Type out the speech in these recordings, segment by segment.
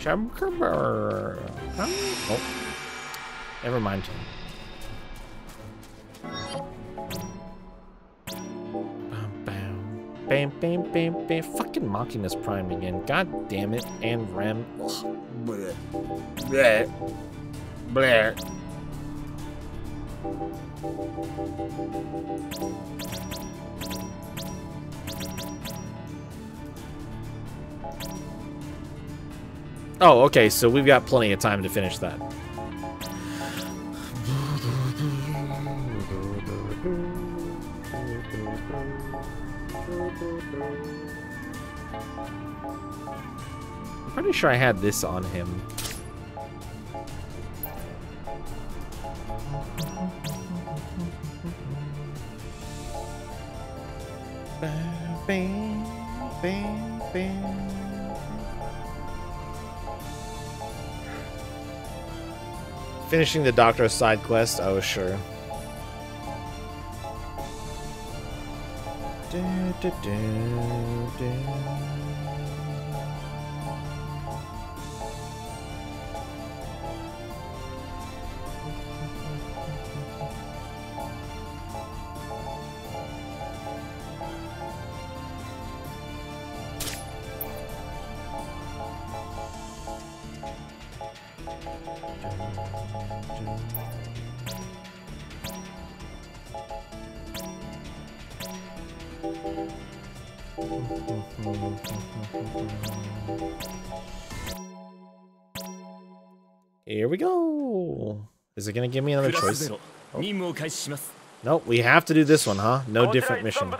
Oh, never mind. Bam, bam, bam, bam. Fucking Machine's Prime again. God damn it. And Rem. Bleh. Bleh. Bleh. Oh, okay, so we've got plenty of time to finish that. I'm pretty sure I had this on him. Bam, bam, bam, bam. Finishing the Doctor side quest? Oh, sure. Here we go. Is it gonna give me another choice? Oh. Nope, we have to do this one, huh? No different mission.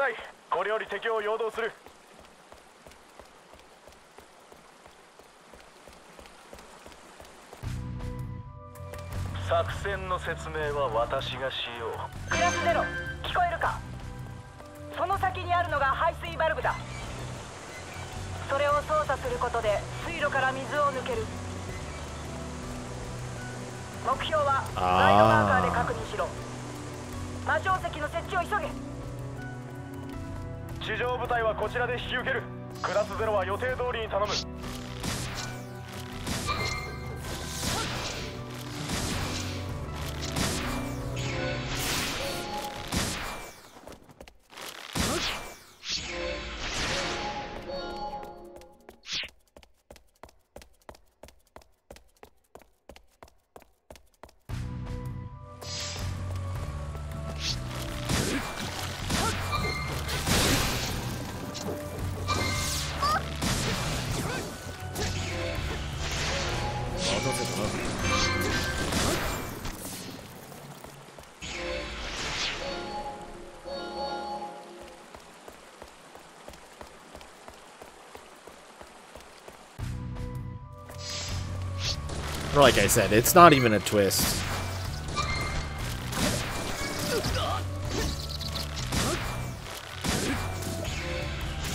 Like I said, it's not even a twist.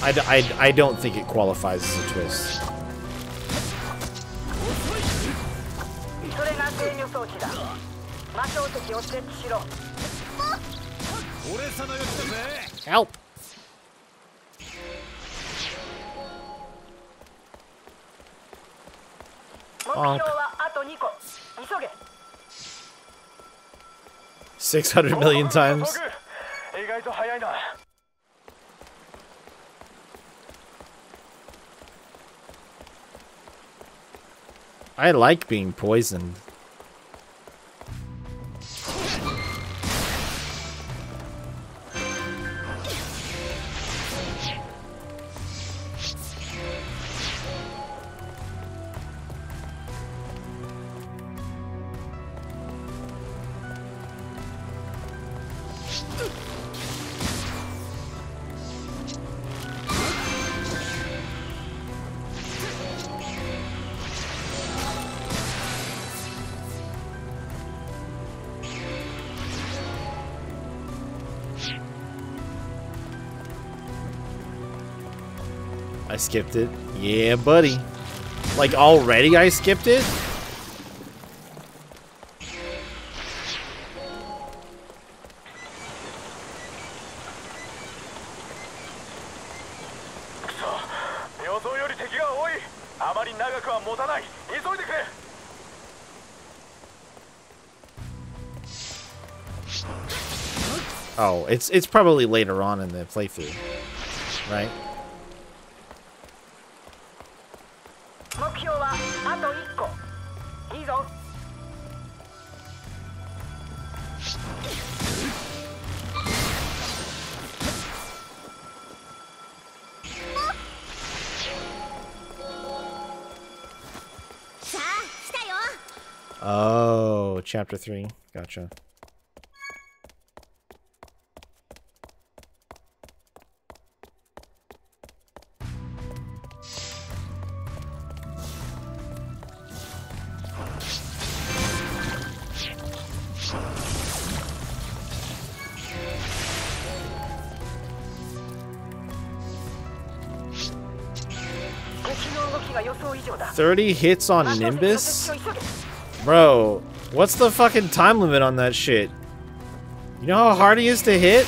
I don't think it qualifies as a twist. Help! Bonk. 600 million times. I like being poisoned. I skipped it. Yeah, buddy. Like, already I skipped it? Oh, it's probably later on in the playthrough, right? Oh, chapter 3. Gotcha. "30 hits on Nimbus? Bro, what's the fucking time limit on that shit? You know how hard he is to hit?"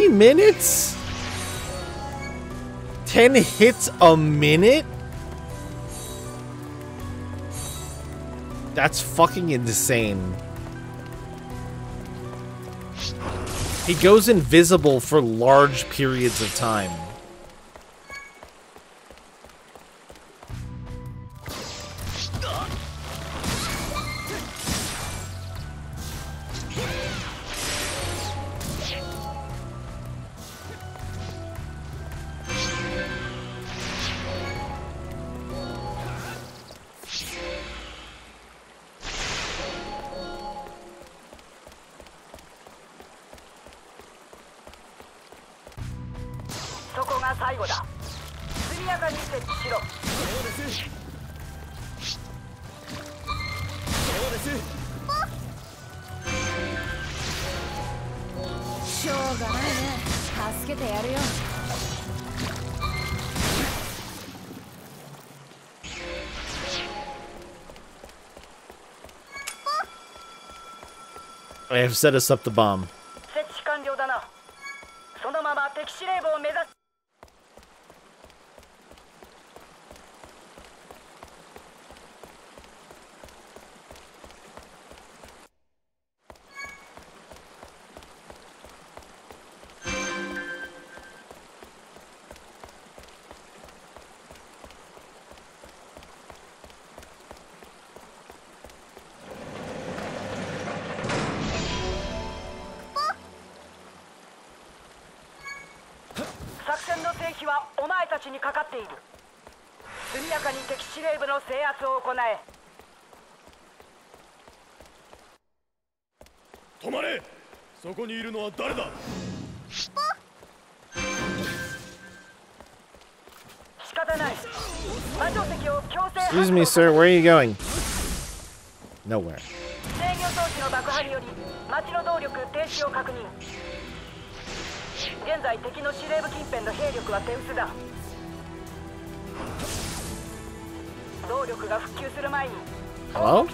Minutes? 10 hits a minute? That's fucking insane. He goes invisible for large periods of time. I have set us up the bomb. Excuse me, sir, where are you going? Nowhere. Hello?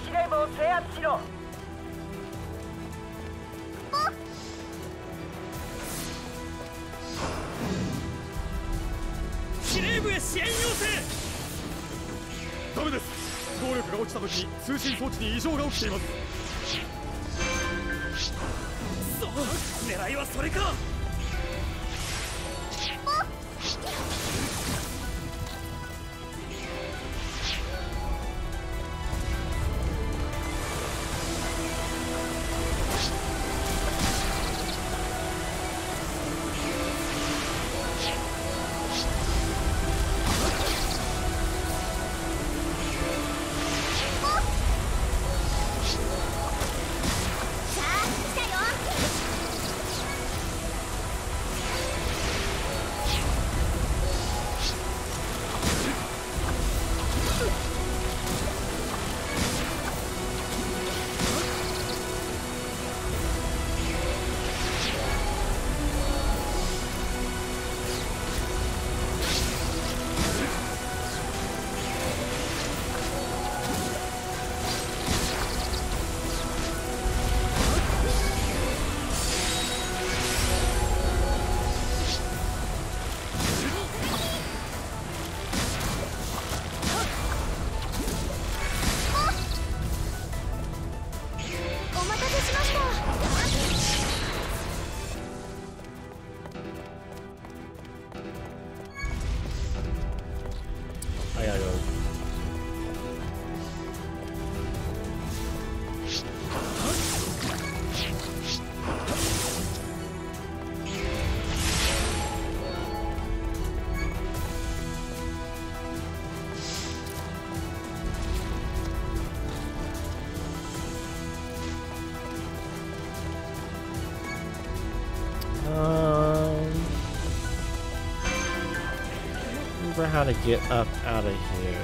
Remember how to get up out of here.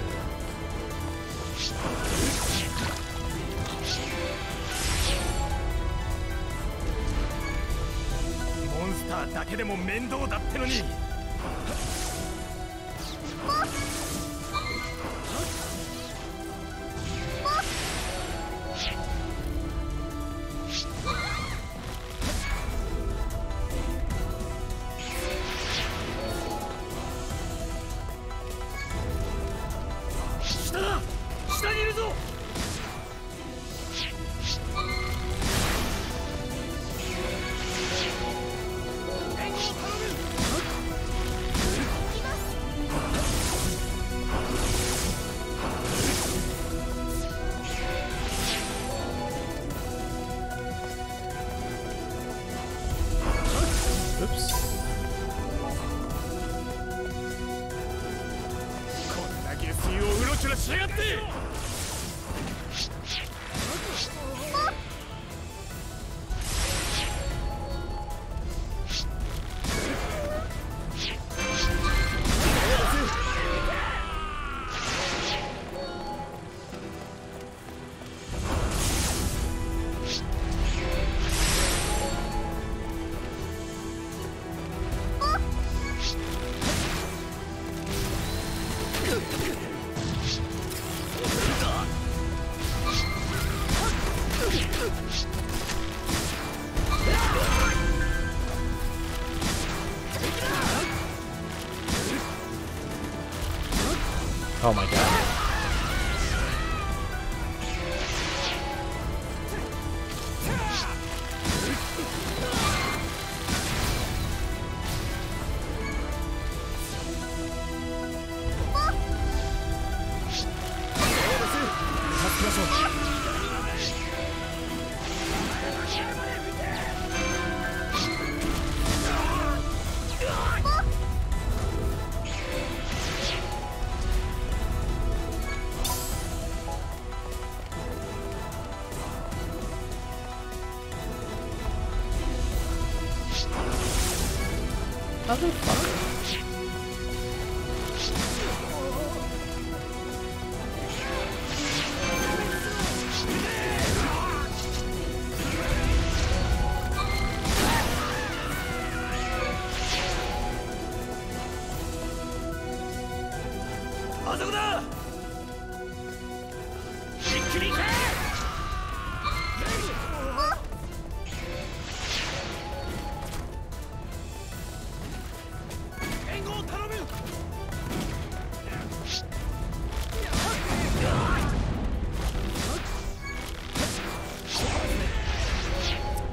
Monster だけでも面倒だってのに。Oh my god.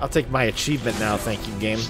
I'll take my achievement now, thank you, game.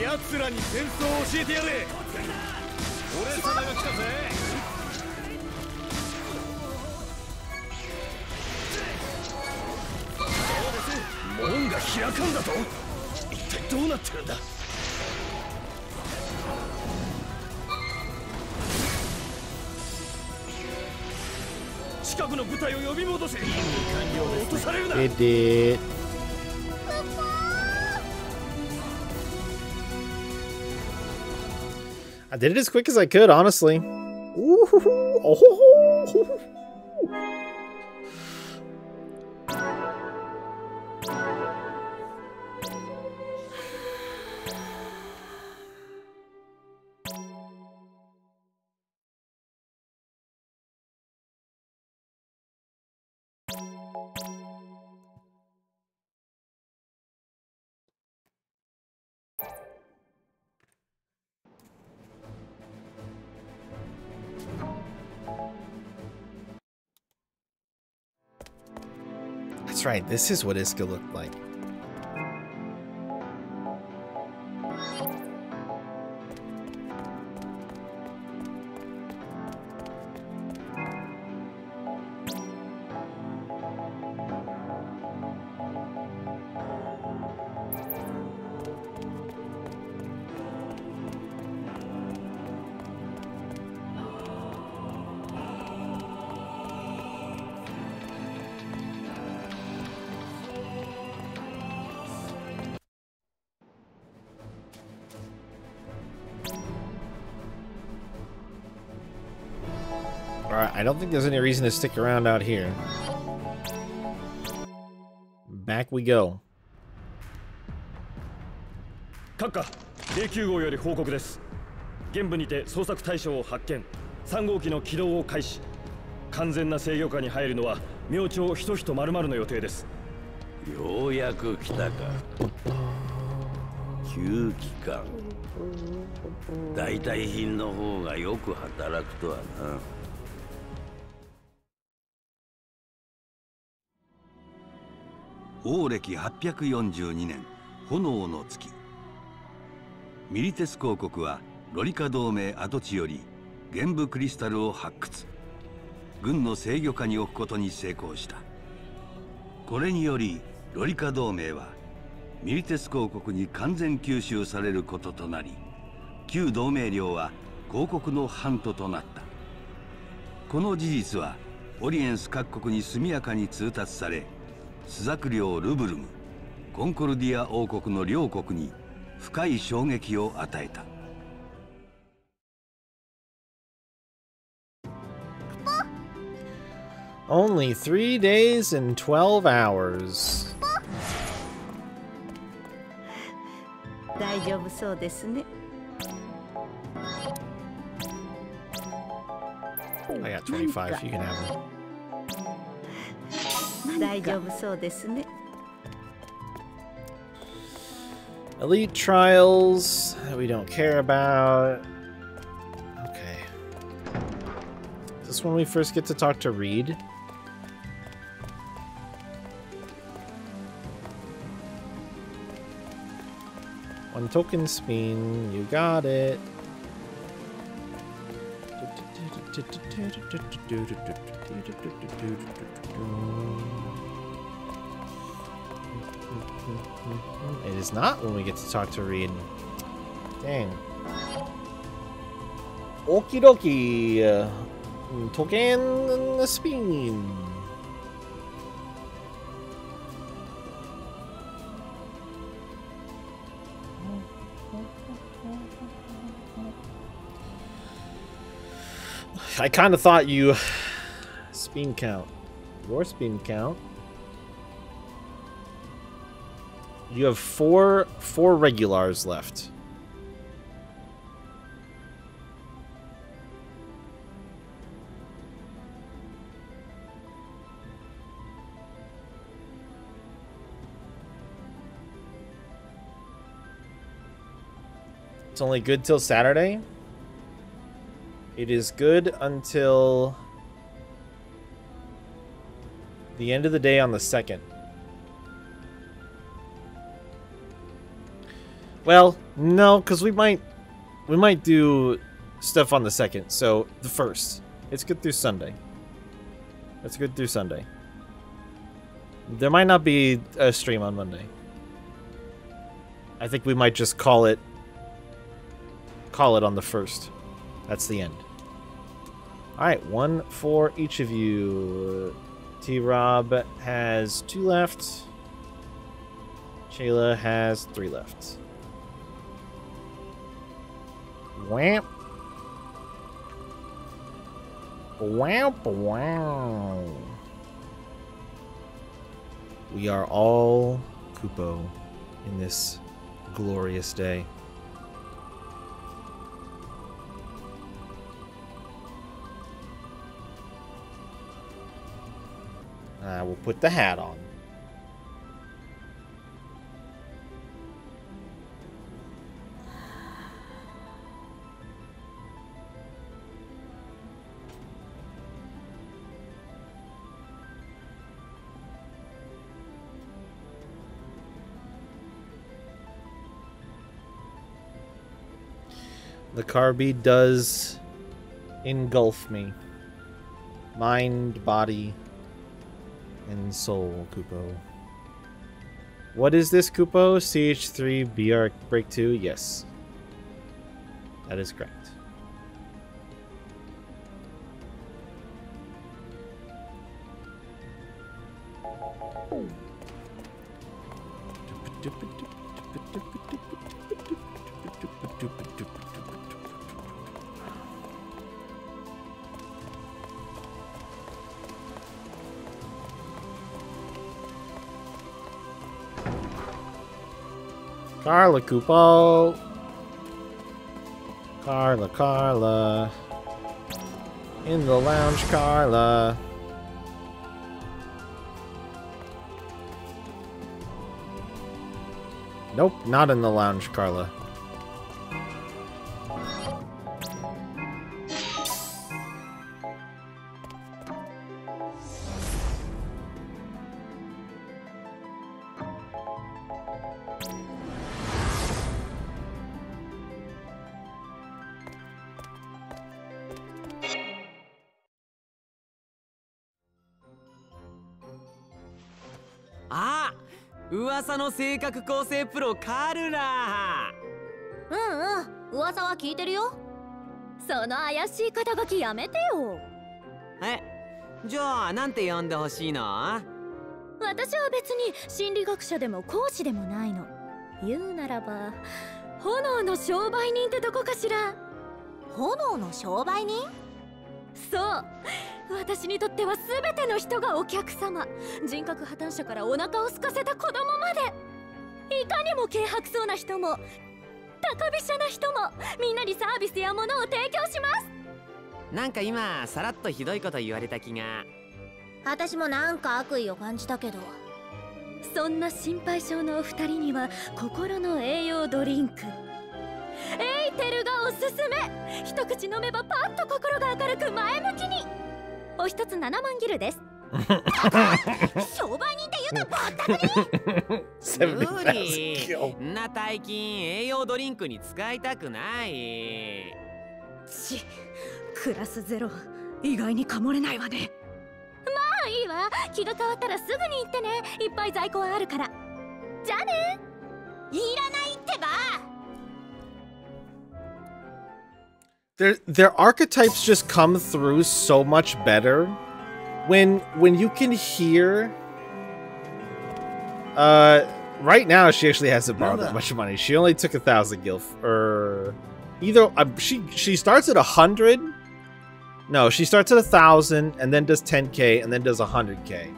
奴らに戦争を教えてやれ。俺様が来たぜ。門が開かんだと。一体どうなってるんだ。近くの部隊を呼び戻せ。落とされるな。It did. I did it as quick as I could, honestly. Ooh, oh, That's right, this is what Iska looked like. Alright, I don't think there's any reason to stick around out here. Back we go. 閣下、霊柩号より報告です。現部にて捜索対象を発見。3号機の起動を開始。完全な制御下に入るのは明朝ひとひと丸々の予定です。ようやく来たか。旧機関。代替品の方がよく働くとはな。王暦842年炎の月、ミリテス公国はロリカ同盟跡地より玄武クリスタルを発掘、軍の制御下に置くことに成功した。これによりロリカ同盟はミリテス公国に完全吸収されることとなり、旧同盟領は公国の半島となった。この事実はオリエンス各国に速やかに通達され、スザク領ルブルム、コンコルディア王国の両国に深い衝撃を与えた。Only 3 days and 12 hours. 大丈夫そうですね。I got 25. You can have them. 大丈夫そうですね。Elite trials that we don't care about. Okay. Is this when we first get to talk to Reed? One token spin, you got it. It is not when we get to talk to Reed. Dang. Okie dokie. Token spin. I kind of thought you spin count. Your spin count. You have four regulars left. It's only good till Saturday. It is good until the end of the day on the 2nd. Well, no, because we might do stuff on the 2nd, so the 1st. It's good through Sunday. That's good through Sunday. There might not be a stream on Monday. I think we might just call it on the 1st. That's the end. Alright, 1 for each of you. T-Rob has 2 left. Shayla has 3 left. Whamp. Wow, wow. We are all Kupo in this glorious day. We'll put the hat on. The Carby does engulf me. Mind, body, and soul, Kupo. What is this, Kupo? CH3 BR Break 2? Yes. That is correct. Carla Kupo. Carla. In the lounge, Carla. Nope, not in the lounge, Carla. Ah! 噂の性格構成プロカルラ。噂は聞いてるよ。その怪しい肩書きやめてよ。じゃあなんて呼んでほしいの？私は別に心理学者でも講師でもないの。言うならば炎の商売人ってとこかしら。炎の商売人？そう、私にとっては全ての人がお客様。人格破綻者からお腹を空かせた子供まで、いかにも軽薄そうな人も高飛車な人もみんなにサービスや物を提供します。なんか今さらっとひどいこと言われた気が。私もなんか悪意を感じたけど。そんな心配性のお二人には心の栄養ドリンクエイテルがおすすめ。一口飲めばパッと心が明るく前向きに。お一つ7万ギルです。商売人って言うとぼったくり。無理。んな大金栄養ドリンクに使いたくない。クラスゼロ意外にかもれないわね。まあいいわ、気が変わったらすぐに行ってね。いっぱい在庫はあるから。じゃあね。いらないってば。Their archetypes just come through so much better when you can hear. Right now she actually hasn't borrowed that much money. She only took 1,000 gil, or either she starts at 100. No, she starts at 1,000 and then does 10k and then does 100k,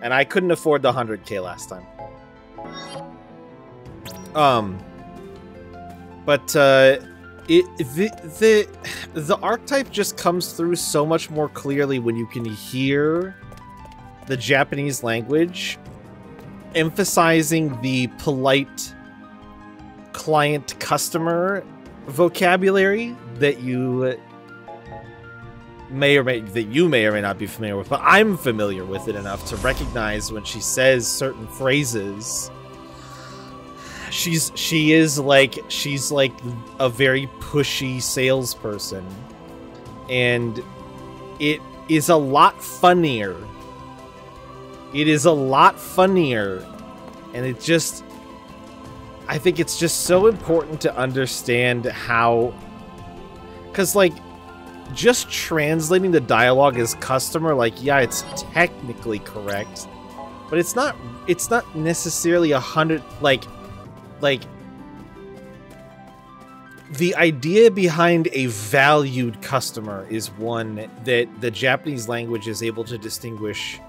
and I couldn't afford the 100k last time. The archetype just comes through so much more clearly when you can hear the Japanese language emphasizing the polite client-customer vocabulary that you may or may not be familiar with, but I'm familiar with it enough to recognize when she says certain phrases she's like a very pushy salesperson, and it is a lot funnier. It is a lot funnier, and it just, I think it's just so important to understand how, because like just translating the dialogue as customer, like, yeah, it's technically correct, but it's not necessarily 100, like the idea behind a valued customer is one that the Japanese language is able to distinguish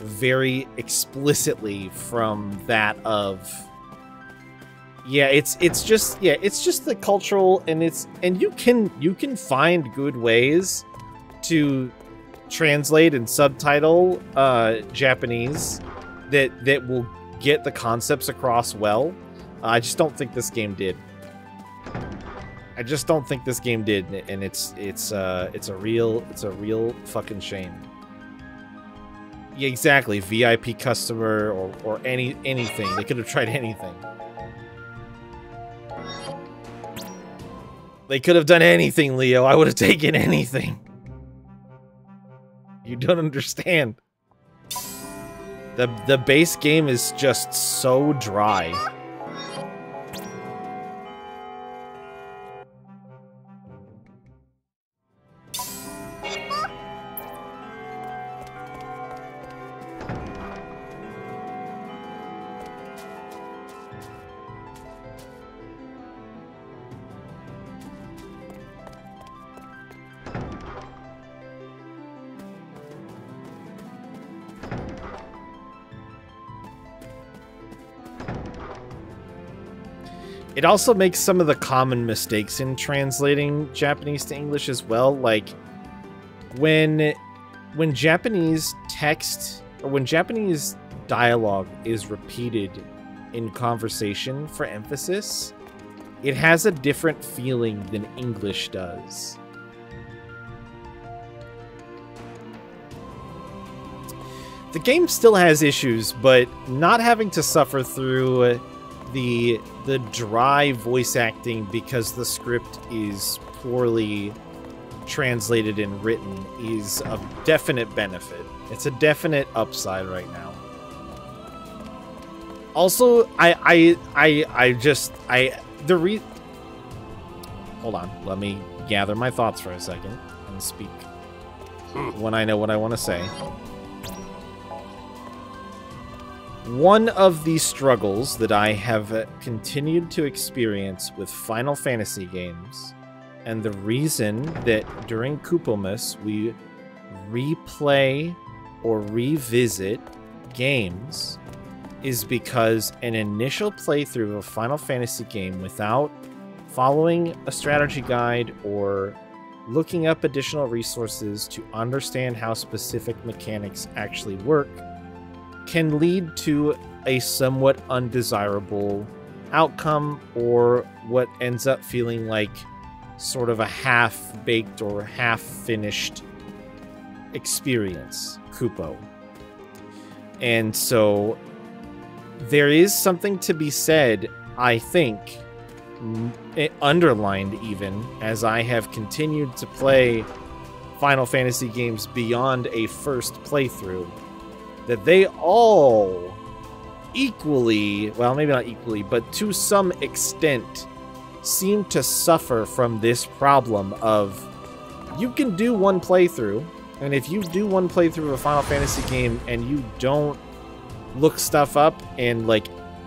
very explicitly from that of, yeah, it's just the cultural, and you can find good ways to translate and subtitle Japanese that will get the concepts across well. I just don't think this game did. I just don't think this game did, and it's a real fucking shame. Yeah, exactly. VIP customer or anything. They could have tried anything. They could have done anything, Leo. I would have taken anything. You don't understand. The base game is just so dry. It also makes some of the common mistakes in translating Japanese to English as well. Like when Japanese text or when Japanese dialogue is repeated in conversation for emphasis, it has a different feeling than English does. The game still has issues, but not having to suffer through the dry voice acting because the script is poorly translated and written is a definite benefit. It's a definite upside right now. Also, hold on, let me gather my thoughts for a second and speak when I know what I want to say. One of the struggles that I have continued to experience with Final Fantasy games, and the reason that during Kupomas we replay or revisit games, is because an initial playthrough of a Final Fantasy game without following a strategy guide or looking up additional resources to understand how specific mechanics actually work can lead to a somewhat undesirable outcome, or what ends up feeling like sort of a half-baked or half-finished experience, Kupo. And so there is something to be said, I think, underlined even, as I have continued to play Final Fantasy games beyond a first playthrough, that they all equally, well, maybe not equally, but to some extent seem to suffer from this problem of, you can do one playthrough, and if you do one playthrough of a Final Fantasy game and you don't look stuff up and like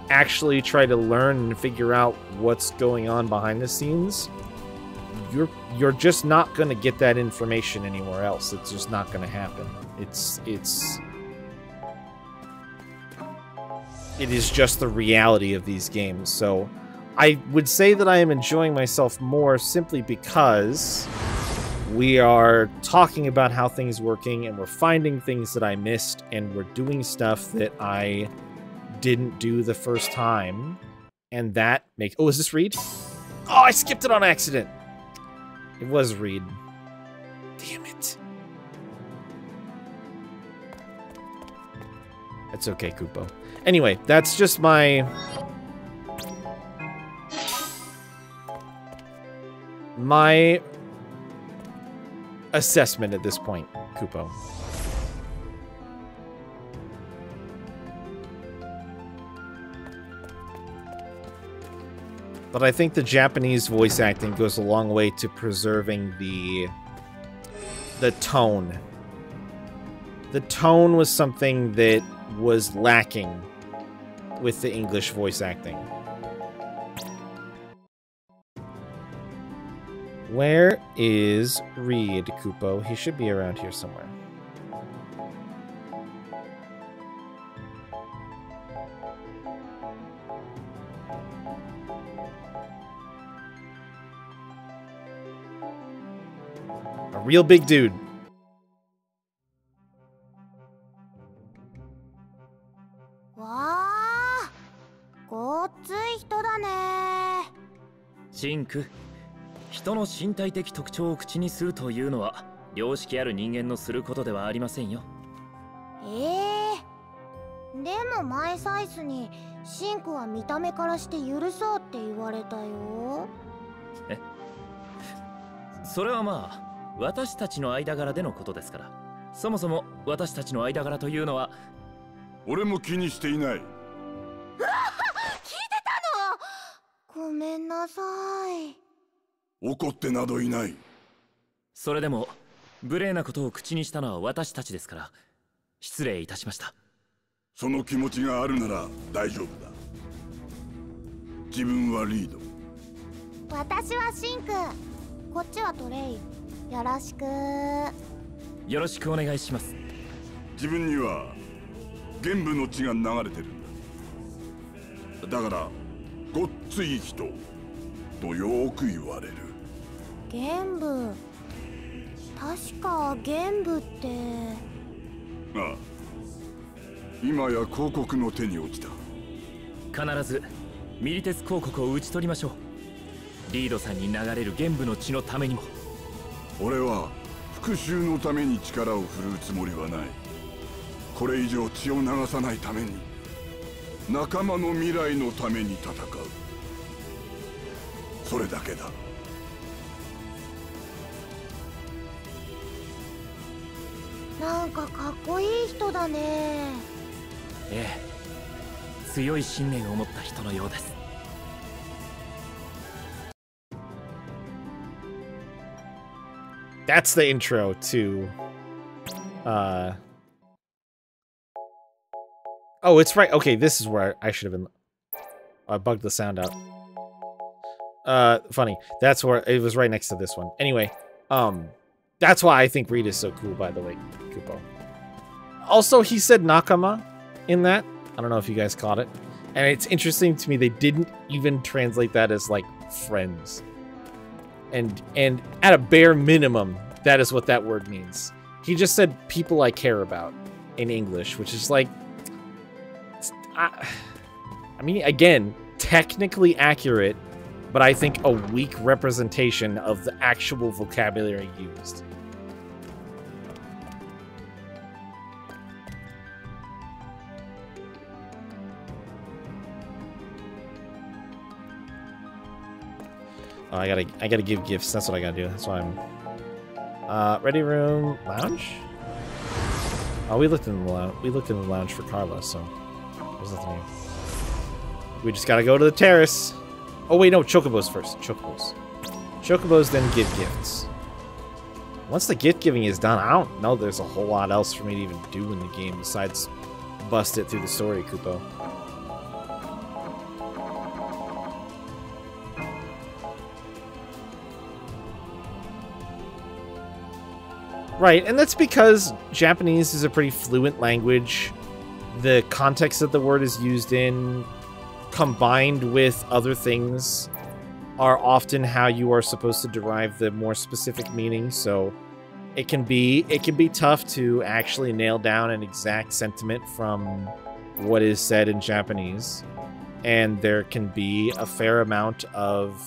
actually try to learn and figure out what's going on behind the scenes, you're just not going to get that information anywhere else. It's just not going to happen. It is just the reality of these games. So I would say that I am enjoying myself more simply because we are talking about how things are working, and we're finding things that I missed, and we're doing stuff that I didn't do the first time. And that makes... Oh, is this Reed? Oh, I skipped it on accident. It was Reed. Damn it. It's okay, Kupo. Anyway, that's just my my assessment at this point, Kupo. But I think the Japanese voice acting goes a long way to preserving the tone. The tone was something that was lacking with the English voice acting. Where is Reed, Kupo? He should be around here somewhere. A real big dude. Wow, ごっつい人だね。シンク、人の身体的特徴を口にするというのは良識ある人間のすることではありませんよ。でも前サイスにシンクは見た目からして許そうって言われたよ。え？それはまあ私たちの間柄でのことですから。そもそも私たちの間柄というのは。俺も気にしていない。聞いてたの？ごめんなさい。怒ってなどいない。それでも無礼なことを口にしたのは私たちですから失礼いたしました。その気持ちがあるなら大丈夫だ。自分はリード。私はシンク。こっちはトレイ。よろしく。よろしくお願いします。自分には玄武の血が流れてるんだ。だからごっつい人とよーく言われる。玄武。確か玄武って。ああ、今や広告の手に落ちた。必ずミリテス広告を打ち取りましょう。リードさんに流れる玄武の血のためにも。俺は復讐のために力を振るうつもりはない。これ以上血を流さないために、仲間の未来のために戦う。それだけだ。なんかかっこいい人だね。ええ、強い信念を持った人のようです。That's the intro to Oh, it's right. Okay, this is where I should have been. I bugged the sound out. Funny. That's where it was, right next to this one. Anyway, that's why I think Reed is so cool, by the way, Kupo. Also, he said Nakama in that. I don't know if you guys caught it. And it's interesting to me they didn't even translate that as like friends. And at a bare minimum, that is what that word means. He just said people I care about in English, which is like, I mean, again, technically accurate, but I think a weak representation of the actual vocabulary used. Oh, I gotta give gifts. That's what I gotta do. That's why I'm ready room lounge. Oh, we looked in the lounge. We looked in the lounge for Carla, so there's nothing here. We just gotta go to the terrace. Oh wait, no, chocobos first. Chocobos. Chocobos, then give gifts. Once the gift giving is done, I don't know there's a whole lot else for me to even do in the game besides bust it through the story, Kupo. Right, and that's because Japanese is a pretty fluent language. The context that the word is used in, combined with other things, are often how you are supposed to derive the more specific meaning. So it can be tough to actually nail down an exact sentiment from what is said in Japanese. And there can be a fair amount of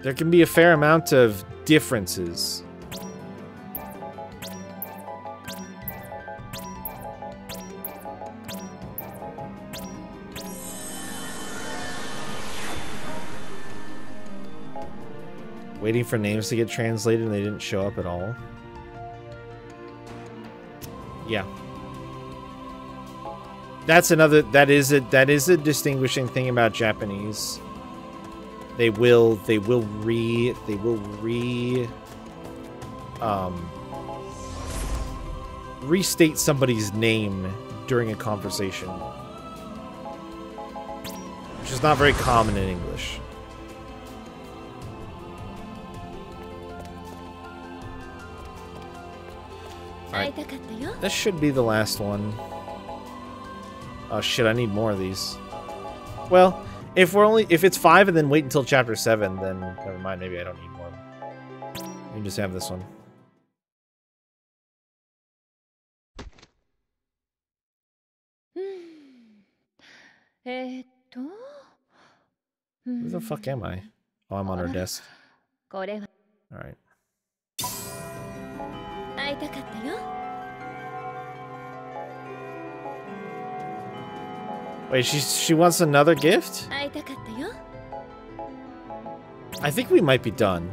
there can be a fair amount of differences Waiting for names to get translated and they didn't show up at all. Yeah. That is a distinguishing thing about Japanese. They will restate somebody's name during a conversation, which is not very common in English. Alright. This should be the last one. Oh shit, I need more of these. Well, if it's 5 and then wait until chapter 7, then never mind, maybe I don't need more. You can just have this one. Who the fuck am I? Oh, I'm on her desk. Alright. Wait, she wants another gift? I think we might be done.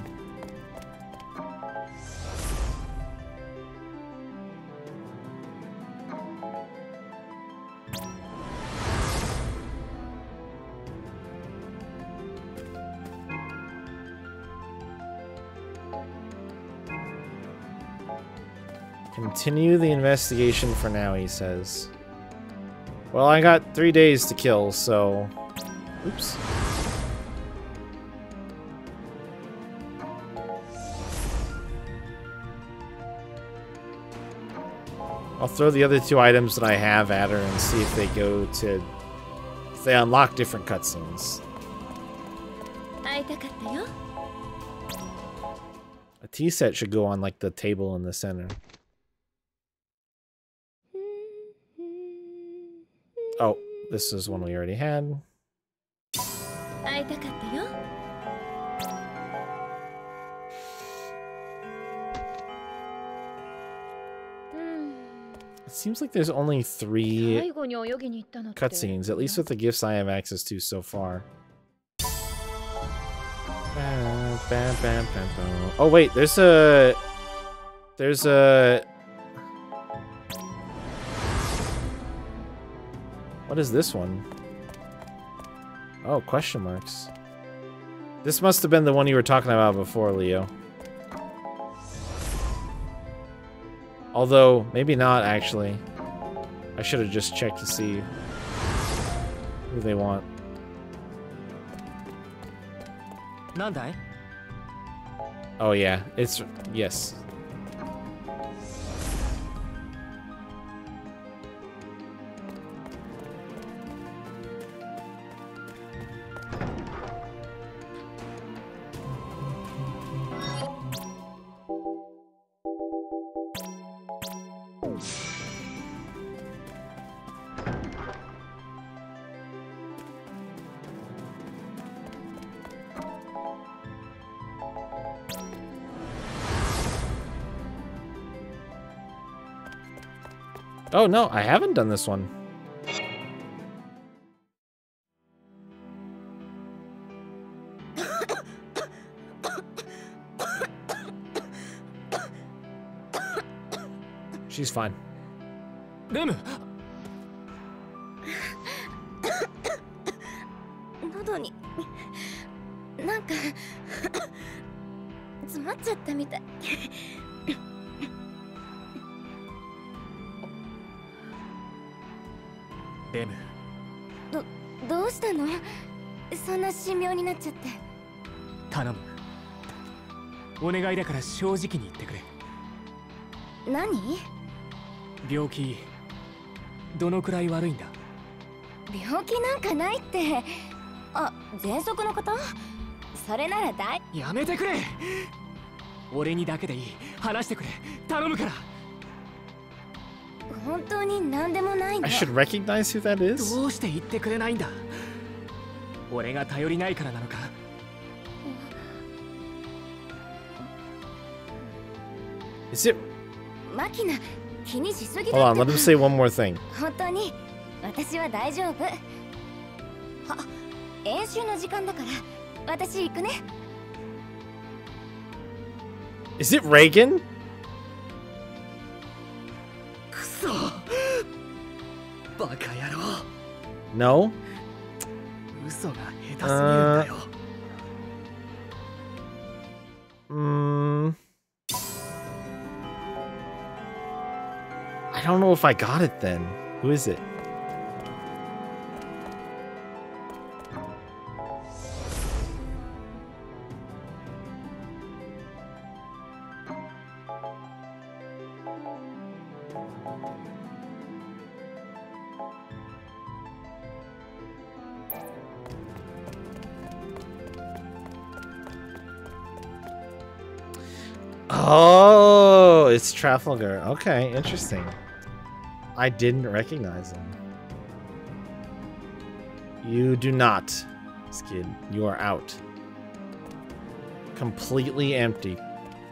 Continue the investigation for now, he says. Well, I got 3 days to kill, so... Oops. I'll throw the other 2 items that I have at her and see if they go to... if they unlock different cutscenes. A tea set should go on, like, the table in the center. Oh, this is one we already had. It seems like there's only 3 cutscenes, at least with the gifts I have access to so far. Oh wait, there's a... What is this one? Oh, question marks. This must have been the one you were talking about before, Leo. Although, maybe not, actually. I should have just checked to see who they want. Nandai? Oh yeah, it's... yes. Oh no, I haven't done this one. She's fine. Rem! 喉になんか詰まっちゃったみたい。レム。どうしたの？そんな神妙になっちゃって。頼む。お願いだから正直に言ってくれ。何？病気どのくらい悪いんだ？病気なんかないって。あ、喘息のこと？それならやめてくれ。俺にだけでいい。話してくれ。頼むから。本当に何でもないんだ。I should recognize who that is. どうして言ってくれないんだ？俺が頼りないからなのか？Is it? マキナ、気にしすぎだって。Hold on, let him say one more thing. 本当に私は大丈夫。あ、演習の時間だから私行くね。Is it Reagan? No. I don't know if I got it then. Who is it? Oh, it's Trafalgar. Okay, interesting. I didn't recognize him. You do not, Skid. You are out. Completely empty.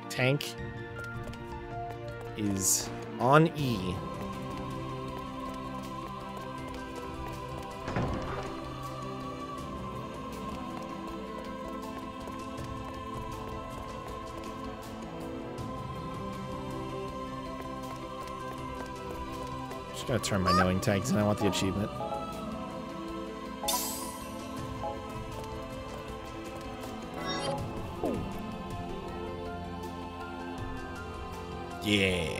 Tank is on E. Just gonna turn my knowing tags and I want the achievement. Yeah.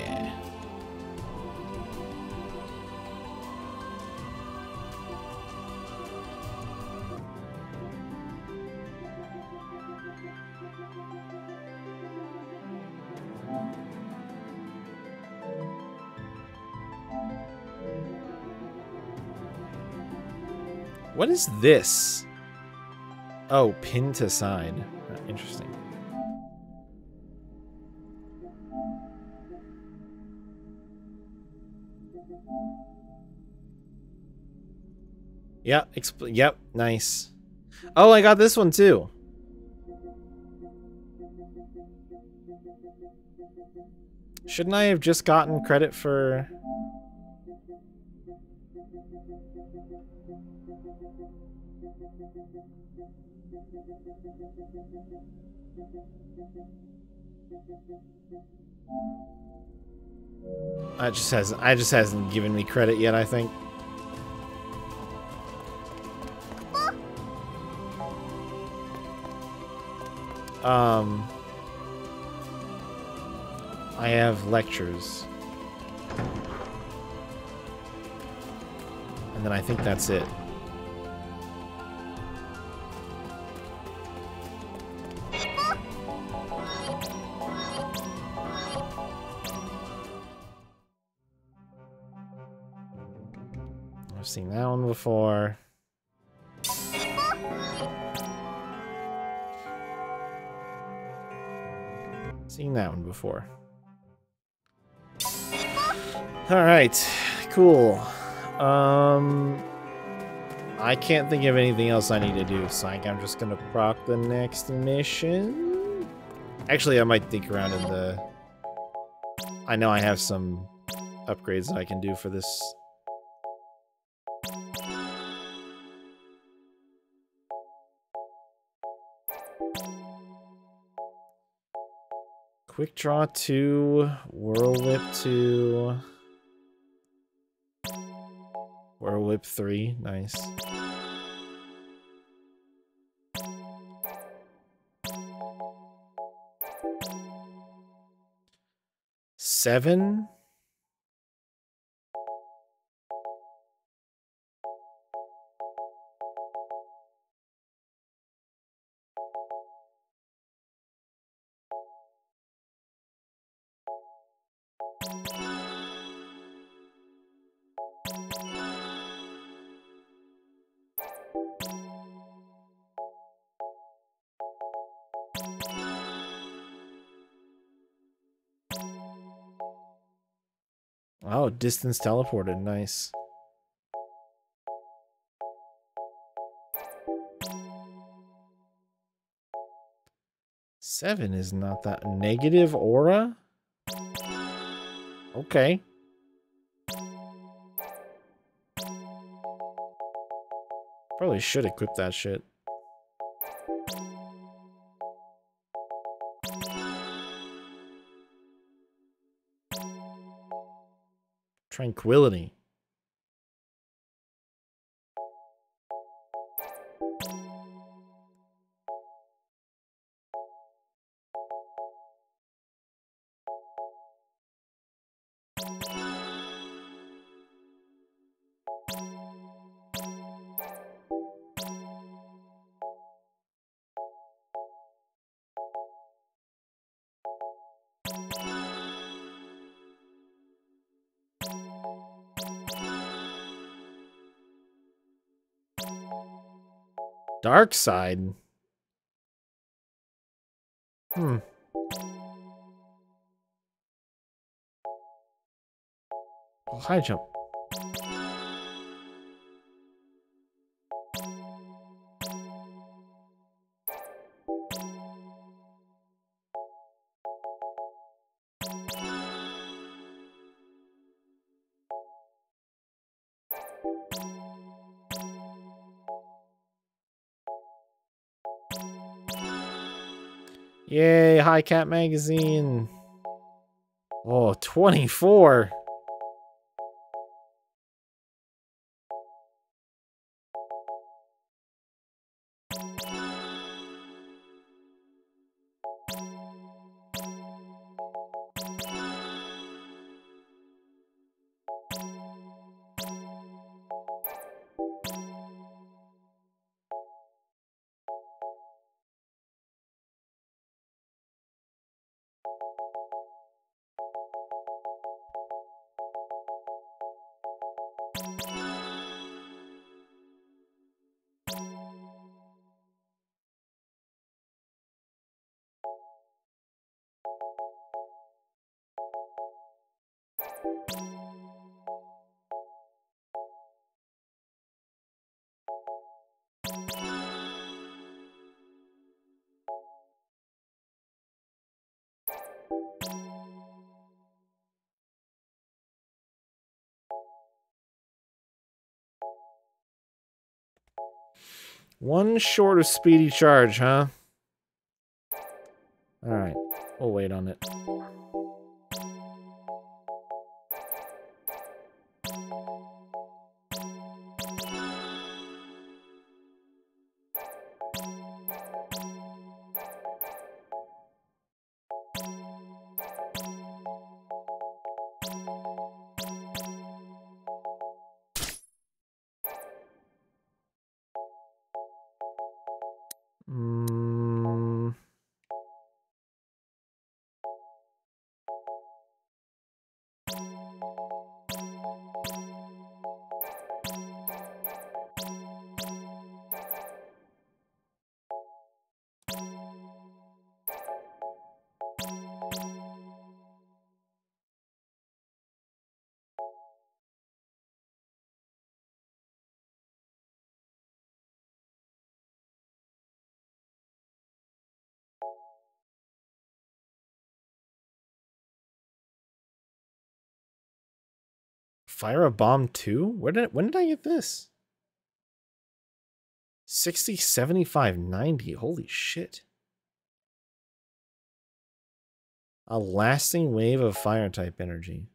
What is this? Oh, pin to sign. Interesting. Yeah, yep, nice. Oh, I got this one too. Shouldn't I have just gotten credit for... I just hasn't given me credit yet, I think. I have lectures. And then I think that's it. I've seen that one before. Seen that one before. Alright, cool. I can't think of anything else I need to do, so I think I'm just gonna proc the next mission. Actually, I might think around in the... I know I have some upgrades that I can do for this. Quick Draw 2, Whirl Whip 2, Whirl Whip 3, nice. Seven? Oh, distance teleported, nice. Seven is not that negative aura? Okay. Probably should equip that shit. Tranquility. Dark side. Oh, high jump. Yay, High Cat Magazine. Oh, 24. One short of speedy charge, huh? Alright, we'll wait on it. Fire a bomb too? When did I get this? 60, 75, 90. Holy shit. A lasting wave of fire type energy.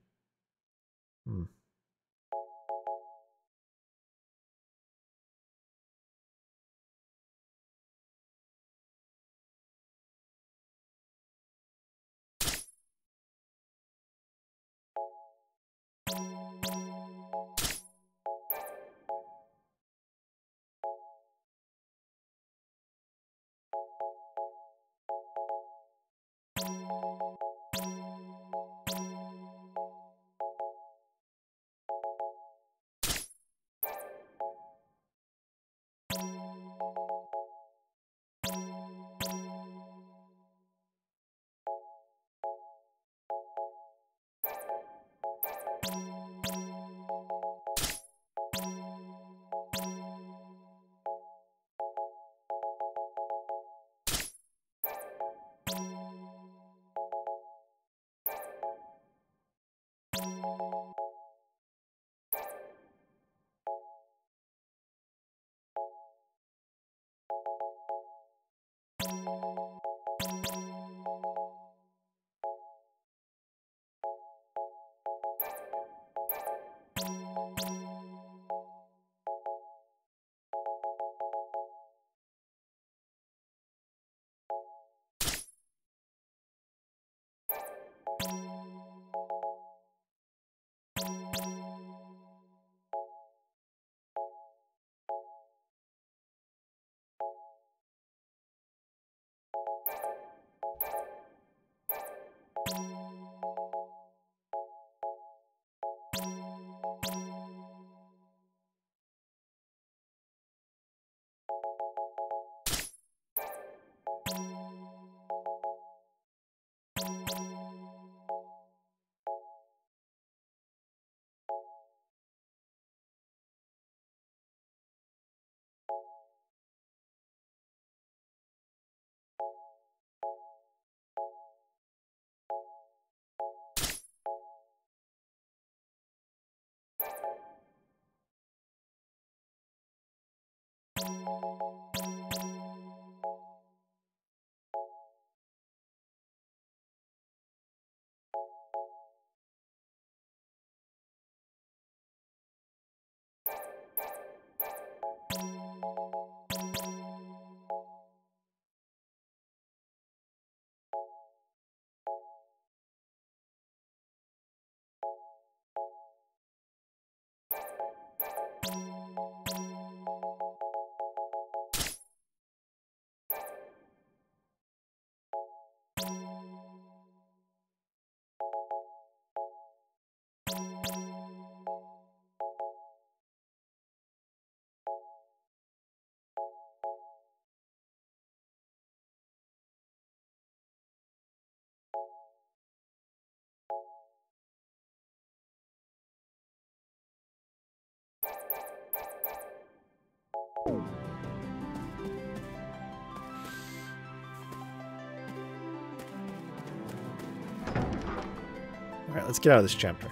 Alright, let's get out of this chapter.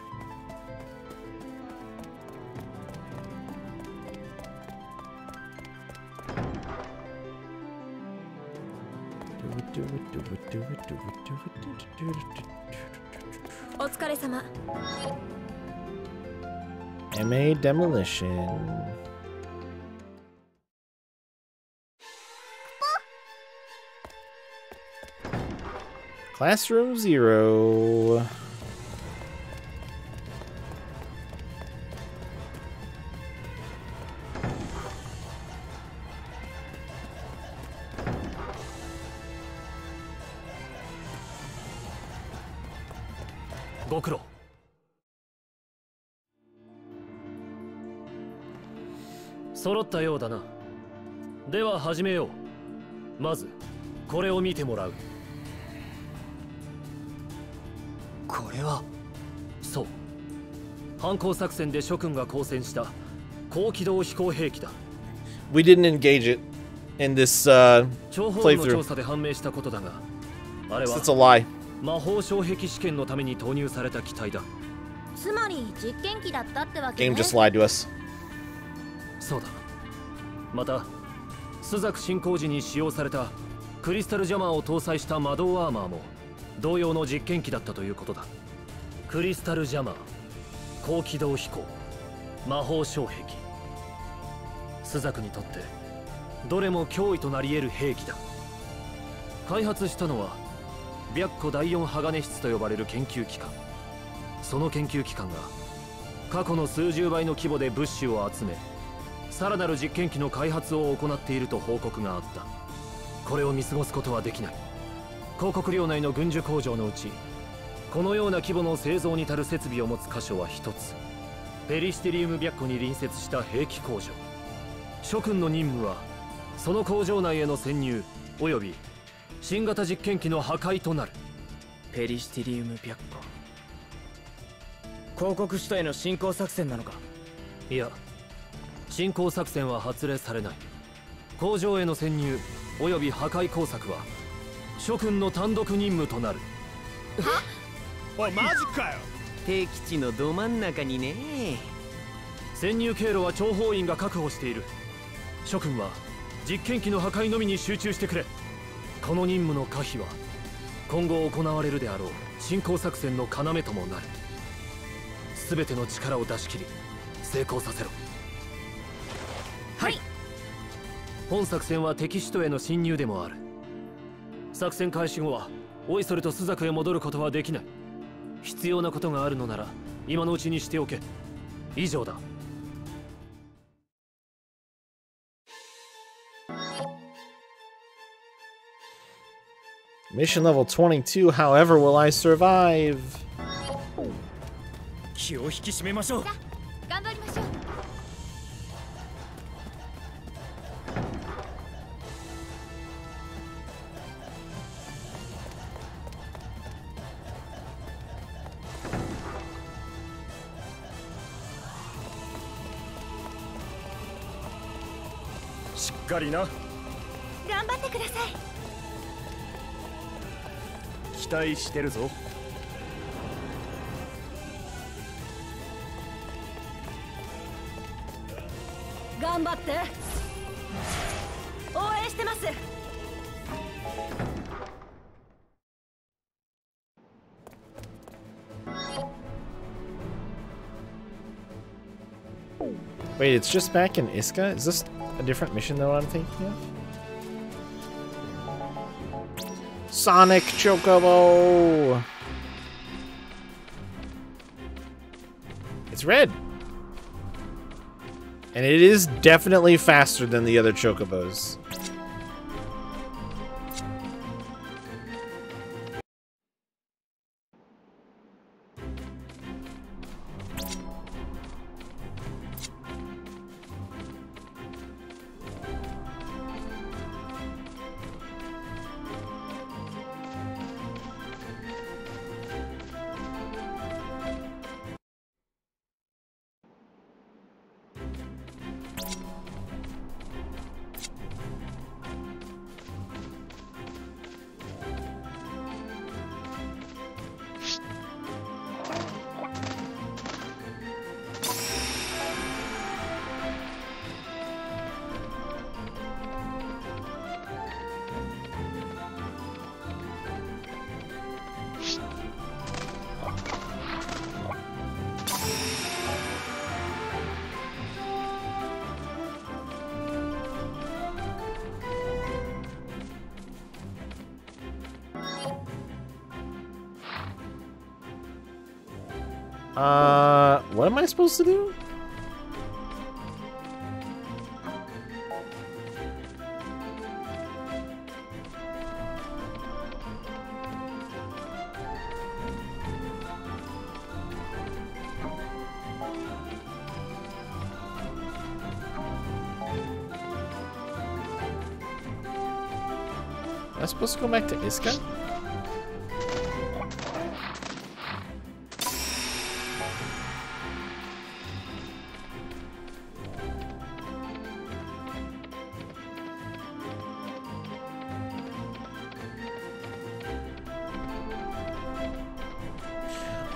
MA Demolition. Classroom 0.ご苦労。揃ったようだな。では始めよう。まずこれを見てもらう。これはそう、反抗作戦で諸君が抗戦した高機動飛行兵器だ。 We didn't engage it in this 諜報の調査で判明したことだが、あれは It's a lie. 魔法障壁試験のために投入された機体だ。つまり実験機だったってわけ Game ね。 just lied to us. そうだ。またスザク進行時に使用されたクリスタルジャマーを搭載した魔導アーマーも同様の実験機だったということだ。クリスタルジャマー、高機動飛行、魔法障壁。スザクにとってどれも脅威となり得る兵器だ。開発したのは白虎第4鋼室と呼ばれる研究機関。その研究機関が過去の数十倍の規模で物資を集め、さらなる実験機の開発を行っていると報告があった。これを見過ごすことはできない。広告領内の軍需工場のうち、このような規模の製造に足る設備を持つ箇所は一つ。ペリシテリウム白虎に隣接した兵器工場。諸君の任務はその工場内への潜入および新型実験機の破壊となる。ペリシテリウム白虎、広告首都への侵攻作戦なのか。いや、侵攻作戦は発令されない。工場への潜入および破壊工作は諸君の単独任務となる。は？おいマジかよ。敵地のど真ん中にね。潜入経路は諜報員が確保している。諸君は実験機の破壊のみに集中してくれ。この任務の可否は今後行われるであろう侵攻作戦の要ともなる。全ての力を出し切り成功させろ。はい。本作戦は敵首都への侵入でもある。作戦開始後はおいそれとスザクへ戻ることはできない。必要なことがあるのなら今のうちにしておけ。以上だ。Mission level 22, however will I survive? 気を引き締めましょう。頑張りましょう。しっかりな。頑張ってください。期待してるぞ。頑張って応援してます。Wait, it's just back in Iska? Is this a different mission than what I'm thinking of? Sonic Chocobo! It's red! And it is definitely faster than the other Chocobos. What am I supposed to do? Am I supposed to go back to Iska?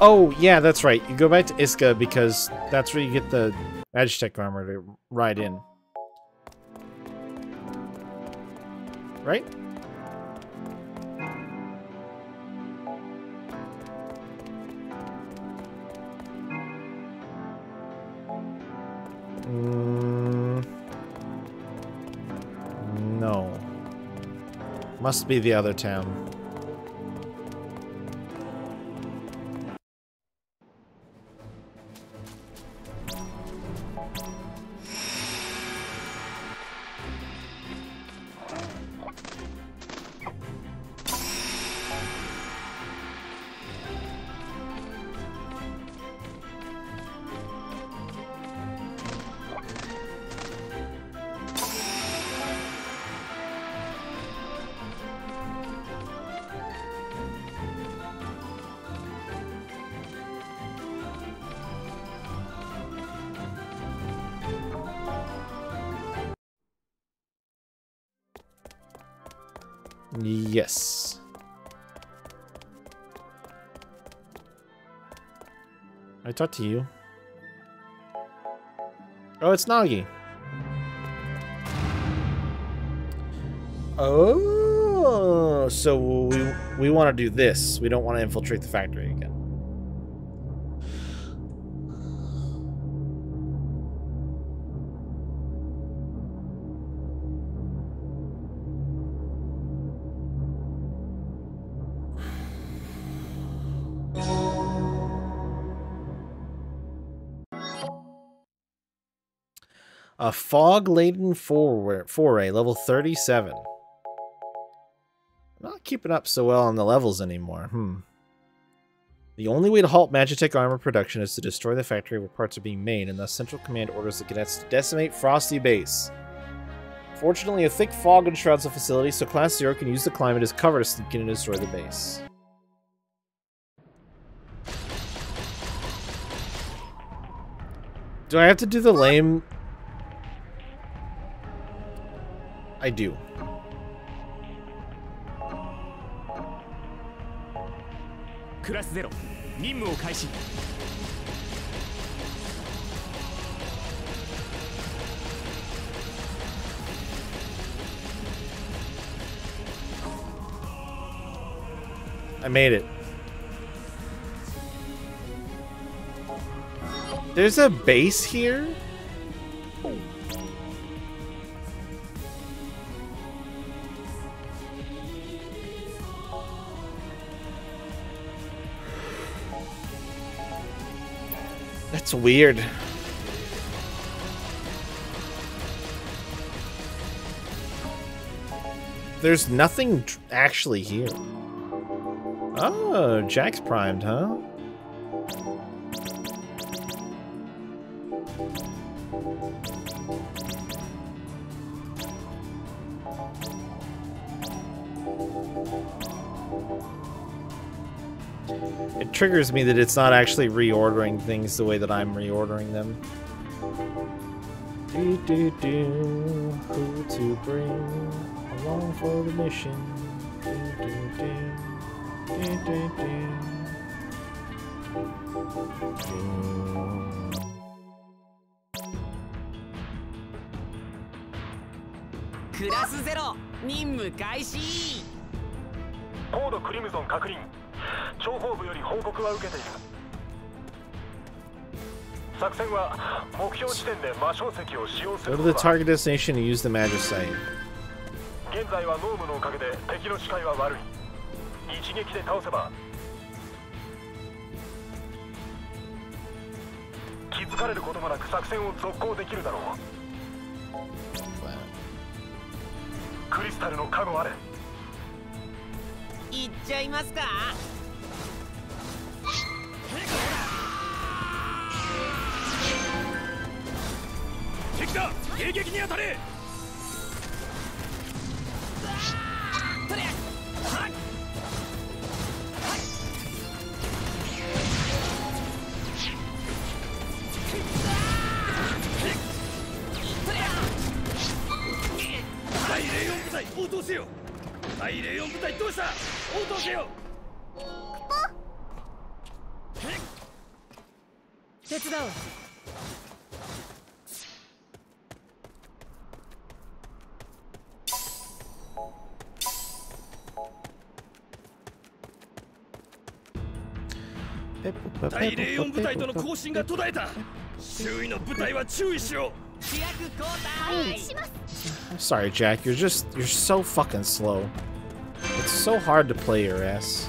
Oh, yeah, that's right. You go back to Iska because that's where you get the Magitech armor to ride in. Right? No. Must be the other town. Yes. I talked to you. Oh, it's Nagi. Oh, so we want to do this. We don't want to infiltrate the factory again. A fog-laden foray, level 37. I'm not keeping up so well on the levels anymore. The only way to halt Magitech armor production is to destroy the factory where parts are being made, and thus Central Command orders the cadets to decimate Frosty Base. Fortunately, a thick fog enshrouds the facility, so Class 0 can use the climate as cover to sneak in and destroy the base. Do I have to do the lame... I do. Class 0, 任務を開始。I made it. There's a base here? That's weird. There's nothing actually here. Oh, Jack's primed, huh? It triggers me that it's not actually reordering things the way that I'm reordering them. Who to bring along for the mission? Class 0、任務開始。コードクリムゾン確認。諜報部より報告は受けている。作戦は目標地点で魔晶石を使用する。 Go to the target destination and use the Magicite. 現在はノームのおかげで敵の視界は悪い。一撃で倒せば。疲れることもなく作戦を続行できるだろう。クリスタルの加護あれ。行っちゃいますか。敵だ、迎撃に当たれ。とりゃはっ第04部隊応答せよ。第04部隊どうした。応答せよ。手伝う。第04部隊との交信が途絶えた。周囲の部隊は注意しろ。主役交代します。 Sorry, Jack. You're so fucking slow. It's so hard to play your ass.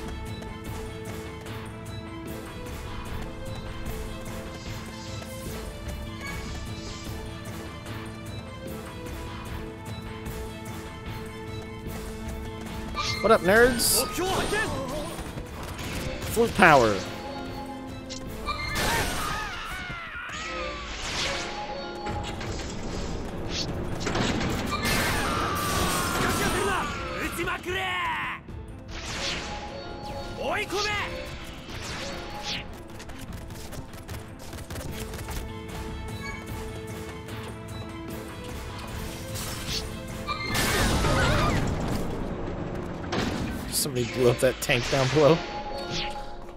What up, nerds? Flute power. Somebody blew up that tank down below.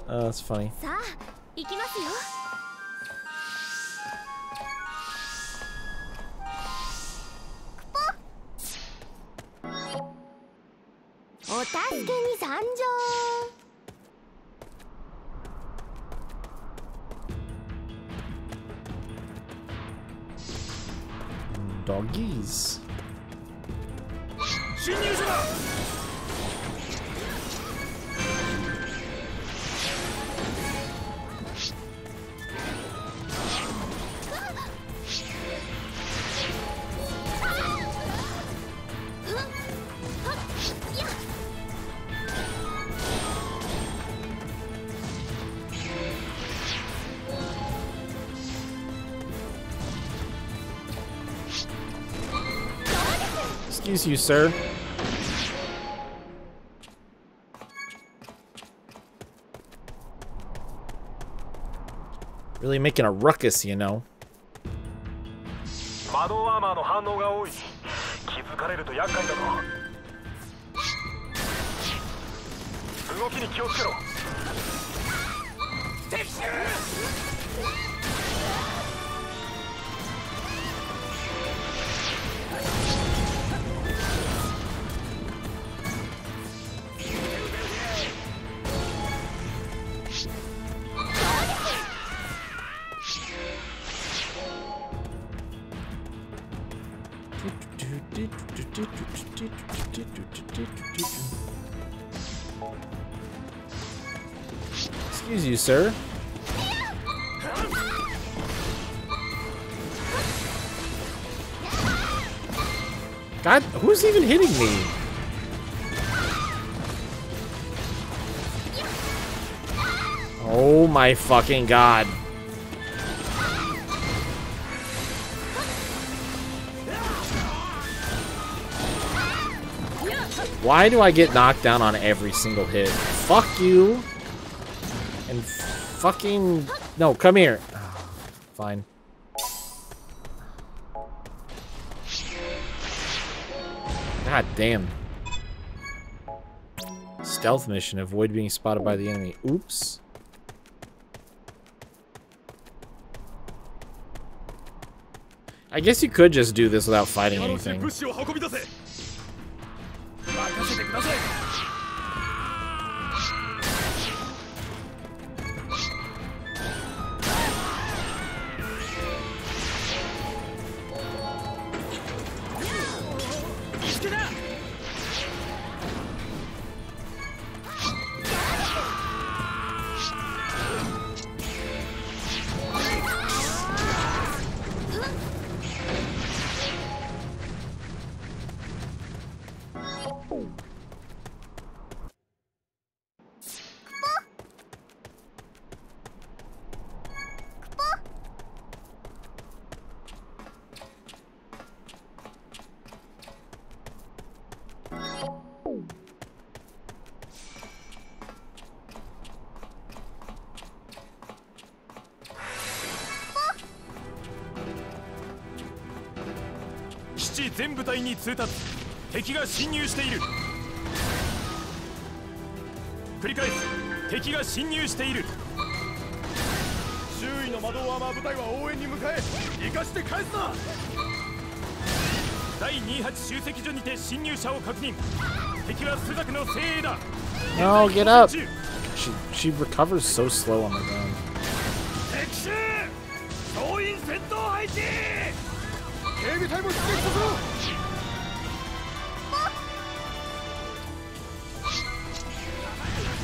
Oh, that's funny. さあ、行きますよ。お助けに参上。Doggies. 侵入者だ。Excuse you, sir. Really making a ruckus, you know. マドアーマーの反応が多い。気づかれると厄介だぞ。動きに気をつけろ。敵襲。Excuse you, sir. God, who's even hitting me? Oh my fucking god. Why do I get knocked down on every single hit? Fuck you. And fucking... No, come here. Oh, fine. God damn. Stealth mission. Avoid being spotted by the enemy. Oops. I guess you could just do this without fighting anything. 時全部隊に通達。敵が侵入している。繰り返す。敵が侵入している。周囲の窓アーマー部隊は応援に向かえ。生かして返すな。第28集積所にて侵入者を確認。敵はスザクの精鋭だ。 No, get up. She recovers so slow on the ground. 敵襲。総員戦闘配置。警備隊も出撃させろ。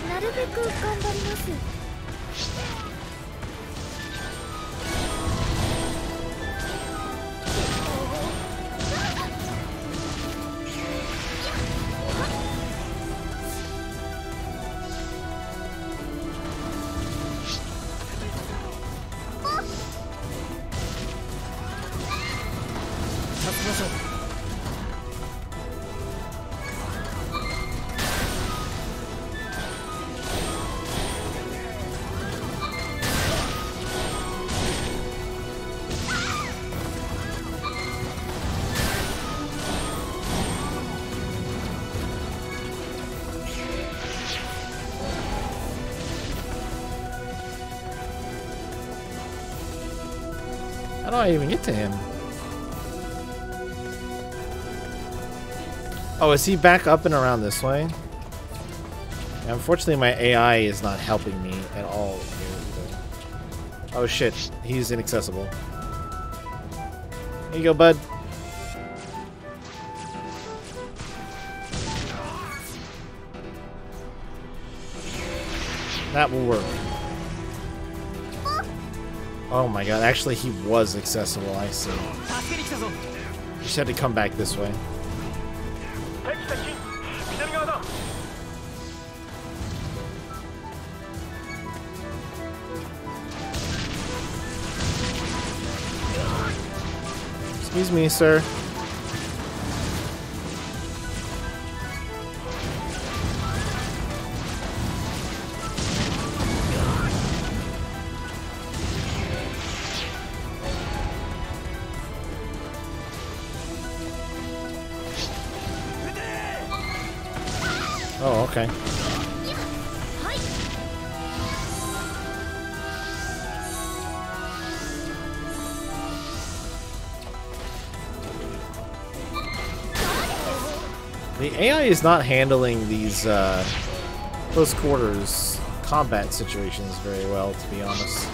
なるべく頑張ります。How do I even get to him? Oh, is he back up and around this way? Unfortunately, my AI is not helping me at all here either. Oh shit, he's inaccessible. Here you go, bud. That will work. Oh my god, actually he was accessible, I see. Just had to come back this way. Excuse me, sir. Oh, okay. The AI is not handling these close quarters combat situations very well, to be honest.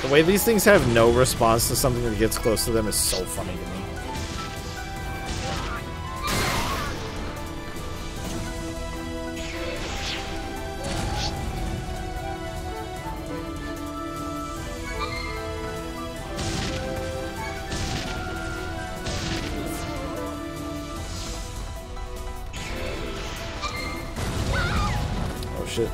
The way these things have no response to something that gets close to them is so funny to me. Oh shit.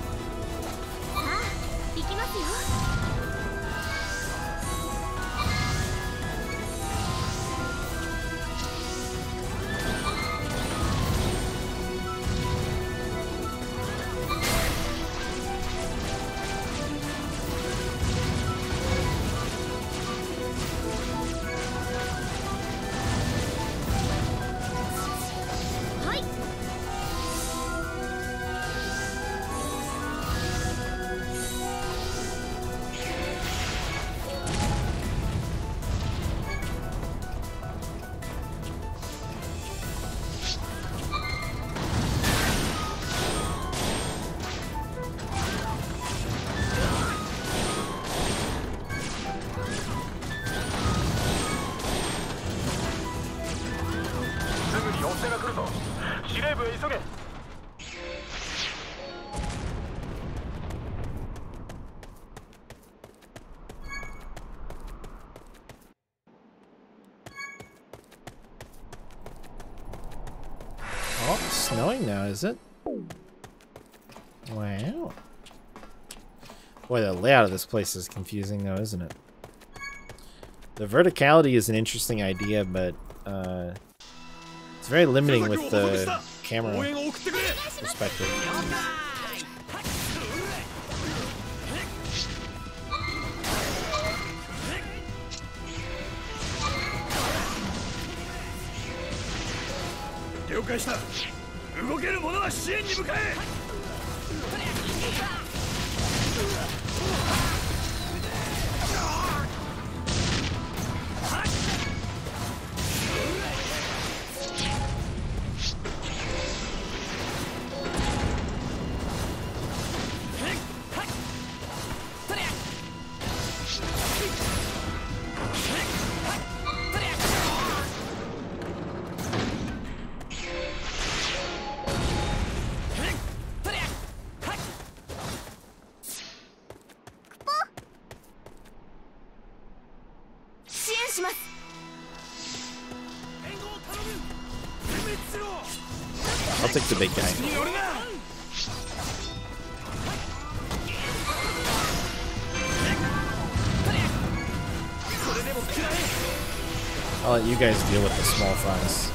snowing now, is it? Wow. Boy, the layout of this place is confusing though, isn't it? The verticality is an interesting idea, but it's very limiting with the camera perspective. 了解した。動ける者は支援に向かえ。I'll take the big guy. I'll let you guys deal with the small fries.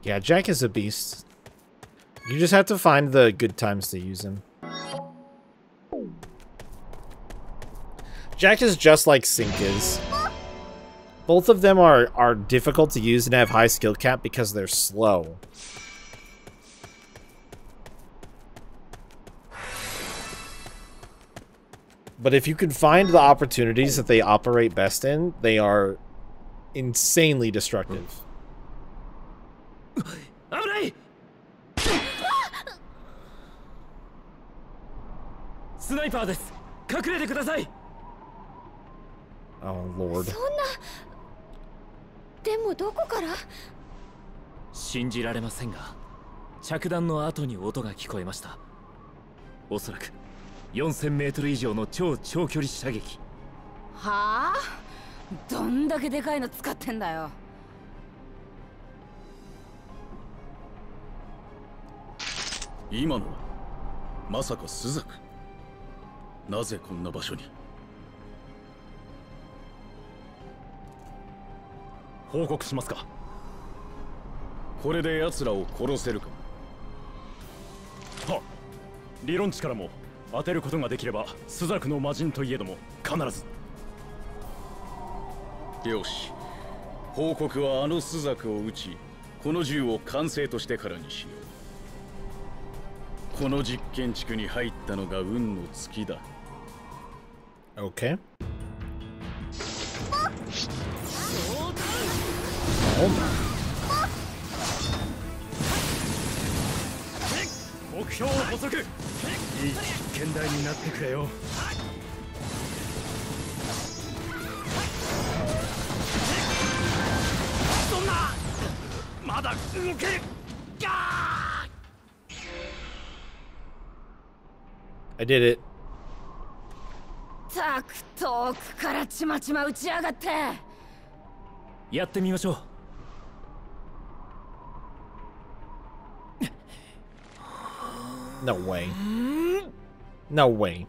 Yeah, Jack is a beast. You just have to find the good times to use him. Jack is just like Sync is. Both of them are difficult to use and have high skill cap because they're slow. But if you can find the opportunities that they operate best in, they are insanely destructive. 危ない。スナイパーです。隠れてください。Oh Lord。そんな。でもどこから？信じられませんが、着弾の後に音が聞こえました。おそらく4000メートル以上の超長距離射撃。はあ？どんだけでかいの使ってんだよ。 今のはまさかスザク。なぜこんな場所に。報告しますか。これで奴らを殺せるか。は、理論値からも当てることができればスザクの魔人といえども必ず。よし、報告はあのスザクを撃ち、この銃を完成としてからにしよう。 この実験地区に入ったのが運の尽きだ。Okay. Oh. 目標補足。いい実験台になってくれよ。そんな。まだ動ける。I did it. たく遠くからちまちま打ちやがって。やってみましょう。No way. No way.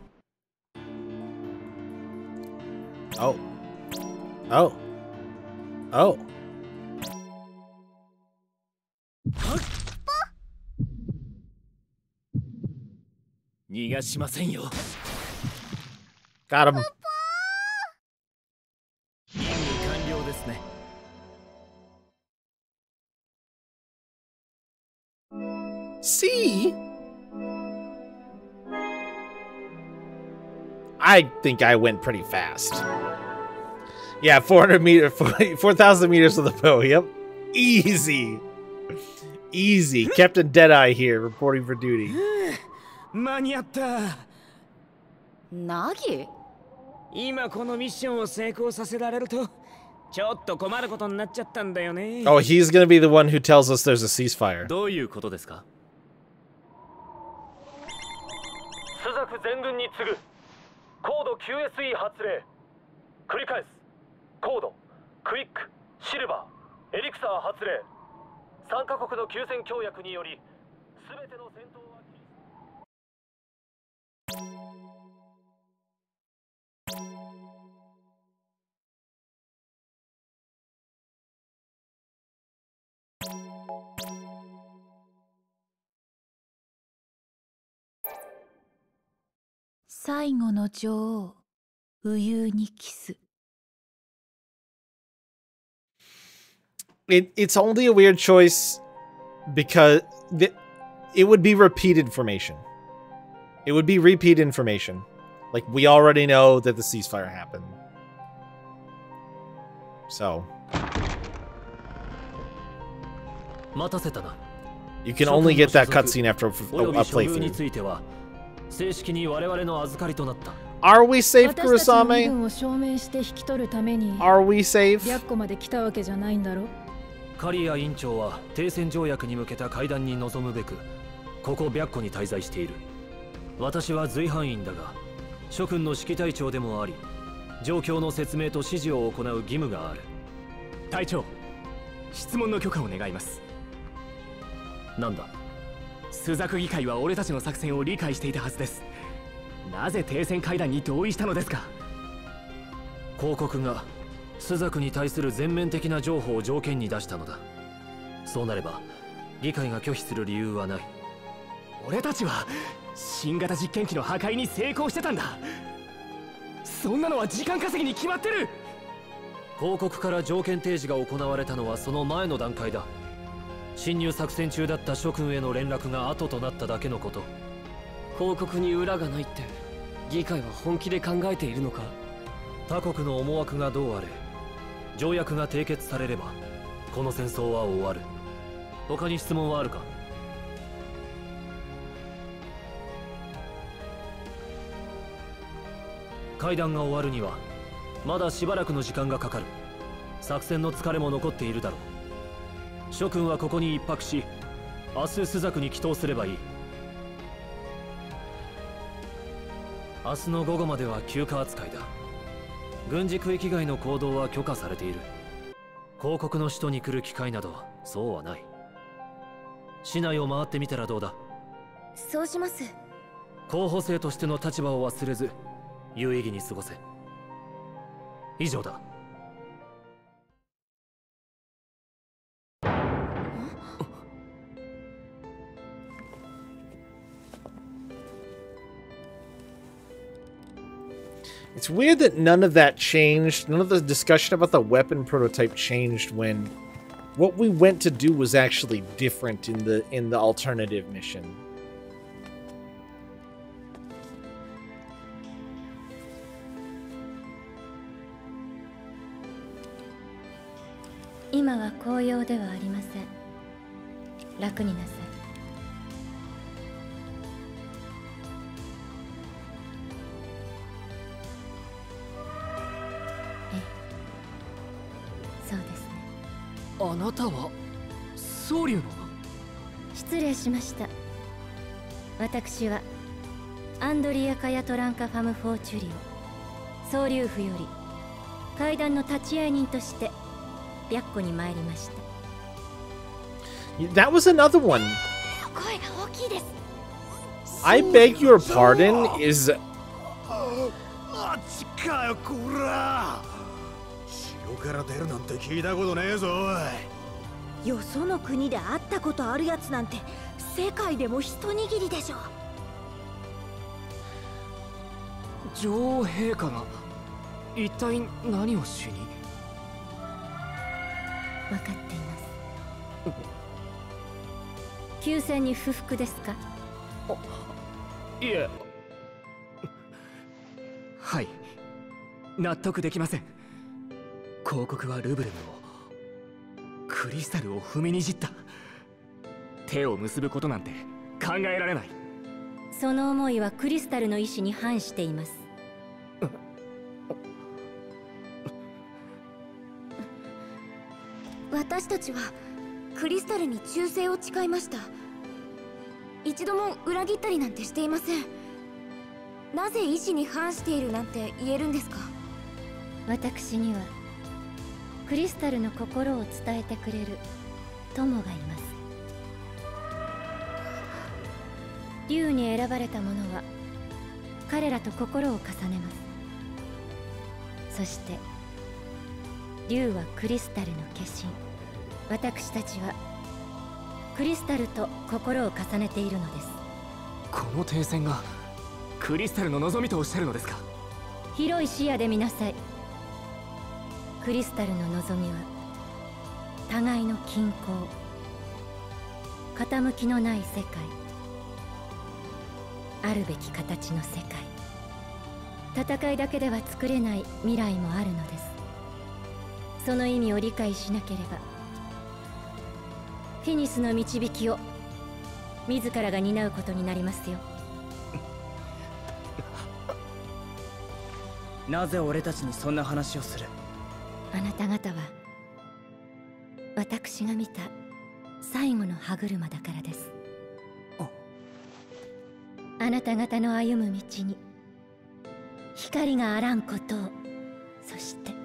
Oh. Oh. Oh. 逃がしませんよ。Got him. 任務完了ですね。See? I think I went pretty fast. Yeah, 4,000 meters with a bow. Yep. Easy. Easy. Captain Deadeye here, reporting for duty. 間に合った。ナギ？今このミッションを成功させられるとちょっと困ることになっちゃったんだよね。Oh, he's gonna be the one who tells us there's a ceasefire. どういうことですか？朱雀全軍に次ぐ高度 QSE 発令。繰り返す。高度、クイック、シルバー、エリクサー発令。3カ国の休戦協約により全ての戦闘は最後の女王、ウユーにキス。It's only a weird choice because it would be repeat information. It would be repeat information. Like, we already know that the ceasefire happened. So. You can only get that cutscene after a playthrough. Are we safe, Kurosame? Are we safe? カリア委員長は停戦条約に向けた会談に臨むべくここ白湖に滞在している。私は随伴員だが諸君の指揮隊長でもあり状況の説明と指示を行う義務がある。隊長、質問の許可を願います。なんだ？朱雀議会は俺たちの作戦を理解していたはずです。なぜ停戦会談に同意したのですか？公国が朱雀に対する全面的な譲歩を条件に出したのだ。そうなれば議会が拒否する理由はない。俺たちは新型実験機の破壊に成功してたんだ。そんなのは時間稼ぎに決まってる。公国から条件提示が行われたのはその前の段階だ。侵入作戦中だった諸君への連絡が後となっただけのこと。公国に裏がないって議会は本気で考えているのか？他国の思惑がどうあれ条約が締結されればこの戦争は終わる。他に質問はあるか？会談が終わるにはまだしばらくの時間がかかる。作戦の疲れも残っているだろう。諸君はここに一泊し明日朱雀に帰投すればいい。明日の午後までは休暇扱いだ。軍事区域外の行動は許可されている。公国の首都に来る機会などそうはない。市内を回ってみたらどうだ？そうします。候補生としての立場を忘れず有意義に過ごせ。以上だ。It's weird that none of that changed. None of the discussion about the weapon prototype changed when what we went to do was actually different in the alternative mission. 今は紅葉ではありません。楽になさい。そうですね。あなたは総流の？失礼しました。私はアンドリア・カヤトランカ・ファム・フォーチュリオ総流府より会談の立ち会い人として白湖に参りました。That was another one. 声が大きいです。I beg your pardon is あっちかよこら。城から出るなんて聞いたことねえぞおい。よその国で会ったことあるやつなんて世界でも一握りでしょ。女王陛下が一体何をしに？分かっています。休戦に不服ですか？いえ、はい、納得できません。広告はルブルムを、クリスタルを踏みにじった。手を結ぶことなんて考えられない。その思いはクリスタルの意志に反しています。私たちはクリスタルに忠誠を誓いました。一度も裏切ったりなんてしていません。なぜ意志に反しているなんて言えるんですか？私にはクリスタルの心を伝えてくれる友がいます。竜に選ばれた者は彼らと心を重ねます。そして竜はクリスタルの化身、私たちはクリスタルと心を重ねているのです。この停戦がクリスタルの望みとおっしゃるのですか？広い視野で見なさい。クリスタルの望みは互いの均衡、傾きのない世界、あるべき形の世界、戦いだけでは作れない未来もあるのです。その意味を理解しなければフィニスの導きを自らが担うことになりますよ。なぜ俺たちにそんな話をする？あなた方は私が見た最後の歯車だからです。あなた方の歩む道に光があらんことを。そして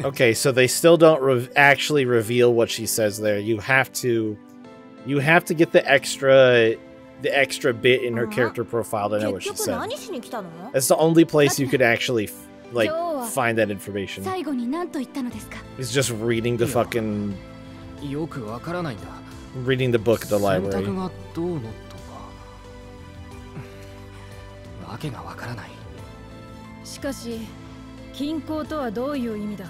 Okay, so they still don't actually reveal what she says there. You have to get the extra bit in her character profile to know what she said. That's the only place you could actually like find that information. 最後に何と言ったのですか? It's just reading the fucking よくわからないんだ。reading the book at the library. 選択がどうのとかわけがわからない。しかし均衡とはどういう意味だ？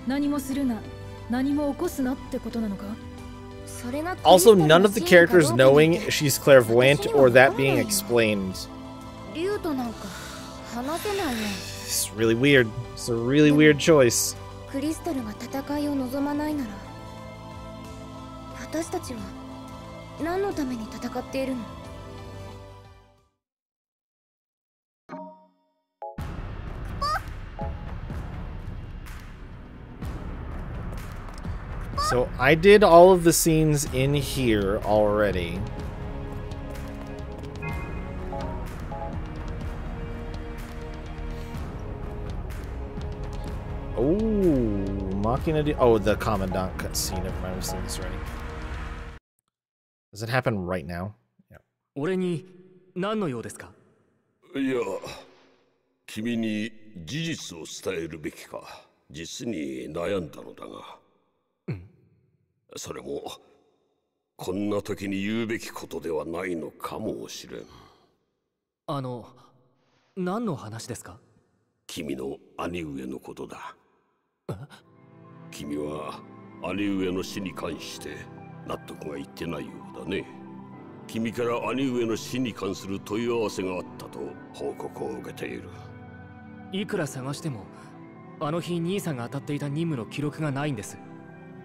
何もするな、何も起こすなってことなのか? Also, none of the characters knowing she's clairvoyant or that being explained. It's really weird. It's a really weird choice. クリスタルが戦いを望まないなら、私たちは何のために戦っているの? So I did all of the scenes in here already. Oh, Machina. Oh, the Commandant cutscene. Never mind, I've seen this already. Does it happen right now? Yeah. 俺に何の用ですか? いや、君に事実を伝えるべきか、実に悩んだのだが。それもこんな時に言うべきことではないのかもしれん。何の話ですか？君の兄上のことだ。君は兄上の死に関して納得がいってないようだね。君から兄上の死に関する問い合わせがあったと報告を受けている。いくら探してもあの日兄さんが当たっていた任務の記録がないんです。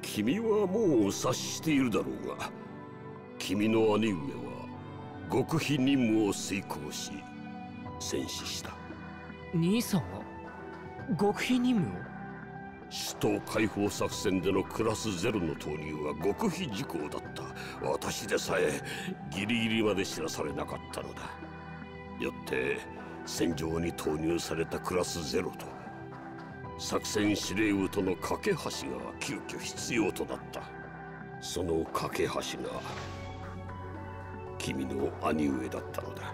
君はもう察しているだろうが、君の兄上は極秘任務を遂行し戦死した。兄さんは極秘任務を？首都解放作戦でのクラス0の投入は極秘事項だった。私でさえギリギリまで知らされなかったのだ。よって戦場に投入されたクラス0と作戦司令部との架け橋が急遽必要となった。その架け橋が君の兄上だったのだ。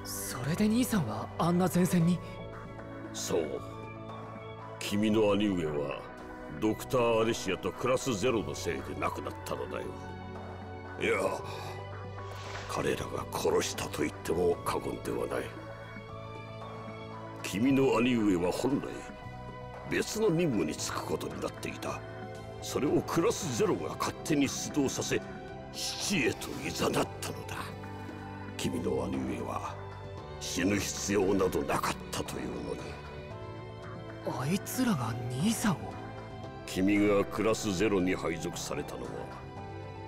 それで兄さんはあんな前線に？そう。君の兄上はドクター・アレシアとクラス0のせいで亡くなったのだよ。いや、彼らが殺したと言っても過言ではない。君の兄上は本来別の任務に就くことになっていた。それをクラスゼロが勝手に出動させ死地へと誘ったのだ。君の兄上は死ぬ必要などなかったというのに。あいつらが兄さんを。君がクラスゼロに配属されたのは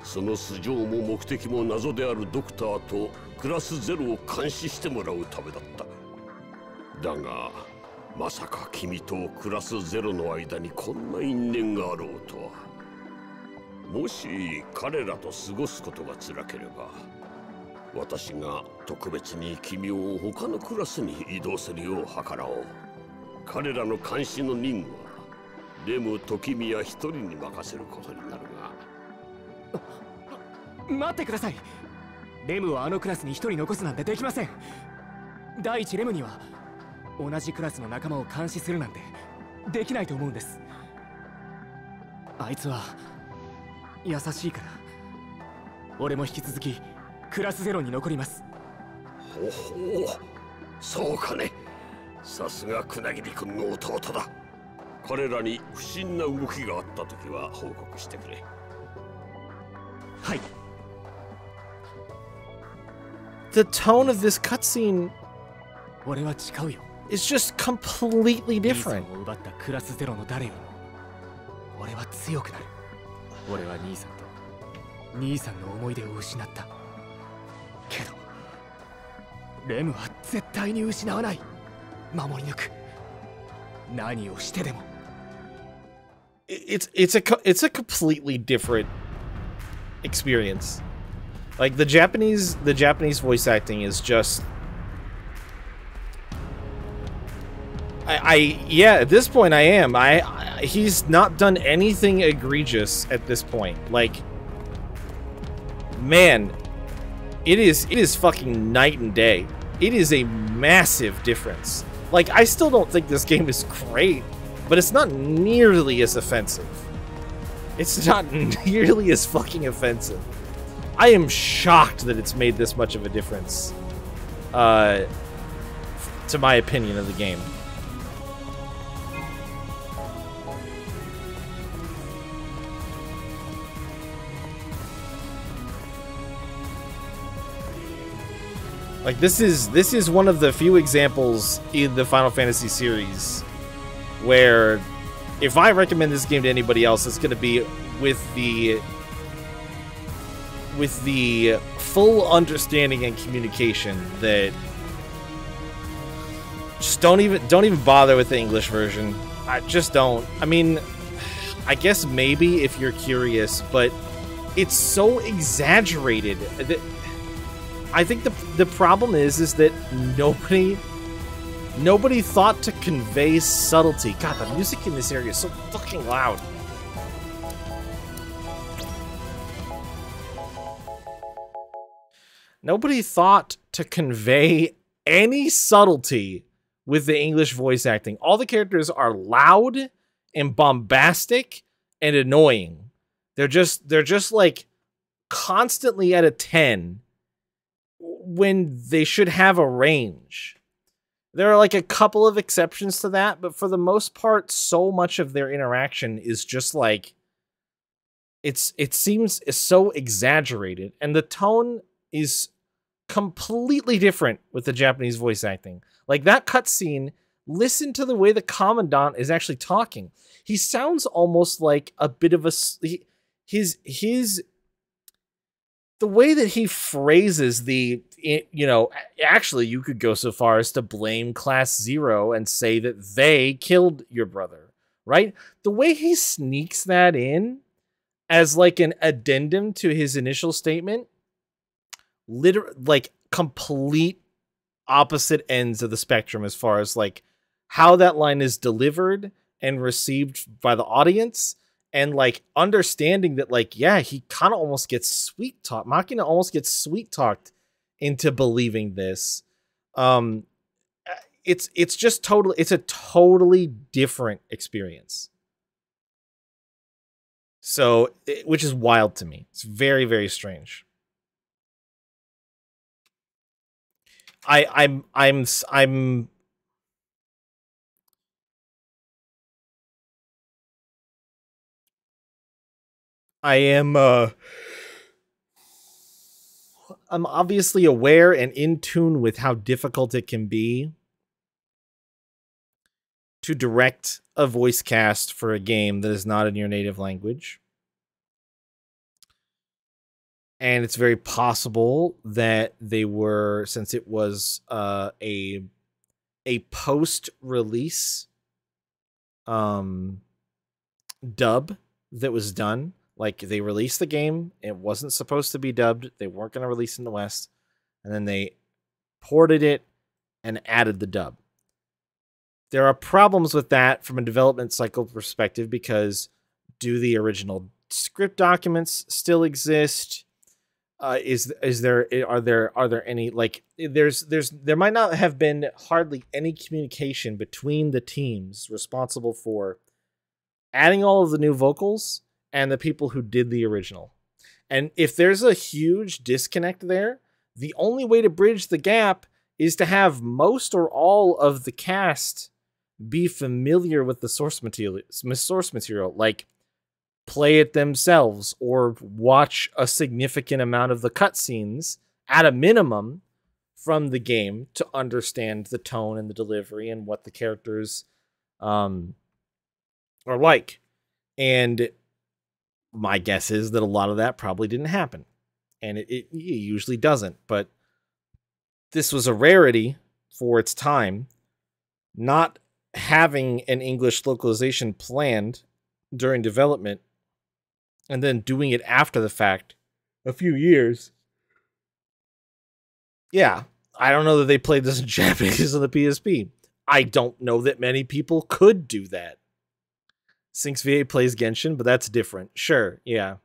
その素性も目的も謎であるドクターとクラスゼロを監視してもらうためだった。だがまさか君とクラスゼロの間にこんな因縁があろうとは。もし彼らと過ごすことが辛ければ私が特別に君を他のクラスに移動するよう計らおう。彼らの監視の任務はレム時宮一人に任せることになるが。待ってください。レムをあのクラスに一人残すなんてできません。第一レムには同じクラスの仲間を監視するなんてできないと思うんです。あいつは優しいから俺も引き続きクラスゼロに残ります。ほほう、そうかね。さすが船切君の弟だ。彼らに不審な動きがあった時は報告してくれ。はい。 The tone of this cutscene 俺は違うよ。 is just completely different. 兄さんを奪ったクラスゼロの誰よりも俺は強くなる。俺は兄さんと兄さんの思い出を失った。けどレムは絶対に失わない。守り抜く。何をしてでも。It's a completely different experience. Like the Japanese voice acting is just yeah, at this point I am. He's not done anything egregious at this point. Like, man, it is fucking night and day. It is a massive difference. Like, I still don't think this game is great, but it's not nearly as offensive. It's not nearly as fucking offensive. I am shocked that it's made this much of a difference, to my opinion of the game. Like, this is one of the few examples in the Final Fantasy series where if I recommend this game to anybody else, it's going to be with the full understanding and communication that just don't even bother with the English version. I just don't. I mean, I guess maybe if you're curious, but it's so exaggerated that I think the problem is that nobody thought to convey subtlety. God, the music in this area is so fucking loud. Nobody thought to convey any subtlety with the English voice acting. All the characters are loud and bombastic and annoying. They're just like constantly at a 10 when they should have a range. There are like a couple of exceptions to that, but for the most part, so much of their interaction is just like it seems so exaggerated, and the tone is completely different with the Japanese voice acting. Like that cutscene, listen to the way the Commandant is actually talking. He sounds almost like a bit of a the way that he phrases actually you could go so far as to blame Class Zero and say that they killed your brother, right? The way he sneaks that in as like an addendum to his initial statement, like complete opposite ends of the spectrum as far as like how that line is delivered and received by the audience, and like understanding that like, yeah, he kind of almost gets sweet talked. Makina almost gets sweet talked into believing this. It's a totally different experience. So, which is wild to me. It's very, very strange. I'm I am I'm obviously aware and in tune with how difficult it can be to direct a voice cast for a game that is not in your native language. And it's very possible that they were, since it was a post-release dub that was done. Like, they released the game, it wasn't supposed to be dubbed, they weren't going to release in the West, and then they ported it and added the dub. There are problems with that from a development cycle perspective, because do the original script documents still exist? Are there any, like, there might not have been hardly any communication between the teams responsible for adding all of the new vocals and the people who did the original. And if there's a huge disconnect there, the only way to bridge the gap is to have most or all of the cast be familiar with the source material, like play it themselves or watch a significant amount of the cutscenes at a minimum from the game to understand the tone and the delivery and what the characters are like. And my guess is that a lot of that probably didn't happen, and it usually doesn't, but this was a rarity for its time. Not having an English localization planned during development and then doing it after the fact a few years. Yeah, I don't know that they played this in Japanese on the PSP. I don't know that many people could do that. Sync's VA plays Genshin, but that's different. Sure, yeah.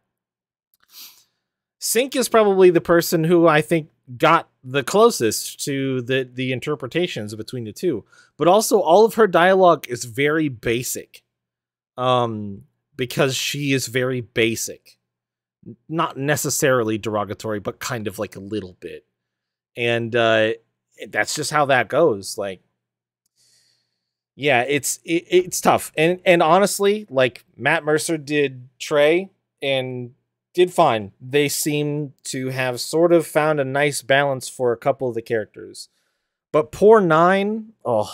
Sync is probably the person who I think got the closest to the interpretations between the two. But also, all of her dialogue is very basic. Because she is very basic. Not necessarily derogatory, but kind of like a little bit. And that's just how that goes. Like, yeah, it's tough. And honestly, like, Matt Mercer did Trey and did fine. They seem to have sort of found a nice balance for a couple of the characters. But poor Nine, oh.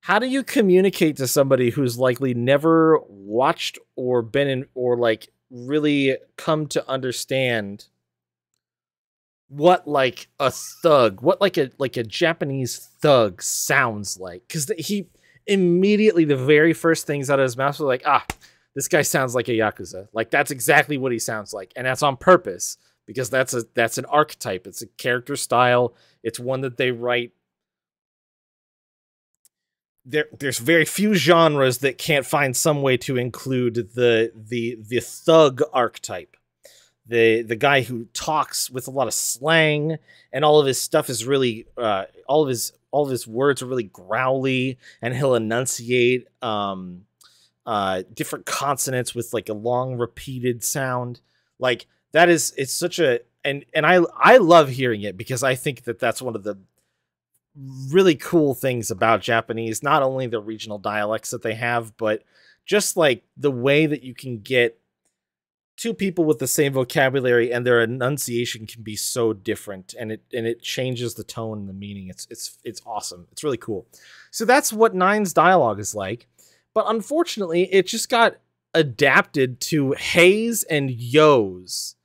How do you communicate to somebody who's likely never watched or been in, or like really come to understand what like a thug, what like a Japanese thug sounds like? Because he immediately, the very first things out of his mouth were like, this guy sounds like a Yakuza. Like, that's exactly what he sounds like. And that's on purpose, because that's an archetype. It's a character style. It's one that they write. There's very few genres that can't find some way to include the thug archetype. The guy who talks with a lot of slang, and all of his stuff is really all of his words are really growly, and he'll enunciate different consonants with like a long repeated sound. Like, that is, it's such a, and I love hearing it, because I think that that's one of the really cool things about Japanese, not only the regional dialects that they have, but just like the way that you can get two people with the same vocabulary and their enunciation can be so different, and it changes the tone and the meaning. It's awesome. It's really cool. So that's what Nine's dialogue is like. But unfortunately, it just got adapted to Hei's and Yo's,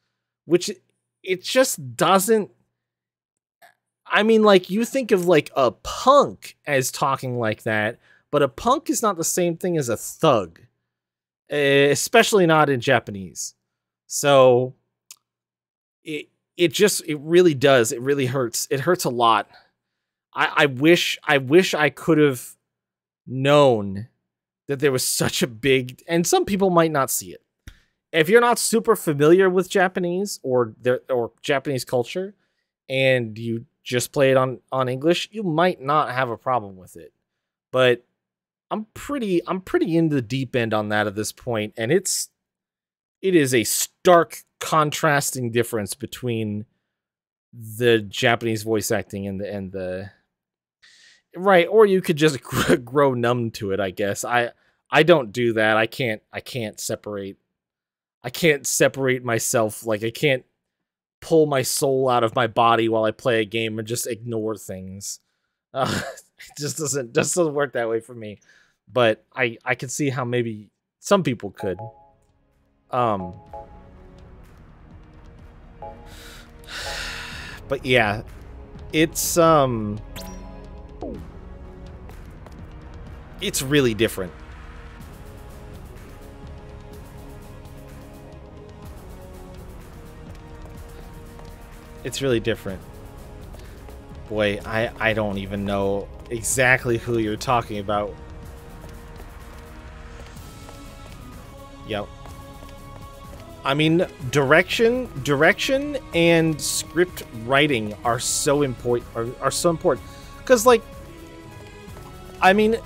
which it just doesn't. I mean, like, you think of like a punk as talking like that, but a punk is not the same thing as a thug, especially not in Japanese. So it really does. It really hurts. It hurts a lot. I wish I could have known that there was such a big, and some people might not see it. If you're not super familiar with Japanese or Japanese culture, and you just play it on English, you might not have a problem with it. But I'm pretty in the deep end on that at this point, and it is a stark contrasting difference between the Japanese voice acting and the right. Or you could just grow numb to it, I guess. I don't do that. I can't separate I can't separate myself. Like, I can't pull my soul out of my body while I play a game and just ignore things. It just doesn't work that way for me. But I can see how maybe some people could. But yeah, it's really different. It's really different. Boy, I don't even know exactly who you're talking about. Yep. I mean, direction and script writing are so important. Are so important because, like, I mean,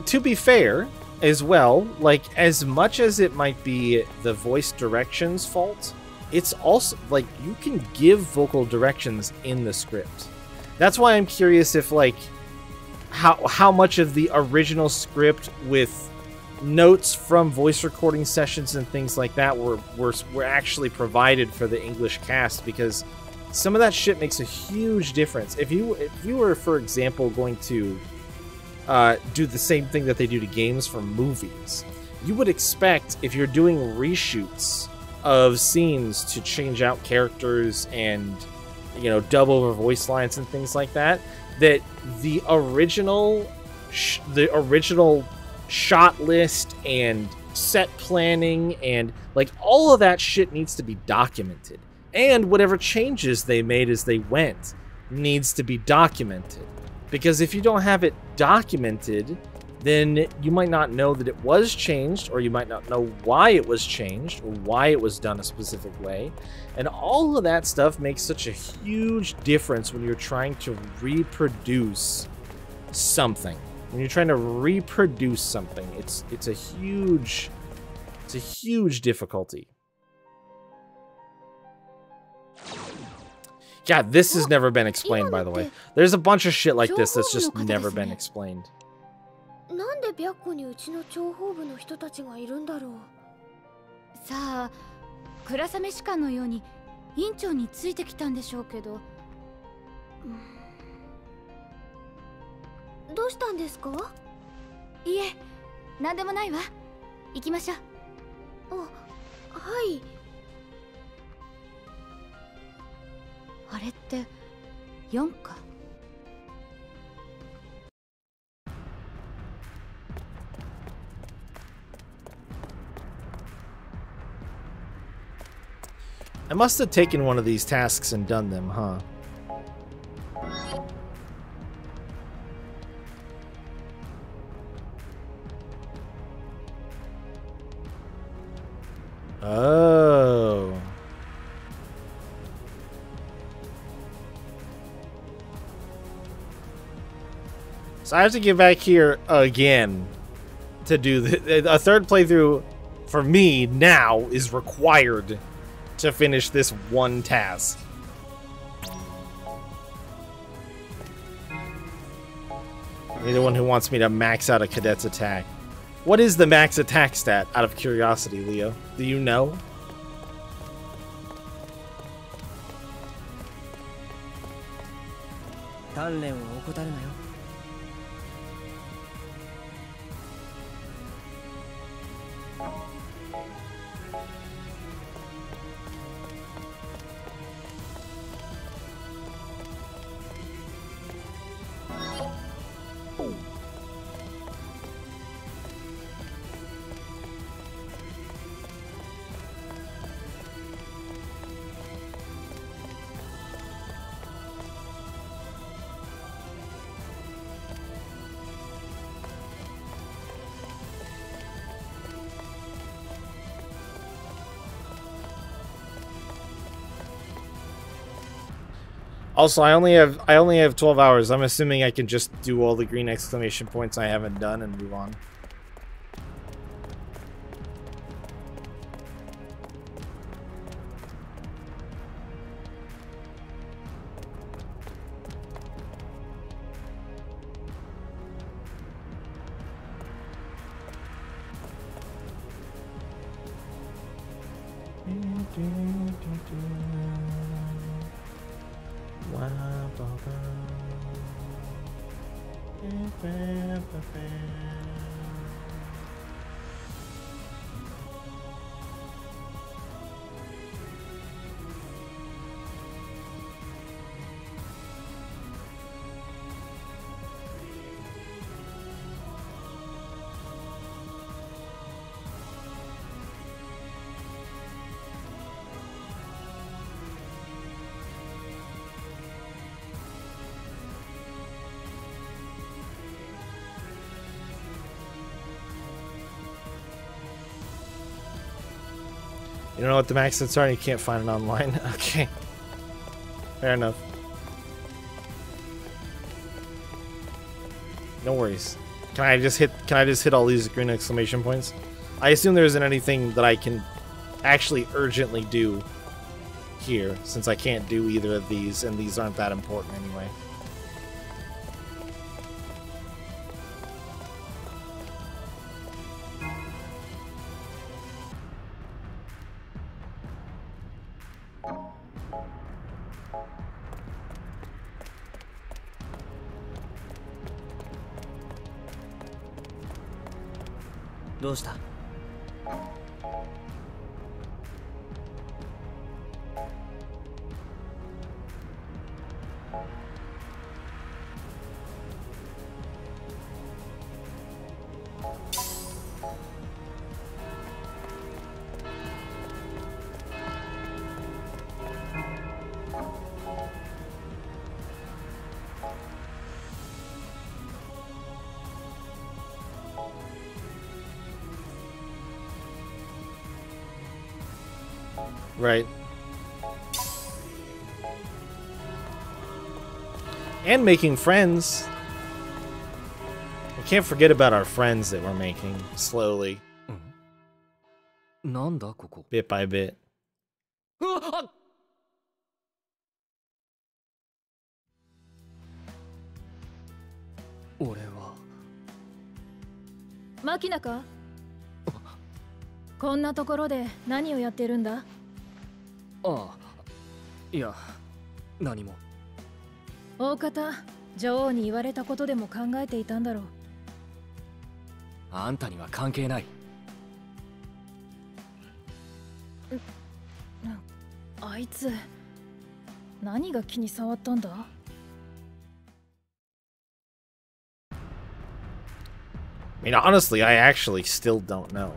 to be fair as well, like, as much as it might be the voice direction's fault, it's also like you can give vocal directions in the script. That's why I'm curious if, like, how much of the original script with notes from voice recording sessions and things like that were actually provided for the English cast, because some of that shit makes a huge difference. If you were, for example, going to do the same thing that they do to games for movies, you would expect, if you're doing reshoots of scenes, to change out characters and, you know, dub over voice lines and things like that, that the original shot list and set planning and, like, all of that shit needs to be documented. And whatever changes they made as they went needs to be documented. Because if you don't have it documented, then you might not know that it was changed, or you might not know why it was changed, or why it was done a specific way. And all of that stuff makes such a huge difference when you're trying to reproduce something. When you're trying to reproduce something, it's a huge difficulty. Yeah, this has never been explained, by the way. There's a bunch of shit like this that's just never been explained. なんで白湖にうちの諜報部の人たちがいるんだろう。さあ、倉雨士官のように院長についてきたんでしょうけど。どうしたんですか？いえ、なんでもないわ。行きましょう。あ、はい。あれって4か。I must have taken one of these tasks and done them, huh? Oh. So I have to get back here again to do a third playthrough. For me now is required to finish this one task. You're the one who wants me to max out a cadet's attack. What is the max attack stat, out of curiosity, Leo? Do you know? Also, I only have 12 hours. I'm assuming I can just do all the green exclamation points I haven't done and move on. You don't know what the max stats are and you can't find it online? Okay. Fair enough. No worries. Can I just hit all these green exclamation points? I assume there isn't anything that I can actually urgently do here, since I can't do either of these, and these aren't that important anyway. Right. And making friends. I can't forget about our friends that we're making slowly. Bit by bit. 俺はマキナかこんなところで何をやってるんだああ、いや、何も。大方、女王に言われたことでも考えていたんだろう。あんたには関係ない。あいつ、何が気に障ったんだI mean, honestly, I actually still don't know.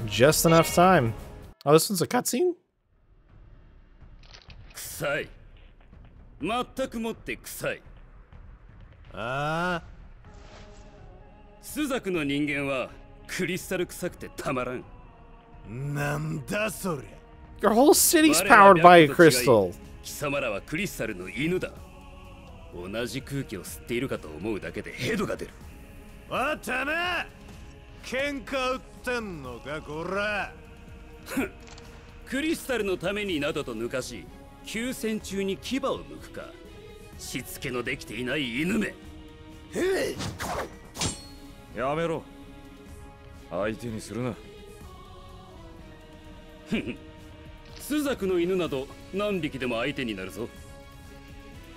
Just enough time. Oh, this one's a cutscene? 臭い。全くもって臭い。ああ。スザクの人間はクリスタル臭くてたまらん。なんだそれ。Your whole city's powered by a crystal. 貴様らはクリスタルの犬だ。同じ空気を吸っているかと思うだけでヘドが出る。あたな。喧嘩売ってんのかこら。クリスタルのためになどと抜かし、休戦中に牙を剥くか。しつけのできていない犬め。やめろ。相手にするな。スザクの犬など何匹でも相手になるぞ。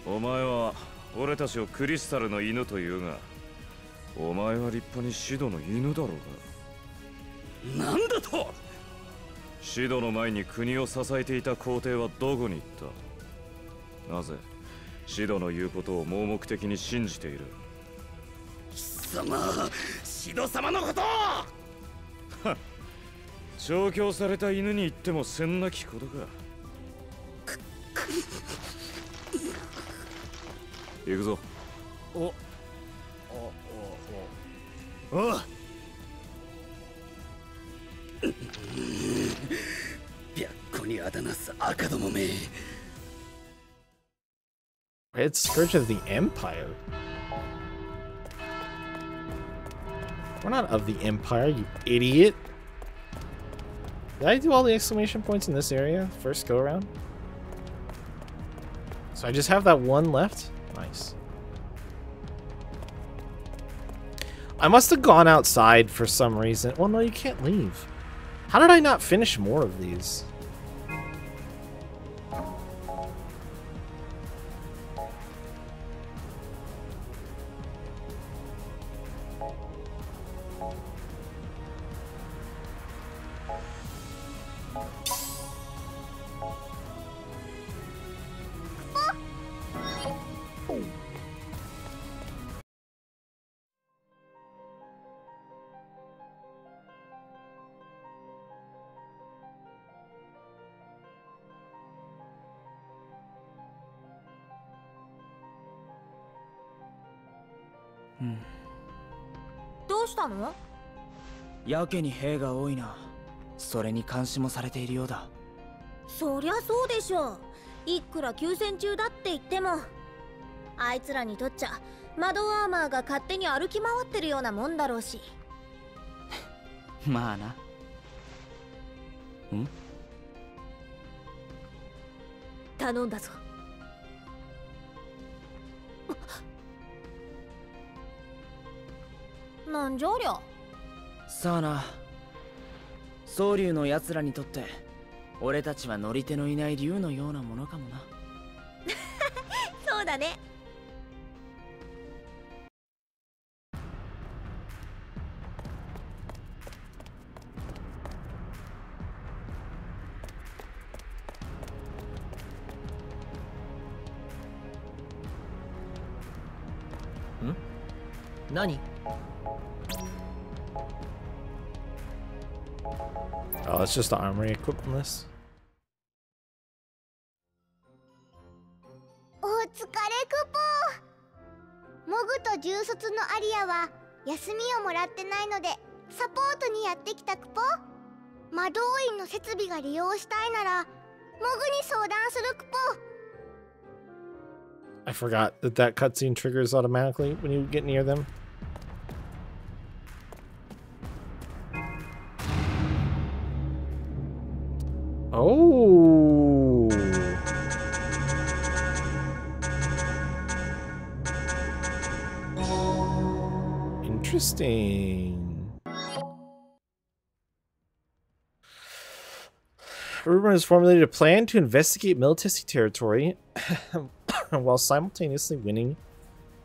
お前は俺たちをクリスタルの犬というが、お前は立派にシドの犬だろうが。なんだと。シドの前に国を支えていた皇帝はどこに行った。なぜシドの言うことを盲目的に信じている。貴様、シド様のこと。はっ、調教された犬に言ってもせんなきことか。行くぞ。お白虎にあだなす赤どもめ。It's Scourge of the Empire. We're not of the Empire, you idiot. Did I do all the exclamation points in this area first go around? So I just have that one left? Nice. I must have gone outside for some reason. Well, no, you can't leave. How did I not finish more of these?うん。どうしたの？やけに兵が多いな。それに監視もされているようだ。そりゃそうでしょう。いくら休戦中だって言っても、あいつらにとっちゃマドアーマーが勝手に歩き回ってるようなもんだろうし。まあな。ん？頼んだぞ。なんじゃりゃ。さあな。宗竜の奴らにとって俺たちは乗り手のいない竜のようなものかもな。そうだね。ん？何？Oh, it's just the armory equipment list. お疲れクポ。モグと重卒のアリアは休みをもらってないのでサポートにやってきたクポ。魔導院の設備が利用したいならモグに相談するクポ。I forgot that that cutscene triggers automatically when you get near them. Oh. Interesting. Ruben has formulated a plan to investigate Militesi territory while simultaneously winning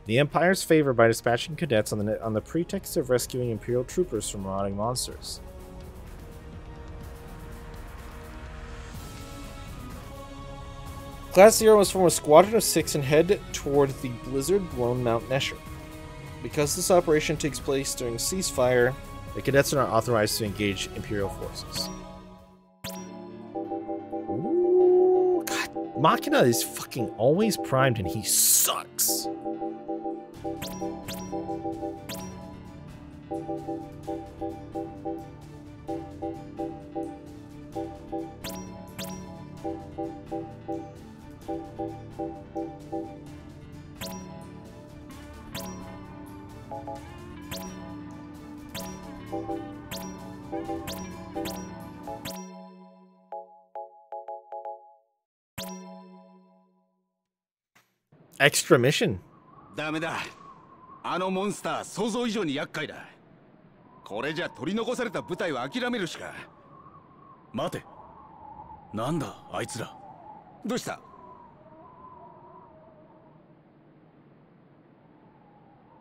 the Empire's favor by dispatching cadets on the pretext of rescuing Imperial troopers from marauding monsters. Class 0 must form a squadron of 6 and head toward the blizzard-blown Mount Nesher. Because this operation takes place during ceasefire, the cadets are not authorized to engage Imperial forces. Ooh, God, Machina is fucking always primed and he sucks. Extra mission. ダメだ。あのモンスター想像以上に厄介だ。これじゃ取り残された部隊は諦めるしか。待て。なんだあいつら。どうした？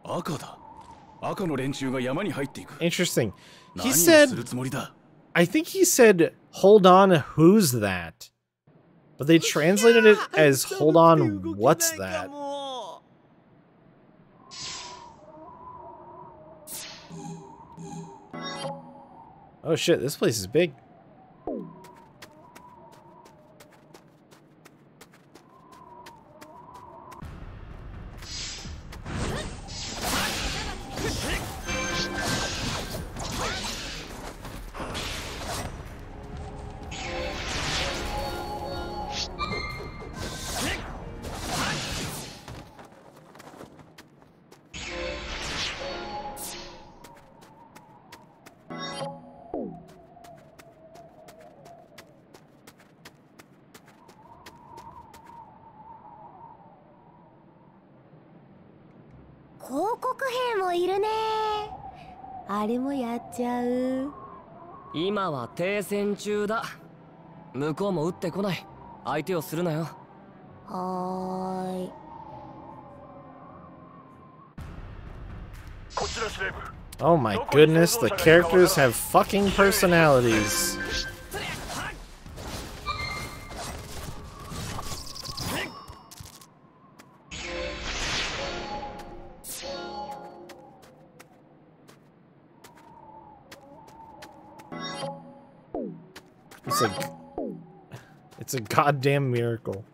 赤だ。Interesting. He said, I think he said, hold on, who's that? But they translated it as, hold on, what's that? Oh shit, this place is big. "今は停戦中だ。向こうも撃ってこない。相手をするなよ。はーい。Oh my goodness, the characters have fucking personalities. It's a goddamn miracle.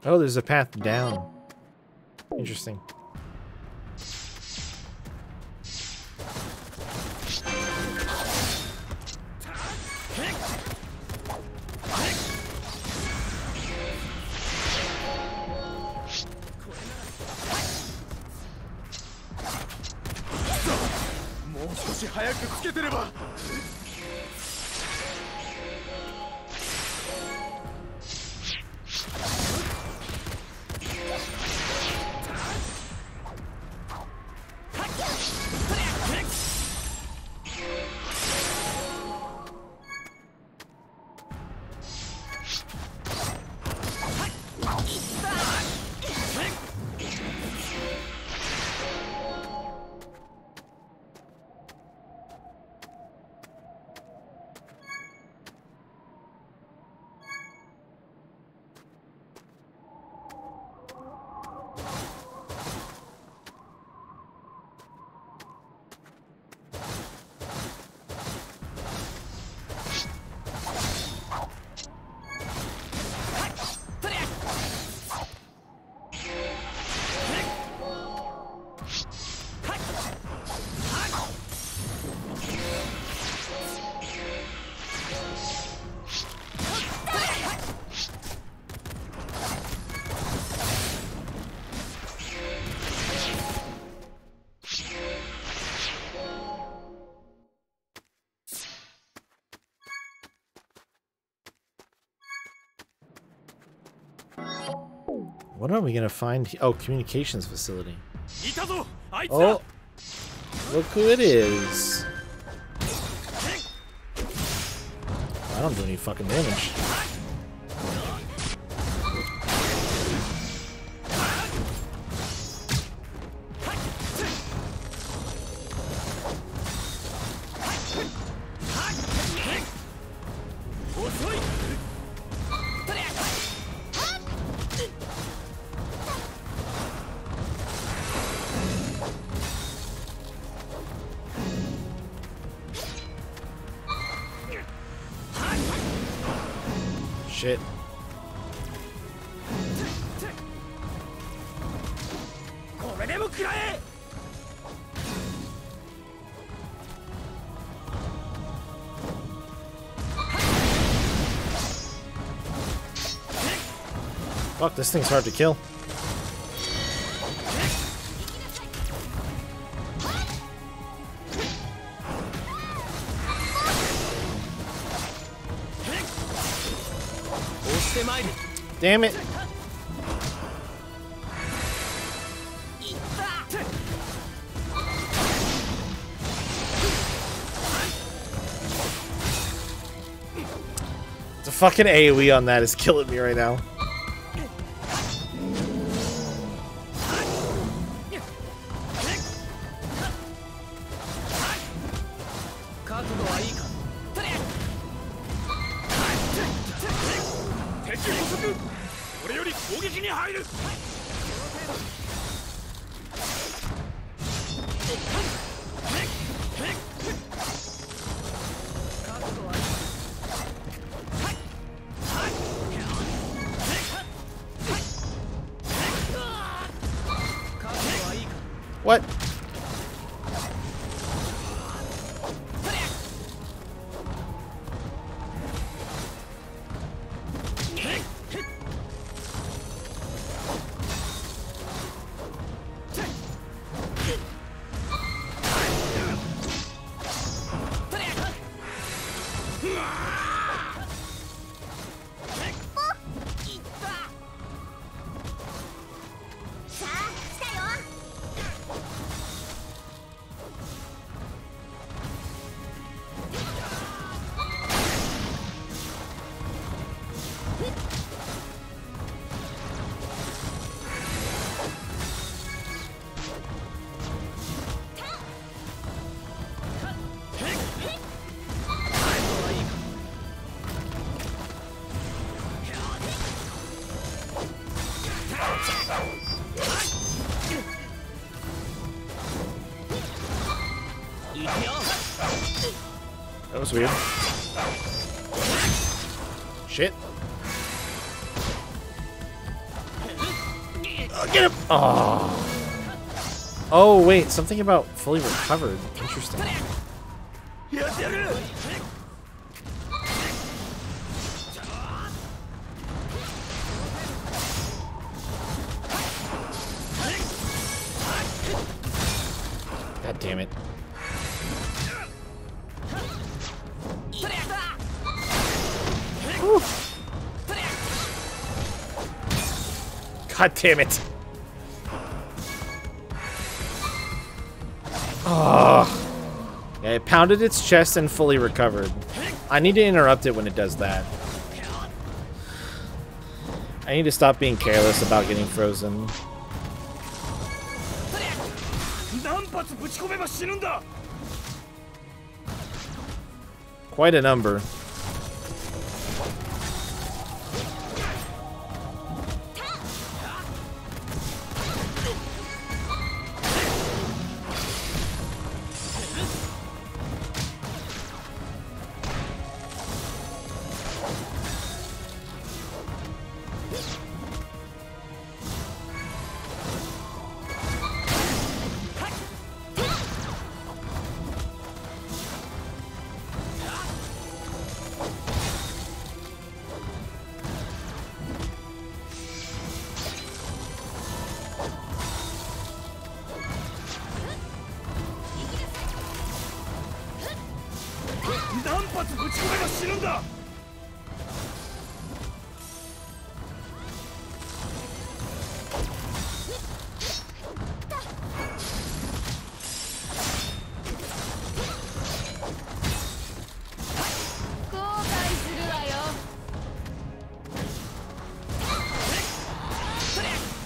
Oh, there's a path down. Interesting. What are we gonna find? Oh, communications facility. Oh, look who it is. I don't do any fucking damage. Shit. Fuck, this thing's hard to kill. Damn it. The fucking AoE on that is killing me right now. What? That was weird. Shit. Get him! Oh. Oh, wait. Something about fully recovered. Interesting. God damn it. Whew. God damn it. Oh. Yeah, it pounded its chest and fully recovered. I need to interrupt it when it does that. I need to stop being careless about getting frozen. Quite a number.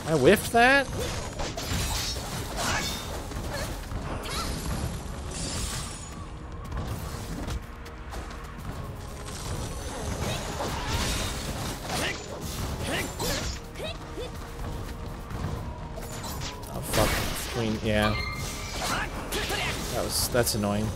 I whiffed that? Oh fuck. Queen, yeah. That's annoying.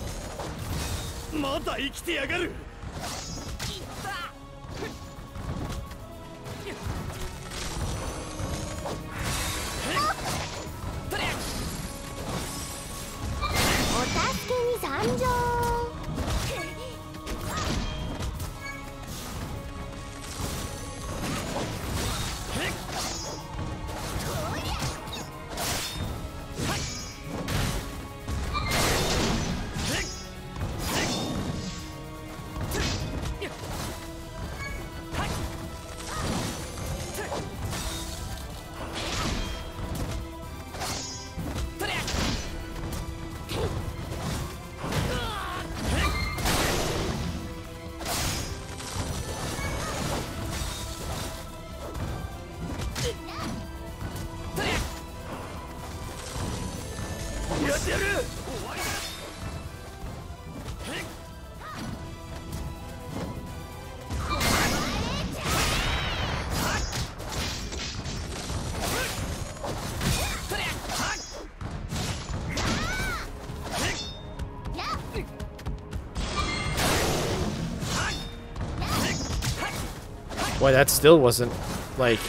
Boy, that still wasn't, like,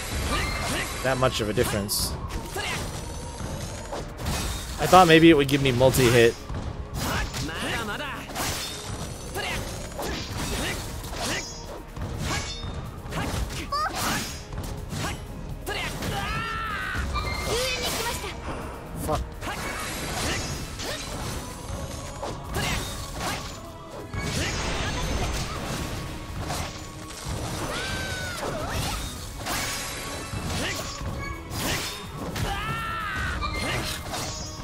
that much of a difference. I thought maybe it would give me multi-hit. Fuck.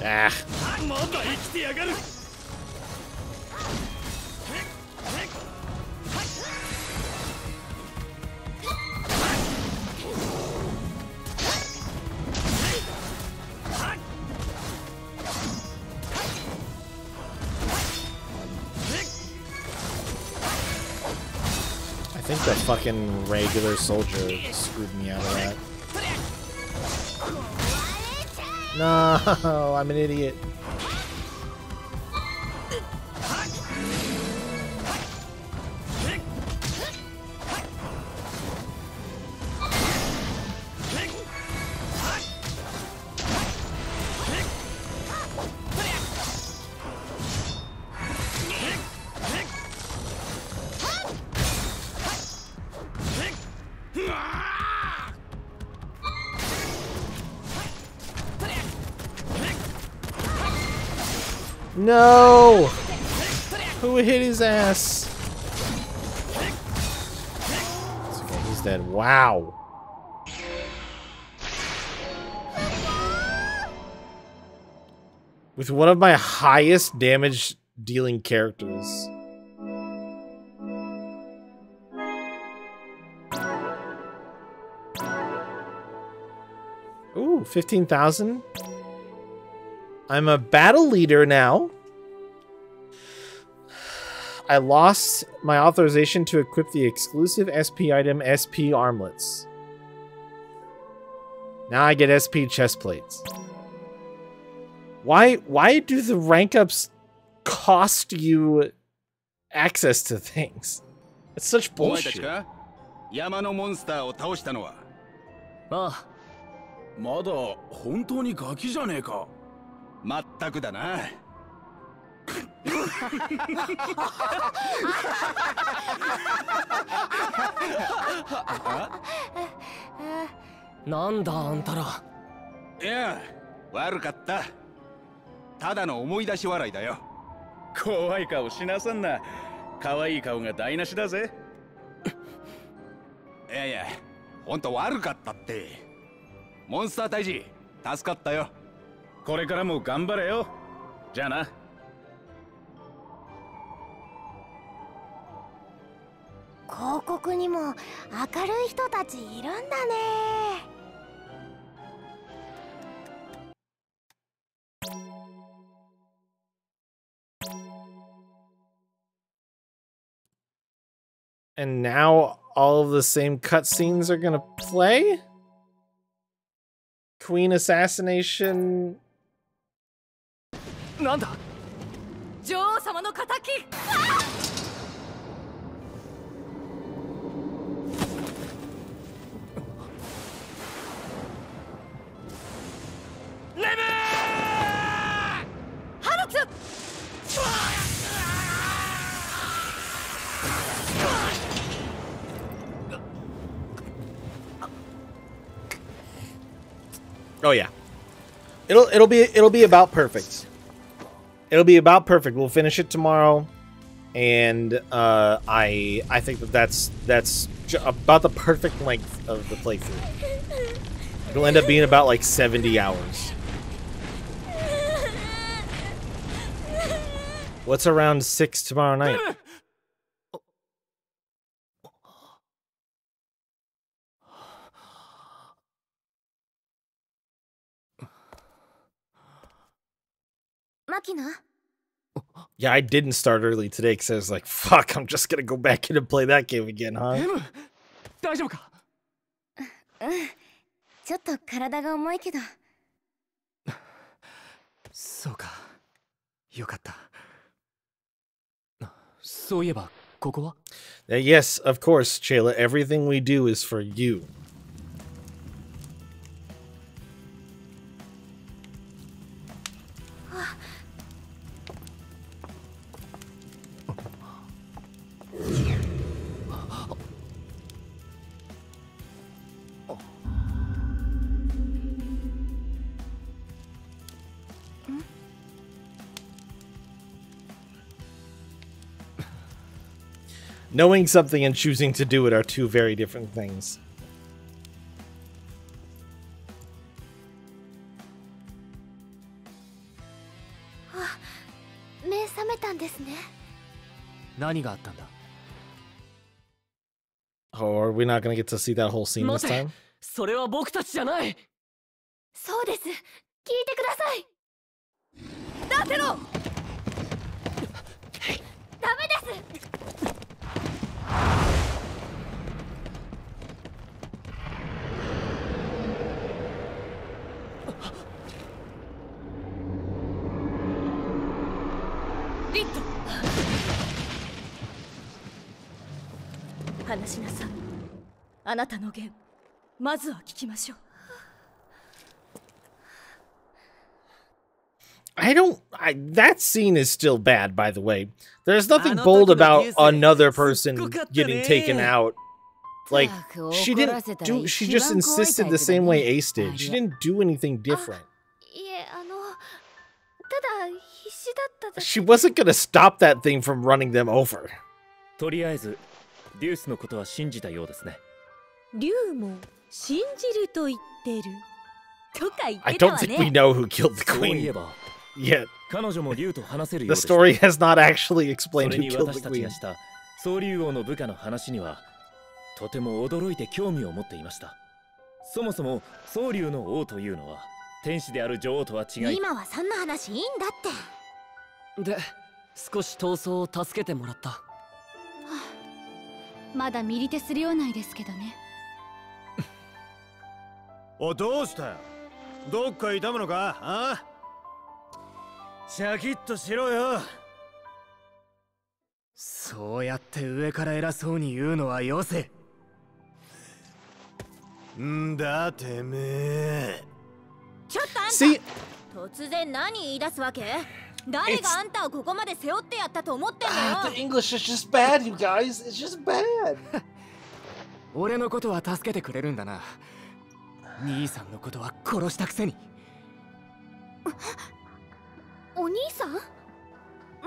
Ah. I think the fucking regular soldier screwed me out of that. No, I'm an idiot. No! Who hit his ass? It's okay, he's dead. Wow. With one of my highest damage dealing characters. Ooh, 15,000? I'm a battle leader now. I lost my authorization to equip the exclusive SP item SP armlets. Now I get SP chest plates. Why do the rank ups cost you access to things? It's such bullshit. 山のモンスターを倒したのは。ああ。まだ本当にガキじゃねえか。まったくだな。なんだあんたら。いや、悪かった。ただの思い出し笑いだよ。怖い顔しなさんな。可愛い顔が台無しだぜ。いやいや、ほんと悪かったって。モンスター退治、助かったよ。これからも頑張れよ。じゃあな。広告にも明るい人たちいるんだね。And now all of the same cutscenes are gonna play? Queen assassination. なんだ女王様の仇。レムハルツ。Oh yeah. It'll be about perfect. It'll be about perfect. We'll finish it tomorrow, and I think that's about the perfect length of the playthrough. It'll end up being about like 70 hours. What's around 6 tomorrow night? Makina? Yeah, I didn't start early today because I was like, fuck, I'm just gonna go back in and play that game again, huh? 大丈夫か？ちょっと体が重いけど。そうか。よかった。そういえば、ここは？ Yes, of course, Chayla. Everything we do is for you. Knowing something and choosing to do it are two very different things. 目覚めたんですね。何があったんだ？ Oh, are we not going to get to see that whole scene this time? それは僕たちじゃない。そうです。聞いてください。立てろ。ダメです。リット。話しなさい。あなたの言、まずは聞きましょう。that scene is still bad, by the way. There's nothing bold about another person getting taken out. Like, she just insisted the same way Ace did. She didn't do anything different. She wasn't gonna stop that thing from running them over. とりあえず、デュースのことは信じたようですね。竜も信じると言ってる。とか言っ I てた don't わ think ね。 we know who killed the そういえ queen ば、 yet. 彼女も竜と話せるよ The うでした。 story has not actually そ explained れ who に killed 私 the たち queen. がした総竜王の部下の話にはとても驚いて興味を持っていました。そもそも総竜の王というのは天使である女王とは違い、今はそんな話いいんだって。で、少し闘争を助けてもらった。まだミリテス領内ですけどね。お、どうした？どっか痛むのか？あ？シャキッとしろよ。そうやって上から偉そうに言うのはよせ。んだてめえ。ちょっとあんた。See, 突然何言い出すわけ？誰があんたをここまで背負ってやったと思ってんのよ。 the English is just bad, you guys. It's just bad. 俺のことは助けてくれるんだな。兄さんのことは殺したくせに。お兄さん？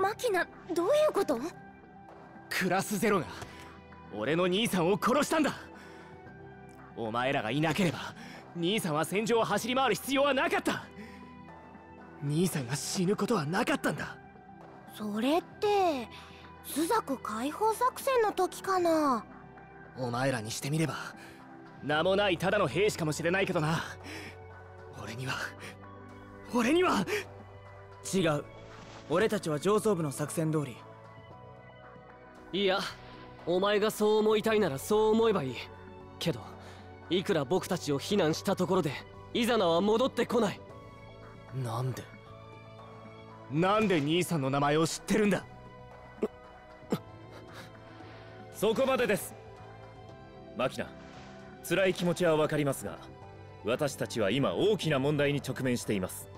マキナ、どういうこと？クラスゼロが俺の兄さんを殺したんだ。お前らがいなければ兄さんは戦場を走り回る必要はなかった。兄さんが死ぬことはなかったんだ。それってスザク解放作戦の時かな。お前らにしてみれば名もないただの兵士かもしれないけどな。俺には違う。俺たちは上層部の作戦通り。いや、お前がそう思いたいならそう思えばいい。けどいくら僕たちを非難したところでイザナは戻ってこない。なんで兄さんの名前を知ってるんだ。そこまでです。マキナ、辛い気持ちはわかりますが、私たちは今大きな問題に直面しています。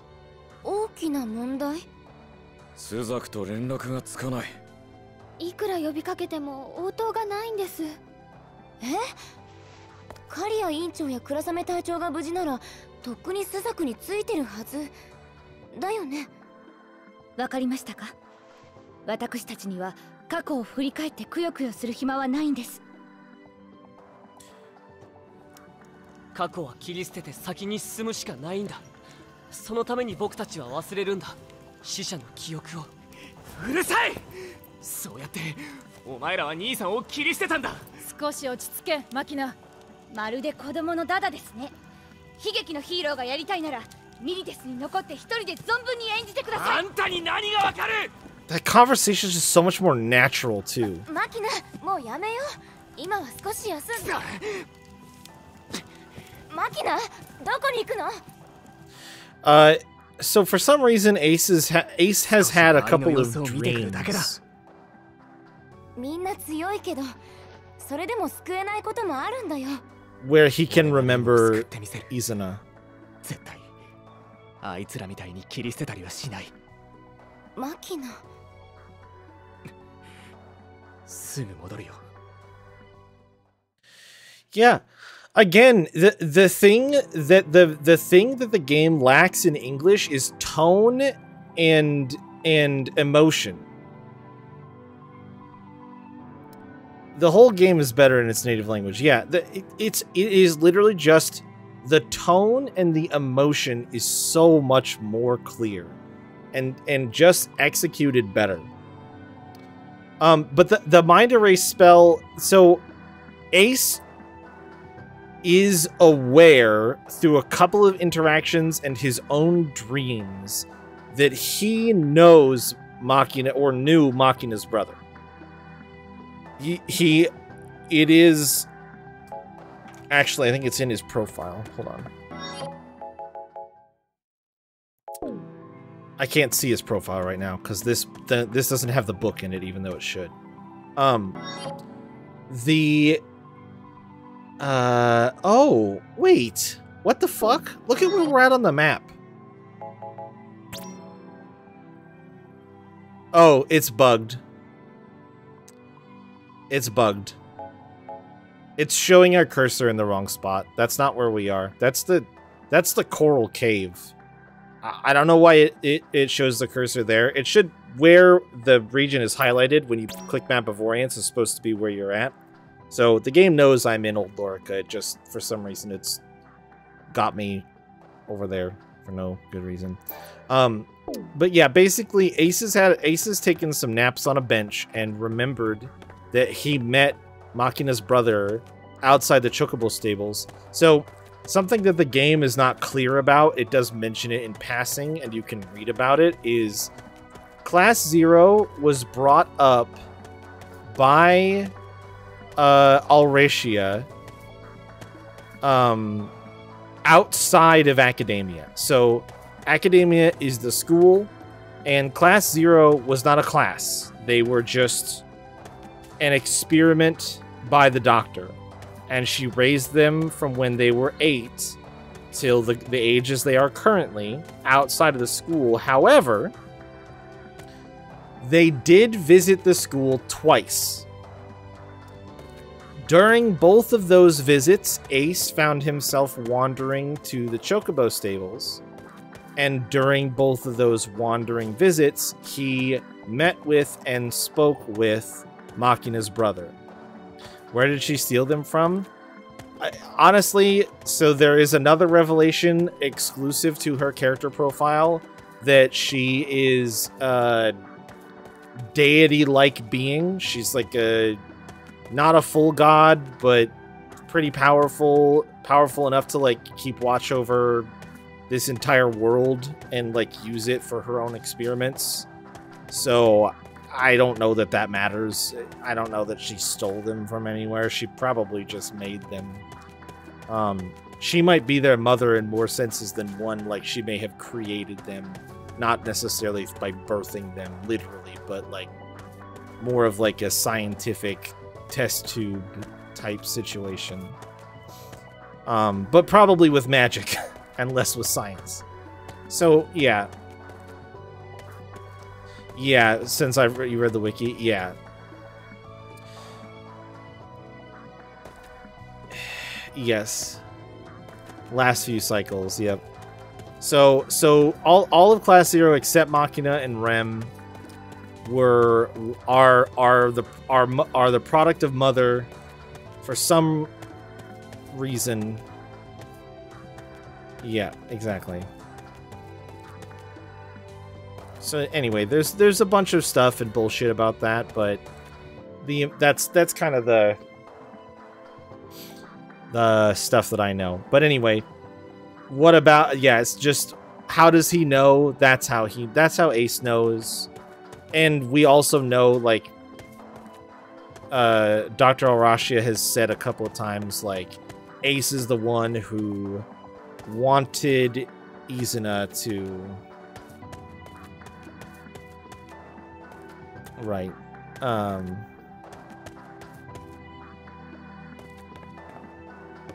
大きな問題？スザクと連絡がつかない。いくら呼びかけても応答がないんです。カリア委員長や倉雨隊長が無事ならとっくにスザクについてるはずだよね。わかりましたか？私たちには過去を振り返ってくよくよする暇はないんです。過去は切り捨てて先に進むしかないんだ。そのために僕たちは忘れるんだ。死者の記憶を。うるさい。そうやってお前らは兄さんを切り捨てたんだ。少し落ち着けマキナ。まるで子供のダダですね。悲劇のヒーローがやりたいならミリテスに残って一人で存分に演じてください。あんたに何がわかる。 That conversation is just so much more natural too. マキナ、もうやめよう。今は少し休んで。マキナ、どこに行くの？ So for some reason, Ace has had a couple of dreams. みんな強いけど、それでも救えないこともあるんだよ。 Where he can remember Izana. 絶対あいつらみたいに切り捨てたりはしない。マキナ。すぐ戻るよ。 Yeah. Again, the thing that the game lacks in English is tone and emotion. The whole game is better in its native language. Yeah, it is literally just the tone and the emotion is so much more clear and just executed better. But the mind erase spell, so Ace is aware through a couple of interactions and his own dreams that he knows Machina or knew Machina's brother. It is actually, I think it's in his profile. Hold on. I can't see his profile right now because this doesn't have the book in it, even though it should. Oh, wait. What the fuck? Look at where we're at on the map. Oh, it's bugged. It's bugged. It's showing our cursor in the wrong spot. That's not where we are. That's the coral cave. I don't know why it shows the cursor there. It should, where the region is highlighted when you click Map of Orients is supposed to be where you're at. So the game knows I'm in Old Lorica. It just, for some reason, it's got me over there for no good reason. But yeah, basically, Ace has taken some naps on a bench and remembered that he met Machina's brother outside the Chocobo stables. So something that the game is not clear about, it does mention it in passing, and you can read about it, is Class 0 was brought up by Alracia outside of Academia. So Academia is the school, and Class 0 was not a class. They were just an experiment by the doctor. And she raised them from when they were 8 till the ages they are currently outside of the school. However, they did visit the school twice. During both of those visits, Ace found himself wandering to the Chocobo stables. And during both of those wandering visits, he met with and spoke with Machina's brother. Where did she steal them from? Honestly, so there is another revelation exclusive to her character profile that she is a deity-like being. She's like not a full god, but pretty powerful enough to like keep watch over this entire world and like use it for her own experiments. So I don't know that that matters. I don't know that she stole them from anywhere. She probably just made them. She might be their mother in more senses than one. Like, she may have created them, not necessarily by birthing them literally, but like more of like a scientific test tube type situation. But probably with magic and less with science. So yeah. Yeah, since you read the wiki, yeah. Yes. Last few cycles, yep. So all of Class 0 except Machina and Rem are the product of Mother for some reason. Yeah, exactly. So anyway, there's a bunch of stuff and bullshit about that, but that's kind of the stuff that I know. But anyway, what about, yeah, it's just, how does he know? That's how Ace knows. And we also know, like, Dr. Arashia has said a couple of times, like, Ace is the one who wanted Izuna to... Right.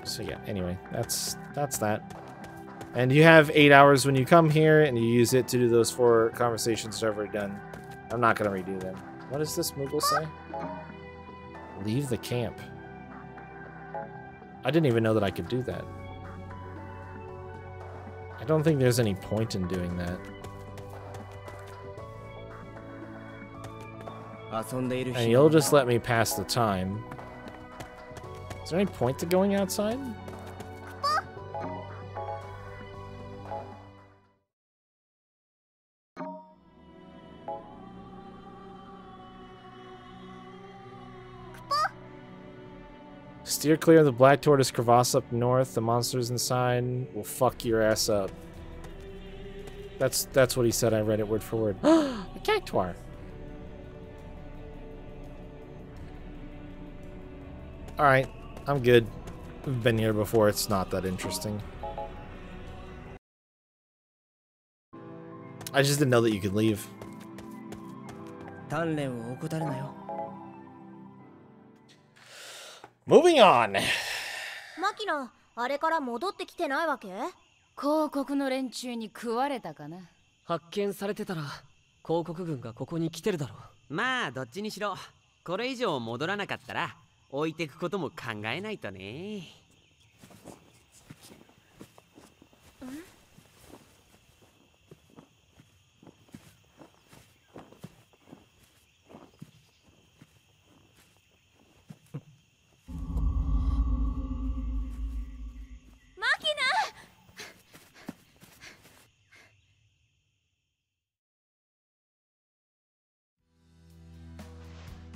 So yeah, anyway, that's that. And you have 8 hours when you come here, and you use it to do those 4 conversations that I've already done. I'm not going to redo them. What does this Moogle say? Leave the camp. I didn't even know that I could do that. I don't think there's any point in doing that. And you'll just let me pass the time. Is there any point to going outside? Steer clear of the Black Tortoise crevasse up north. The monsters inside will fuck your ass up. That's what he said. I read it word for word. A cactuar. Alright, I'm good. We've been here before. It's not that interesting. I just didn't know that you could leave. Moving on. マキナ、あれから戻ってきてないわけ？広告の連中に食われたかな。発見されてたら広告軍がここに来てるだろう。まあどっちにしろこれ以上戻らなかったら置いてくことも考えないとね。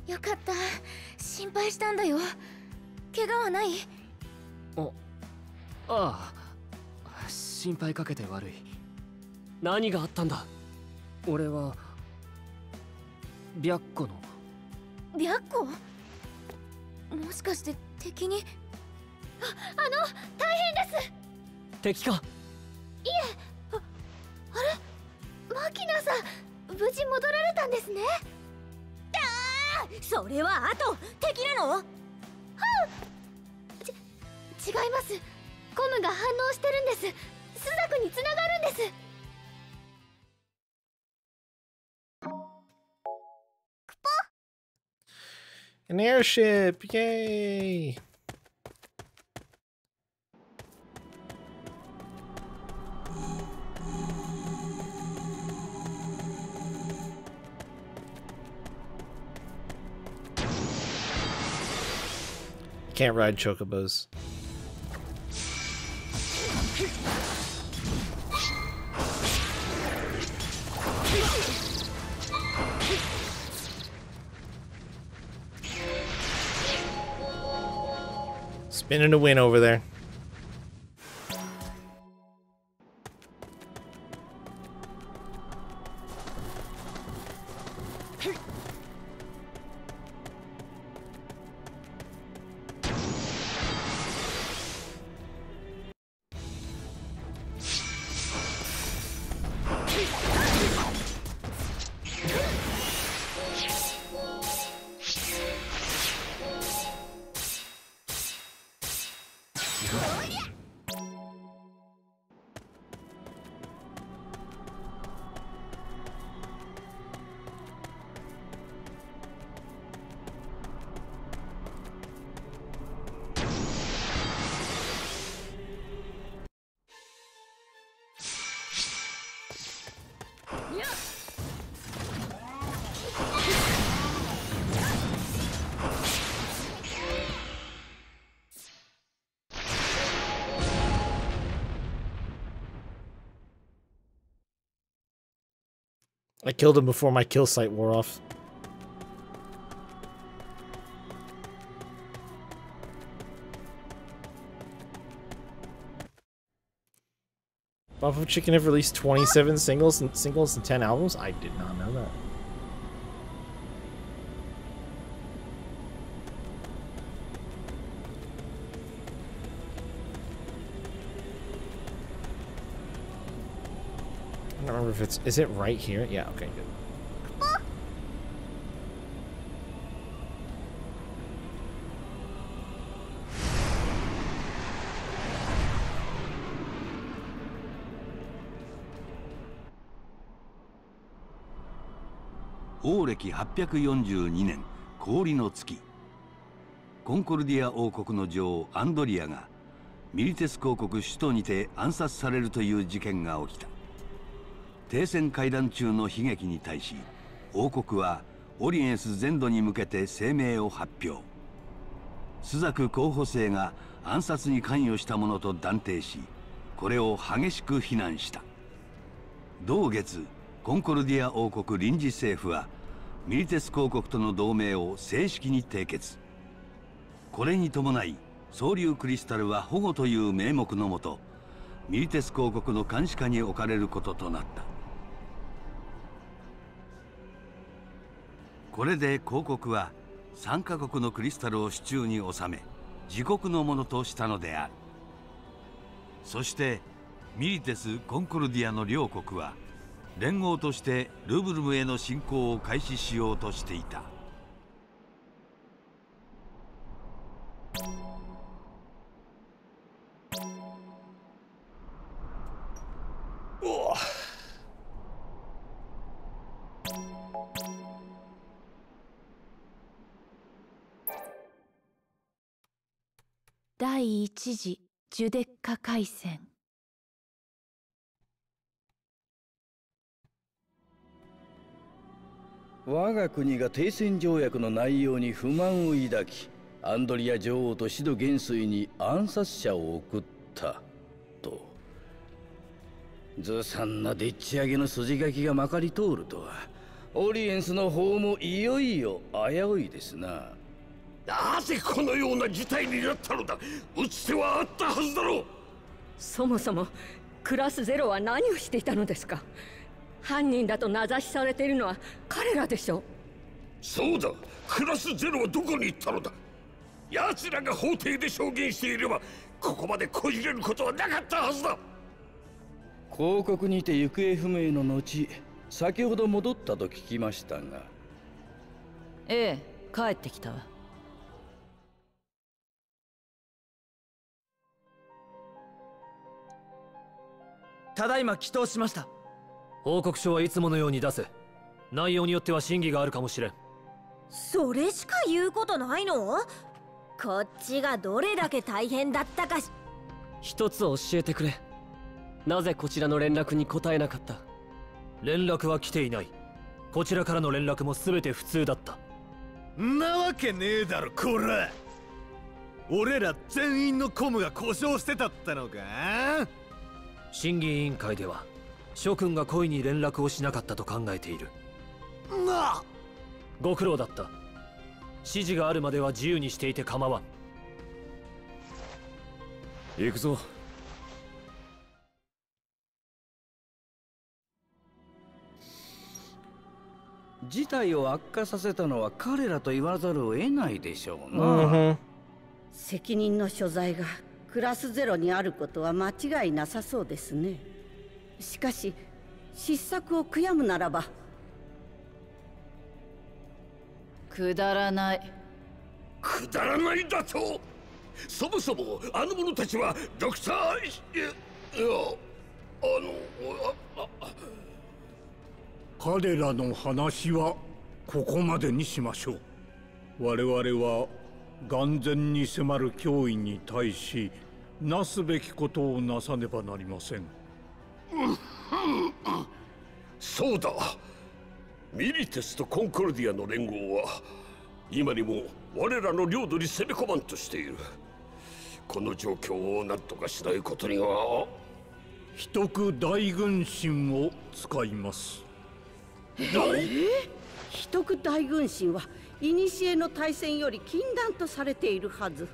よかった。心配したんだよ。怪我はない？ああ、心配かけて悪い。何があったんだ？俺は白虎の。白虎？もしかして敵に？大変です。敵か？いえ、あれ？マキナさん、無事戻られたんですね。それはあと敵なの？は違います。コムが反応してるんです。スザクに繋がるんです。クポ An airship! Yay! Can't ride chocobos. Spinning a win over there. I killed him before my kill sight wore off. Buffalo Chicken have released 27 singles and 10 albums? I did not know that. I don't remember if it's... Is it right here? Yeah, okay, good.王暦842年氷の月、コンコルディア王国の女王アンドリアがミリテス公国首都にて暗殺されるという事件が起きた。停戦会談中の悲劇に対し王国はオリエンス全土に向けて声明を発表。スザク候補生が暗殺に関与したものと断定し、これを激しく非難した。同月コンコルディア王国臨時政府はミリテス公国との同盟を正式に締結。これに伴い総流クリスタルは保護という名目のもとミリテス公国の監視下に置かれることとなった。これで公国は3カ国のクリスタルを手中に収め自国のものとしたのである。そしてミリテス・コンコルディアの両国は連合としてルブルムへの侵攻を開始しようとしていた。第一次ジュデッカ海戦。我が国が停戦条約の内容に不満を抱き、アンドリア女王とシド元帥に暗殺者を送ったと。ずさんなでっち上げの筋書きがまかり通るとは、オリエンスの方もいよいよ危ういですな。なぜこのような事態になったのだ。打つ手はあったはずだろう。そもそもクラスゼロは何をしていたのですか。犯人だと名指しされているのは彼らでしょう。そうだ、クラスゼロはどこに行ったのだ。奴らが法廷で証言していればここまでこじれることはなかったはずだ。公国にて行方不明の後、先ほど戻ったと聞きましたが。ええ、帰ってきたわ。ただいま祈祷しました。報告書はいつものように出せ。内容によっては審議があるかもしれん。それしか言うことないの？こっちがどれだけ大変だったかし。一つ教えてくれ。なぜこちらの連絡に答えなかった？連絡は来ていない。こちらからの連絡も全て普通だった。んなわけねえだろこら。俺ら全員のコムが故障してたったのか。審議委員会では諸君が故意に連絡をしなかったと考えている。なあ、ご苦労だった。指示があるまでは自由にしていて構わん。行くぞ。事態を悪化させたのは彼らと言わざるを得ないでしょうな。責任の所在がクラスゼロにあることは間違いなさそうですね。しかし失策を悔やむならば。くだらない。くだらないだと。そもそもあの者たちはドクター彼らの話はここまでにしましょう。我々は眼前に迫る脅威に対しなすべきことをなさねばなりません。そうだ。ミリテスとコンコルディアの連合は今にも我らの領土に攻め込まんとしている。この状況を何とかしないことには。秘匿大軍神を使います。秘匿大軍神は古の大戦より禁断とされているはず。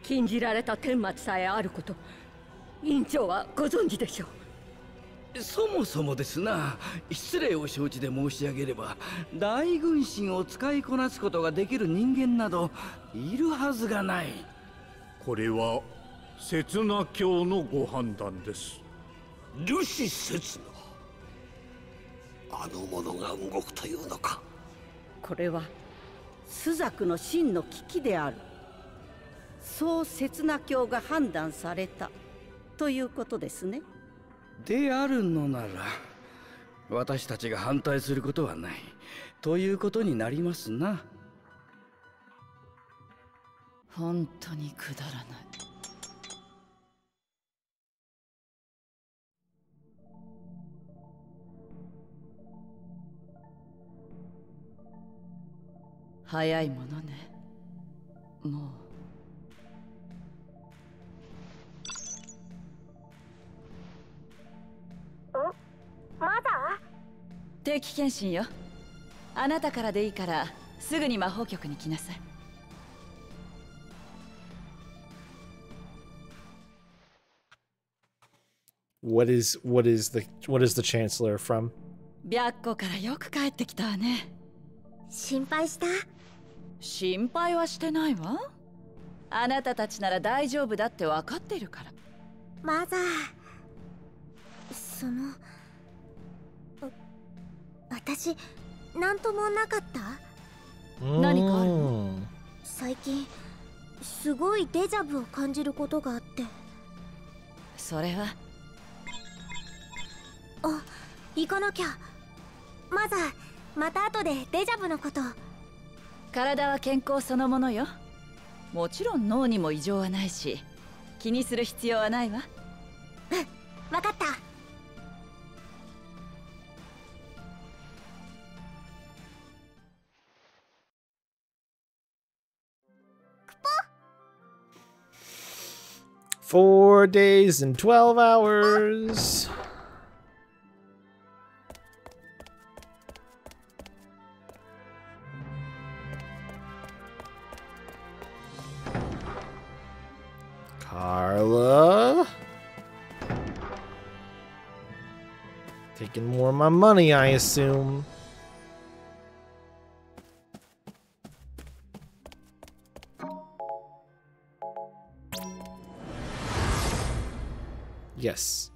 禁じられた顛末さえあること、委員長はご存知でしょう。そもそもですな、失礼を承知で申し上げれば、大軍神を使いこなすことができる人間などいるはずがない。これは刹那教のご判断です。ルシ刹那、あの者が動くというのか。これは朱雀の真の危機である。そう刹那教が判断されたということですね。であるのなら私たちが反対することはないということになりますな。本当にくだらない。早いものね。もうまだ？定期検診よ。あなたからでいいからすぐに魔法局に来なさい。What is the Chancellor from? 白虎からよく帰ってきたわね。心配した？心配はしてないわ。あなたたちなら大丈夫だって分かってるから。マザー、私、なんともなかった？何かあるの？最近すごいデジャブを感じることがあって。それは？あ、行かなきゃ。マザー、また後でデジャブのこと。体は健康そのものよ。もちろん脳にも異常はないし、気にする必要はないわ。うん、分かった。4 days and 12 hours. Carla. Taking more of my money, I assume. Yes.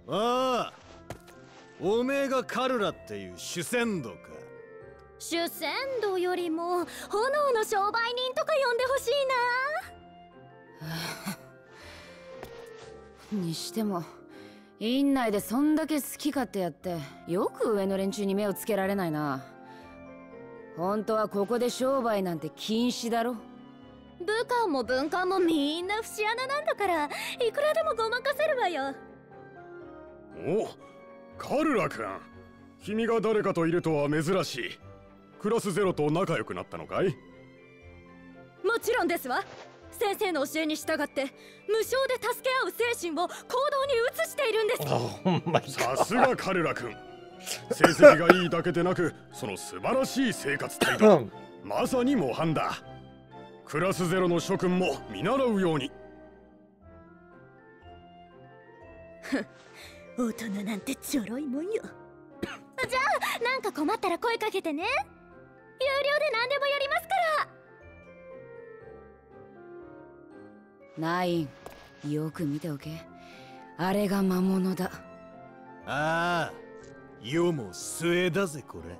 Ah, おめえがカルラっていう主戦道か。主戦道よりも炎の商売人とか呼んでほしいな。にしても院内でそんだけ好き勝手やってよく上の連中に目をつけられないな。本当はここで商売なんて禁止だろ。武官も文官もみんな節穴なんだから、いくらでもごまかせるわよ。お、カルラ君、君が誰かといるとは珍しい。クラスゼロと仲良くなったのかい？もちろんですわ。先生の教えに従って無償で助け合う精神を行動に移しているんです。さすがカルラ君、成績がいいだけでなくその素晴らしい生活態度、まさに模範だ。クラスゼロの諸君も見習うように。大人なんてちょろいもんよ。じゃあなんか困ったら声かけてね。有料で何でもやりますから。ナイン、よく見ておけ。あれが魔物だ。ああ、世も末だぜこれ。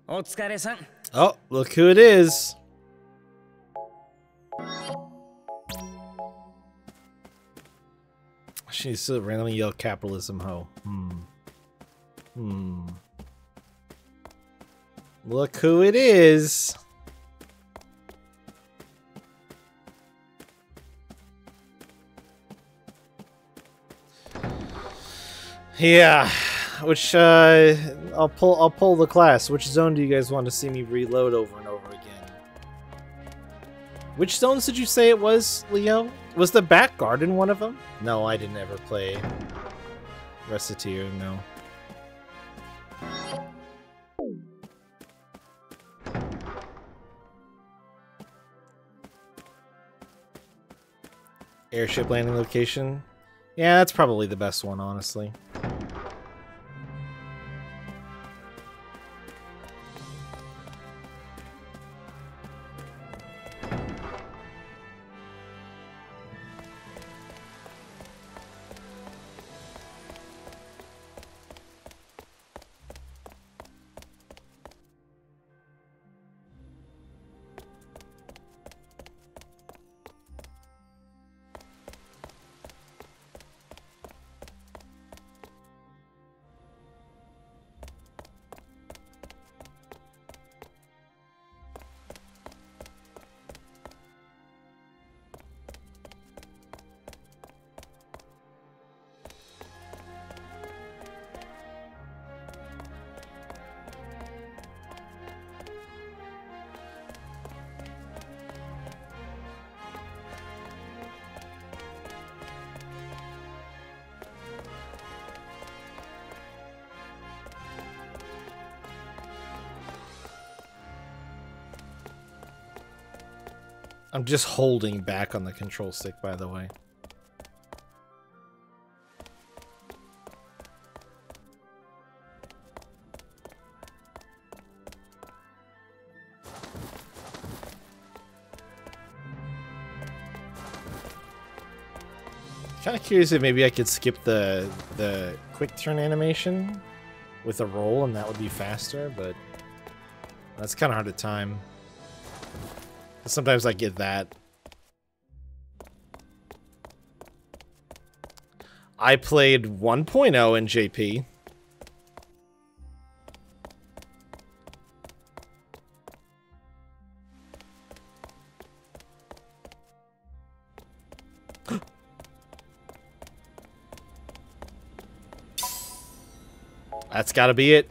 Oh, look who it is. She needs to randomly yell capitalism ho. Look who it is. Yeah, which I'll pull the class. Which zone do you guys want to see me reload over and over again? Which zones did you say it was, Leo? Was the back garden one of them? No, I didn't ever play Reciteer, no. Airship landing location? Yeah, that's probably the best one, honestly. I'm just holding back on the control stick, by the way. Kind of curious if maybe I could skip the quick turn animation with a roll and that would be faster, but that's kind of hard to time. Sometimes I get that. I played 1.0 in JP. That's gotta be it.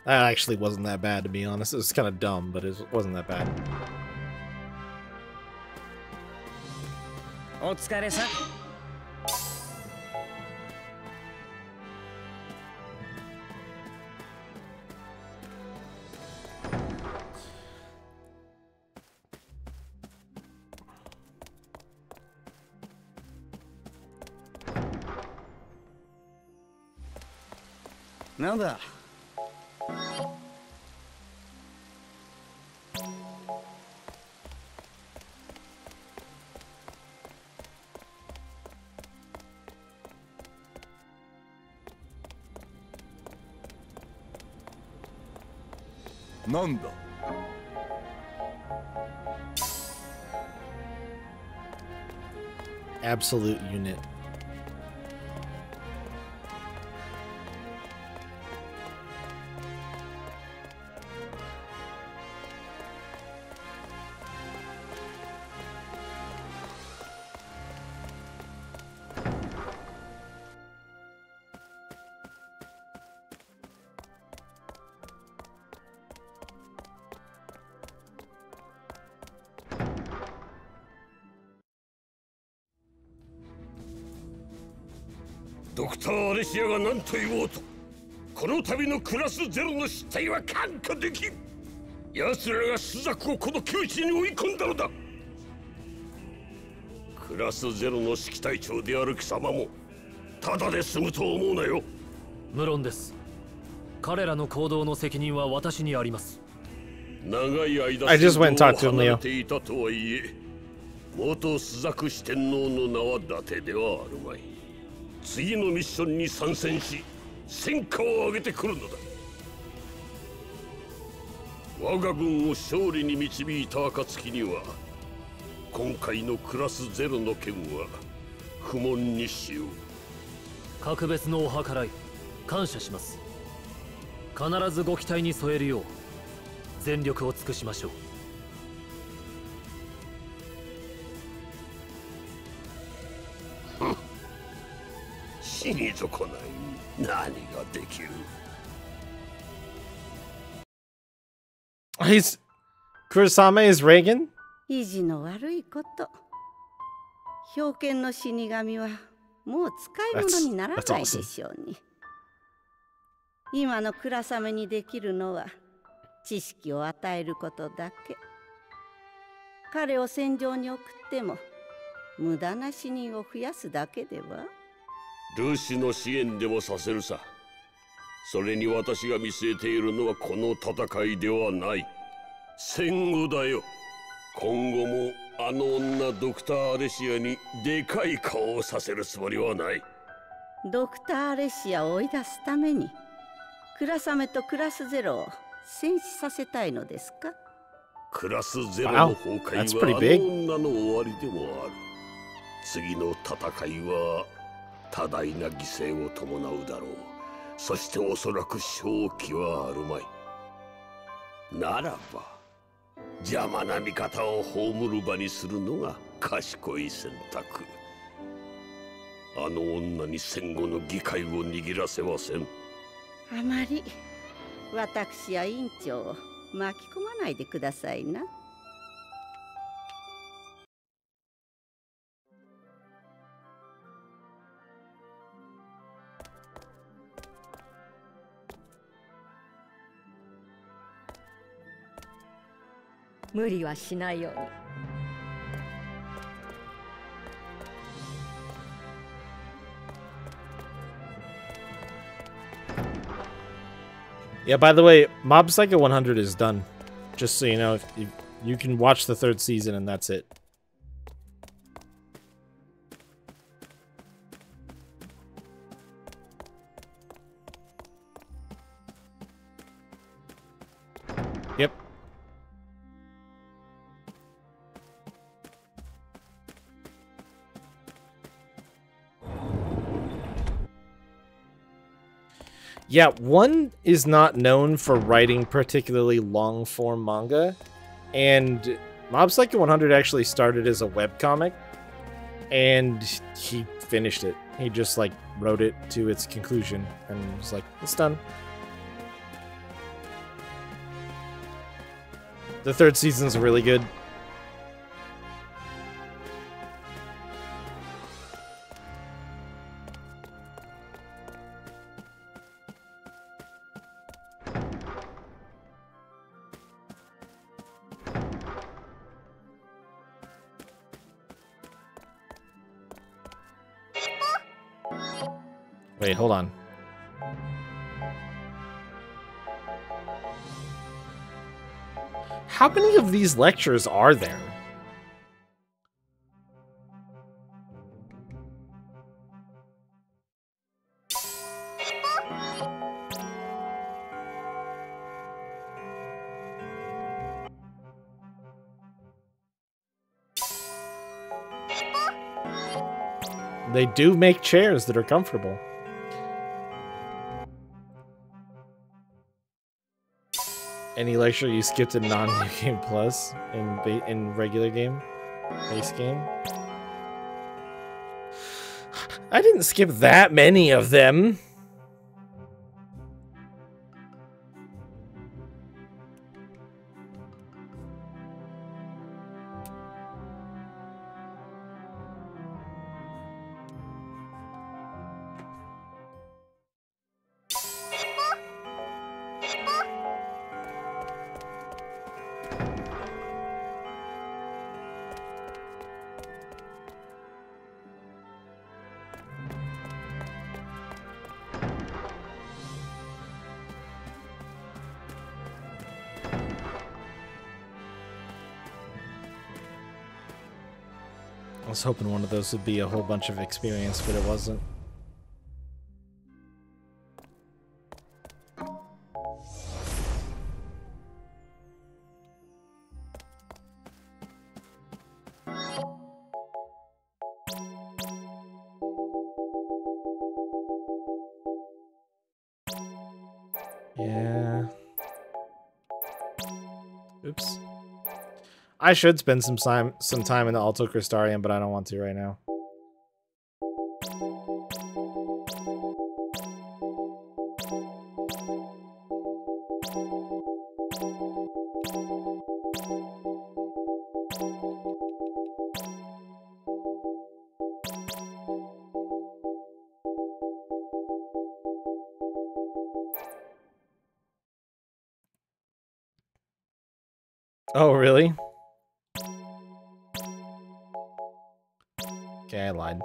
That actually wasn't that bad, to be honest. It was kind of dumb, but it wasn't that bad. Nada. Nanda. Absolute unit. ドクター・アレシアが何と言おうと、この度のクラスゼロの失態は看過できん。奴らがスザクをこの窮地に追い込んだのだ。クラスゼロの指揮隊長である貴様もただで済むと思うなよ。無論です。彼らの行動の責任は私にあります。長い間 I just went and talked to him, 離れていたとはいえ、元スザク四天王の名は伊達ではあるまい。次のミッションに参戦し戦果を上げてくるのだ。我が軍を勝利に導いた暁には、今回のクラスゼロの件は不問にしよう。格別のお計らい感謝します。必ずご期待に添えるよう全力を尽くしましょう。死に損ない何ができる。He's Kurosame is Reagan? 意地の悪いこと。氷剣の死神はもう使い物にならないでしょうに。今の倉雨にできるのは知識を与えることだけ。彼を戦場に送っても無駄な死人を増やすだけでは。ルシの支援でもさせるさ。それに私が見据えているのはこの戦いではない。戦後だよ。今後もあの女ドクター・アレシアにでかい顔をさせるつもりはない。ドクター・アレシアを追い出すためにクラス雨とクラスゼロを戦死させたいのですか？クラスゼロの崩壊はあの女の終わりでもある。次の戦いは多大な犠牲を伴うだろう。そしておそらく勝機はあるまい。ならば邪魔な味方を葬る場にするのが賢い選択。あの女に戦後の議会を握らせません。あまり私や委員長を巻き込まないでくださいな。無理はしないように。Yeah, by the way, Mob Psycho 100 is done. Just so you know, you can watch the 3rd season and that's it. Yep. Yeah, one is not known for writing particularly long-form manga, and Mob Psycho 100 actually started as a webcomic, and he finished it. He just, like, wrote it to its conclusion, and was like, it's done. The 3rd season's really good. Wait, hold on. How many of these lectures are there? They do make chairs that are comfortable. Any lecture you skipped in non-new game plus in regular game, base game? I didn't skip that many of them. I was hoping one of those would be a whole bunch of experience, but it wasn't. Yeah. Oops. I should spend some time in the Alto Crystarium, but I don't want to right now. Oh, really? Okay, I lied.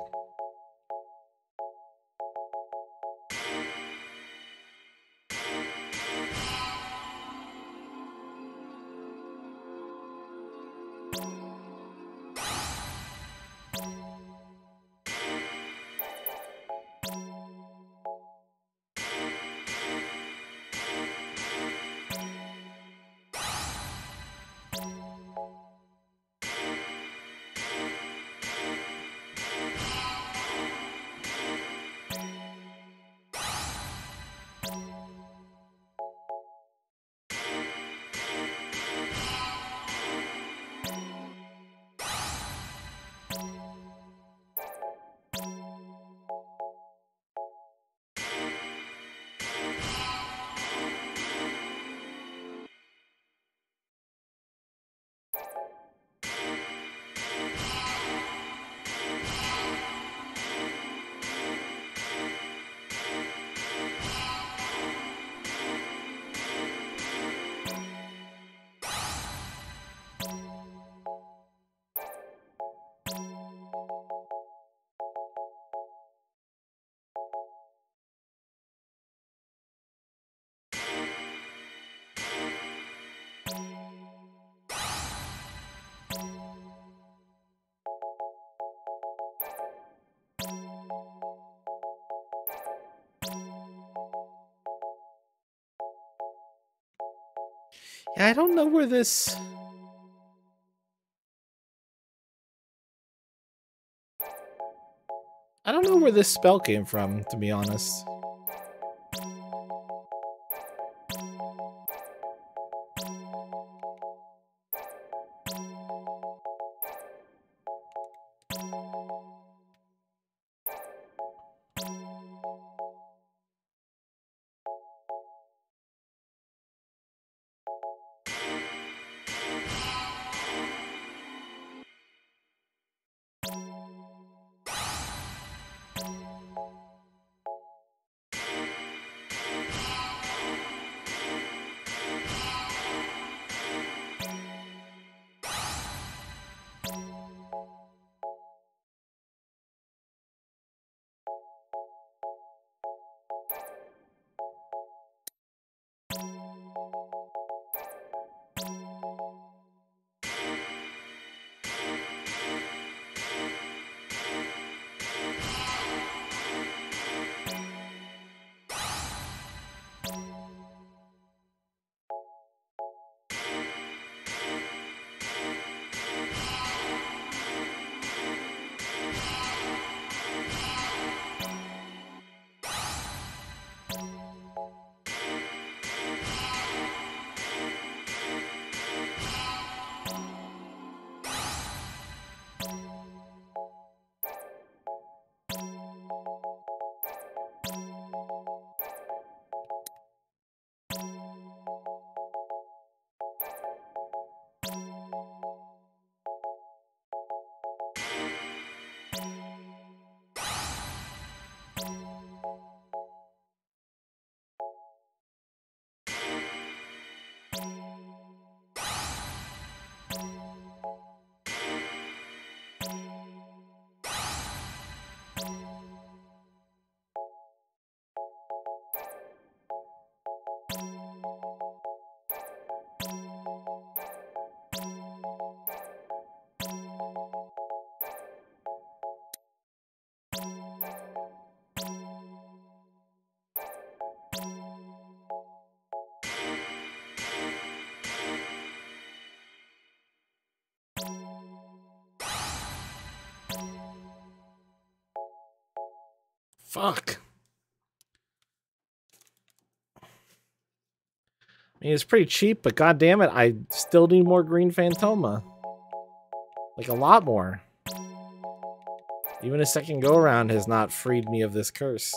Yeah, I don't know where this... I don't know where this spell came from, to be honest. Fuck. I mean, it's pretty cheap, but god damn it, I still need more green Phantoma. Like, a lot more. Even a second go-around has not freed me of this curse.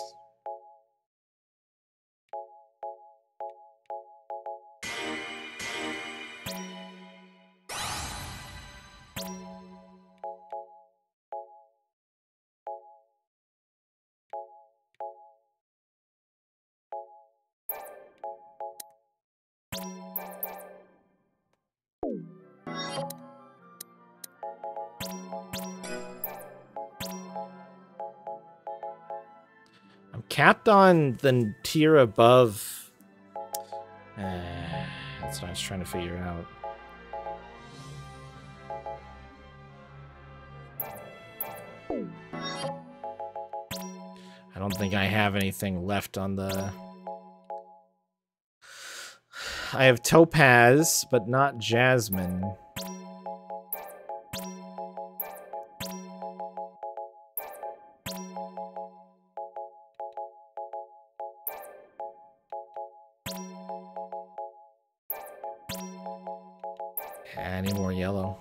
I'm capped on the tier above. That's what I was trying to figure out. I don't think I have anything left on the... I have Topaz, but not Jasmine. Any more yellow?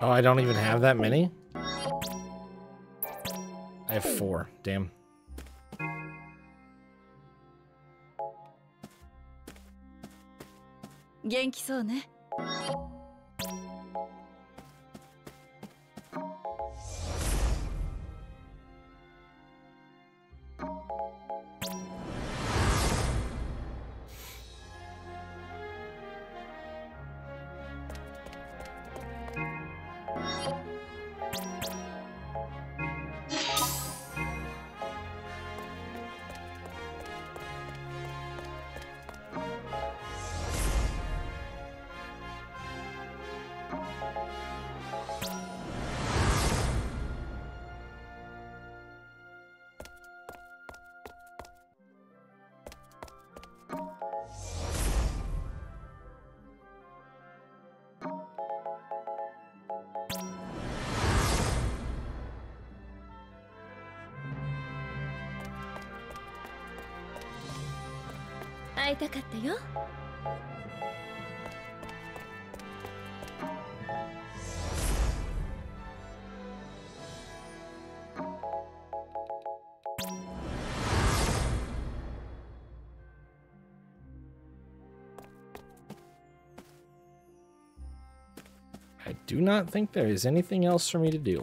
Oh, I don't even have that many? I have 4. Damn. Genki so ne?会いたかったよ。do not think there is anything else for me to do.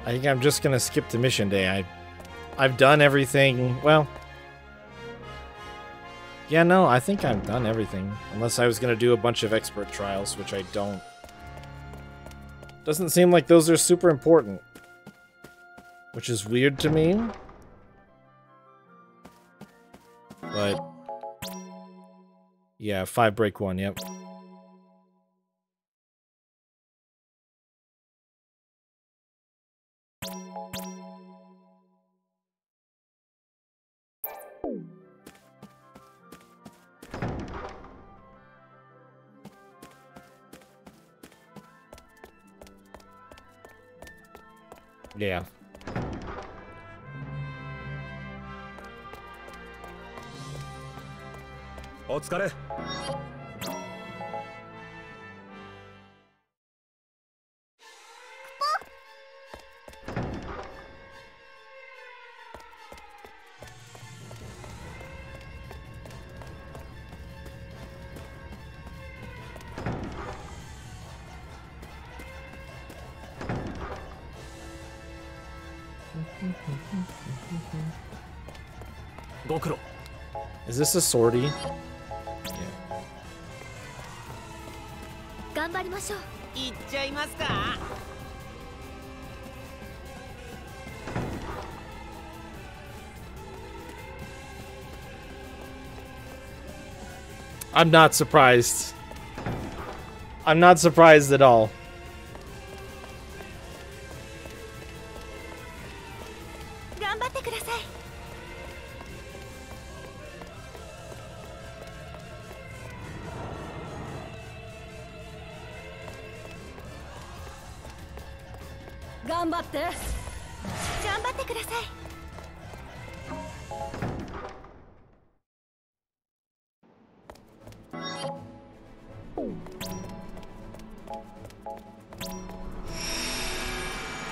I think I'm just gonna skip to mission day. I've done everything. Well, yeah, no, I think I've done everything. Unless I was gonna do a bunch of expert trials, which I don't. Doesn't seem like those are super important, which is weird to me. But yeah, 5 break 1. Yep. Yeah. Otsukare. Is this a sortie? Yeah. 頑張りましょう。行っちゃいますか。I'm not surprised. I'm not surprised at all.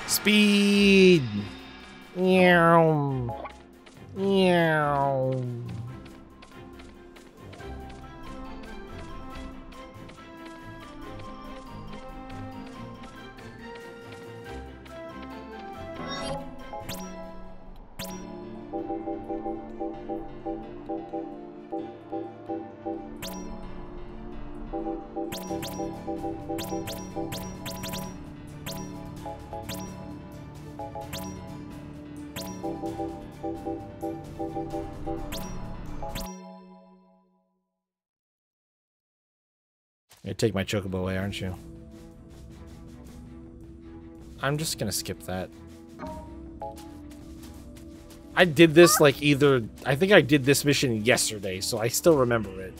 Speed. Meow. Meow. You're gonna take my chocobo away, aren't you? I'm just gonna skip that. I did this like I think I did this mission yesterday, so I still remember it.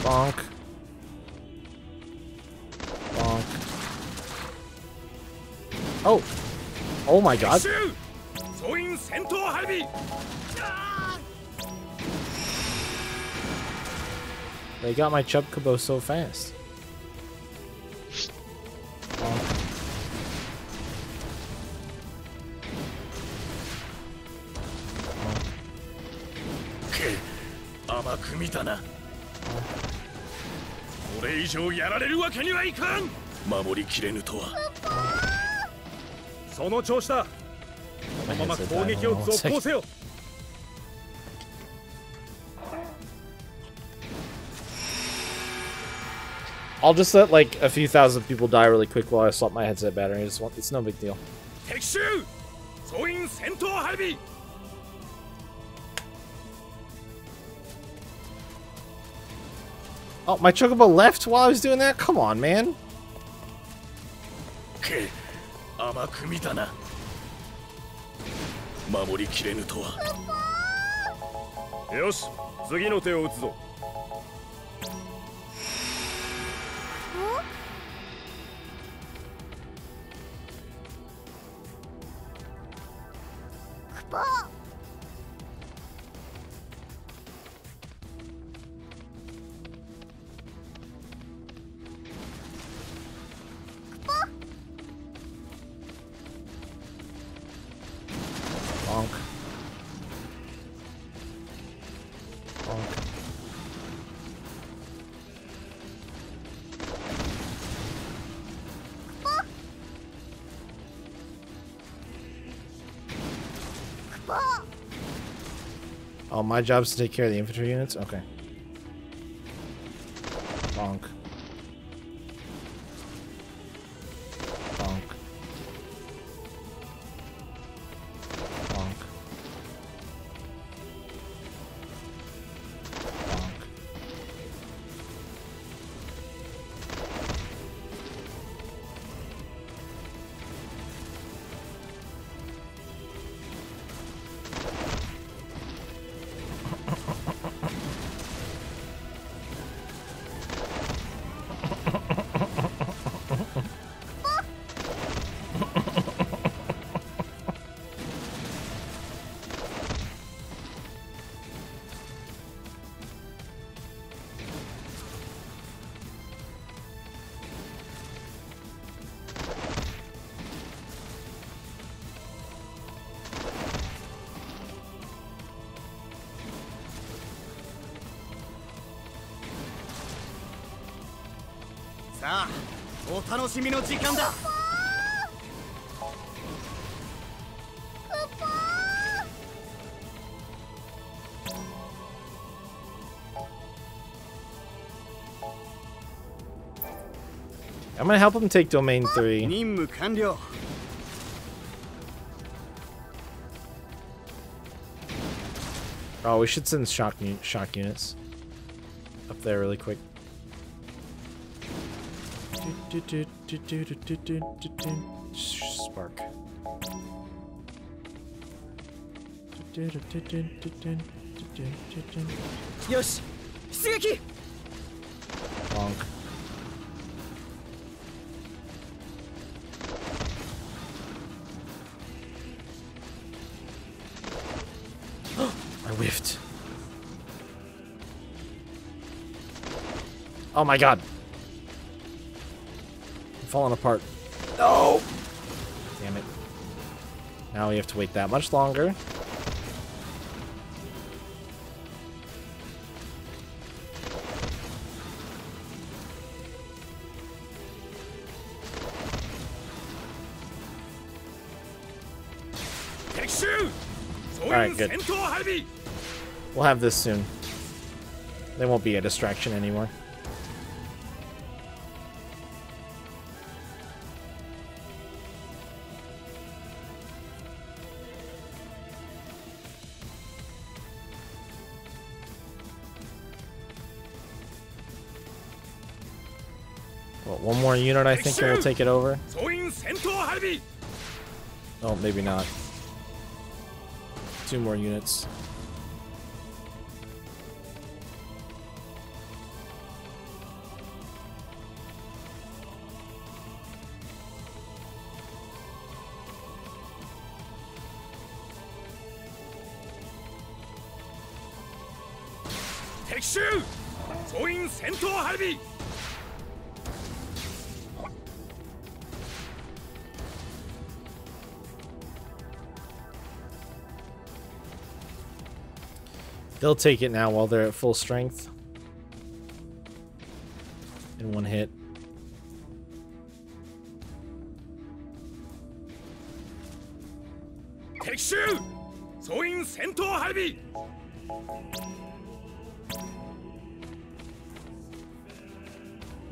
Bonk. Bonk. Oh. Oh my god. They got my Chocobo so fast. Bonk. Bonk. これ以上やられるわけにはいかん。守りきれぬとは。その調子だ。このまま攻撃を続行せよ。I'll just let like a few thousand people die really quick while I swap my headset battery. It's no big deal. 敵襲。総員戦闘配備。 Oh, my Chocobo left while I was doing that? Come on, man. 甘く見たな。守りきれぬとは。よし、次の手を打つぞ。Oh, my job is to take care of the infantry units? Okay. Bonk. Bonk. Bonk. Bonk.さあ、お楽しみの時間だ。I'm gonna help him take Domain 3. 任務完了。Oh, we should send shock units up there really quick. Spark. Yosh, 出撃! Bonk. I whiffed. Oh my god. I'm falling apart. No! Damn it. Now we have to wait that much longer. Alright, good. We'll have this soon. They won't be a distraction anymore. Well, one more unit, I think, and we'll take it over. Oh, maybe not. 2 more units. They'll take it now while they're at full strength. In one hit.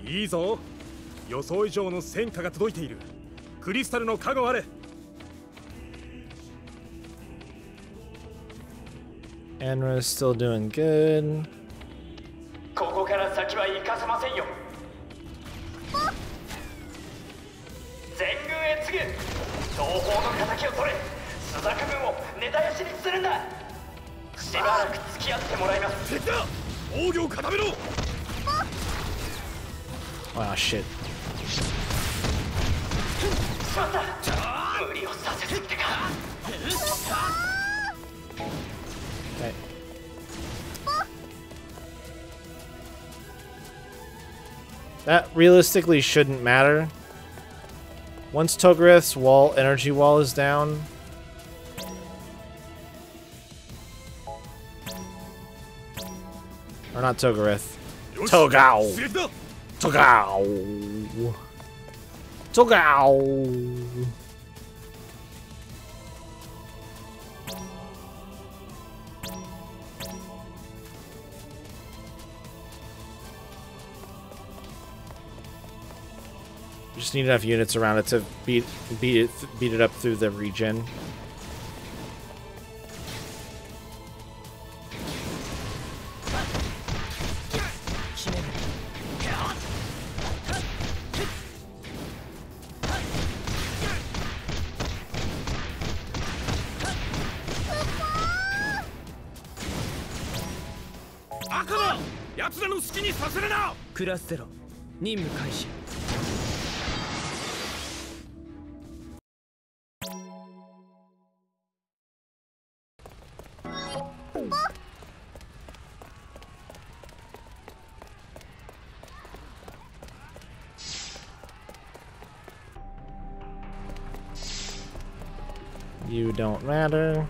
いいぞ。予想以上の戦果が届いている。クリスタルの加護あれ。Anra's still doing good. ここから先は行かせませんよ。全軍へ告ぐ。東方の敵を取れ。朱雀軍を根絶やしにするんだ。しばらく付き合ってもらいます。敵だ。防御を固めろ。Wow, shit. しまった。無理をさせすぎてか。Okay. That realistically shouldn't matter. Once Togoreth's energy wall is down. Or not Togoreth. Togao! Togao! Togao! Just need enough units around it to beat it up through the regen. Class 0任務開始。You don't matter.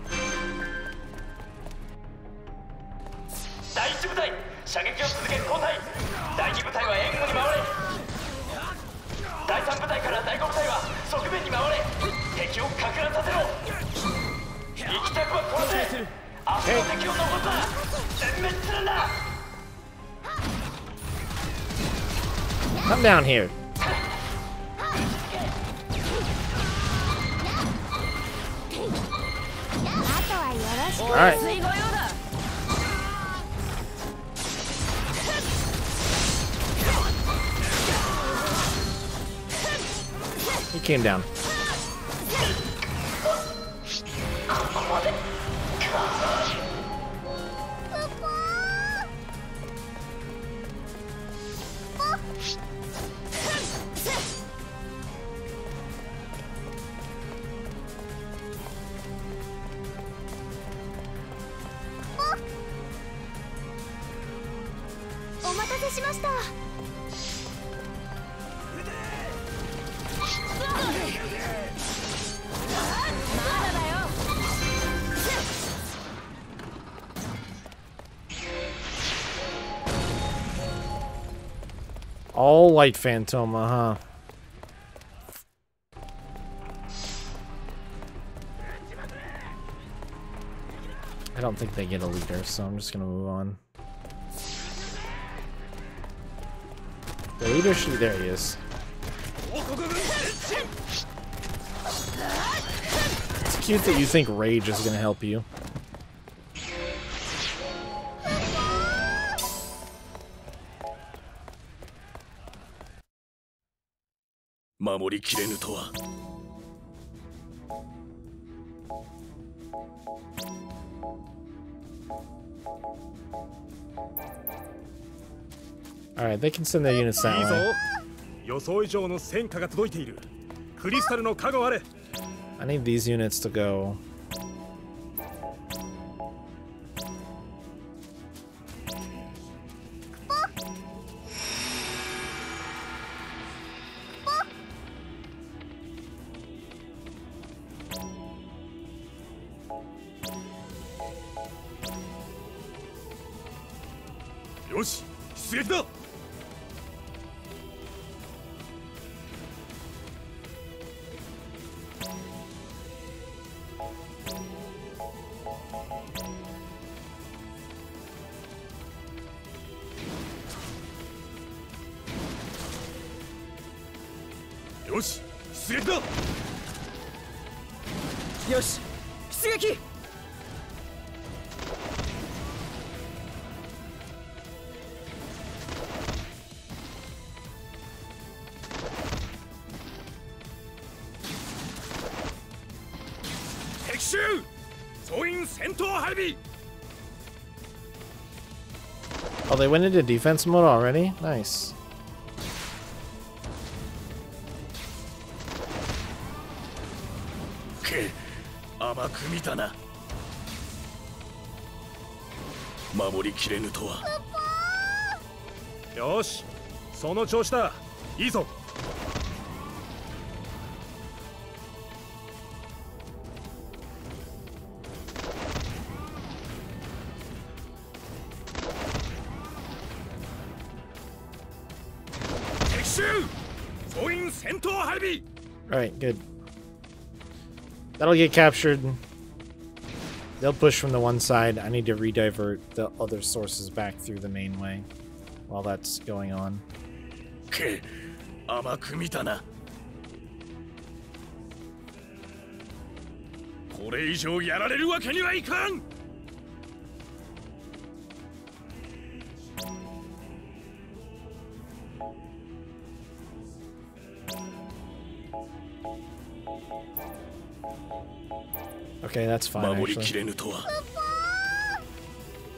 第一部隊、射撃を続け交代。第二部隊は援護に回れ。第三部隊から第五部隊は側面に回れ。敵をかく乱させろ。行きたくは殺せ。明日の敵を残すな。全滅するんだ。 Come down here. Alright. He came down. All Light Phantoma, huh? I don't think they get a leader, so I'm just gonna move on. The leader should be there. He is. It's cute that you think Rage is gonna help you. Alright, they can send their units that way. 予想以上の戦果が届いている。クリスタルの加護あれ。I need these units to go. Yoshi, 出撃だ。よし、出撃だ。よし、出撃。Oh, they went into defense mode already? Nice.よし、その調子だ。いいぞ。敵襲！総員戦闘配備。Alright, good. That'll get captured. They'll push from the one side. I need to redivert the other sources back through the main way while that's going on. 甘く見たな。これ以上やられるわけにはいかん。Okay, that's fine, 守りき actually. れぬとは。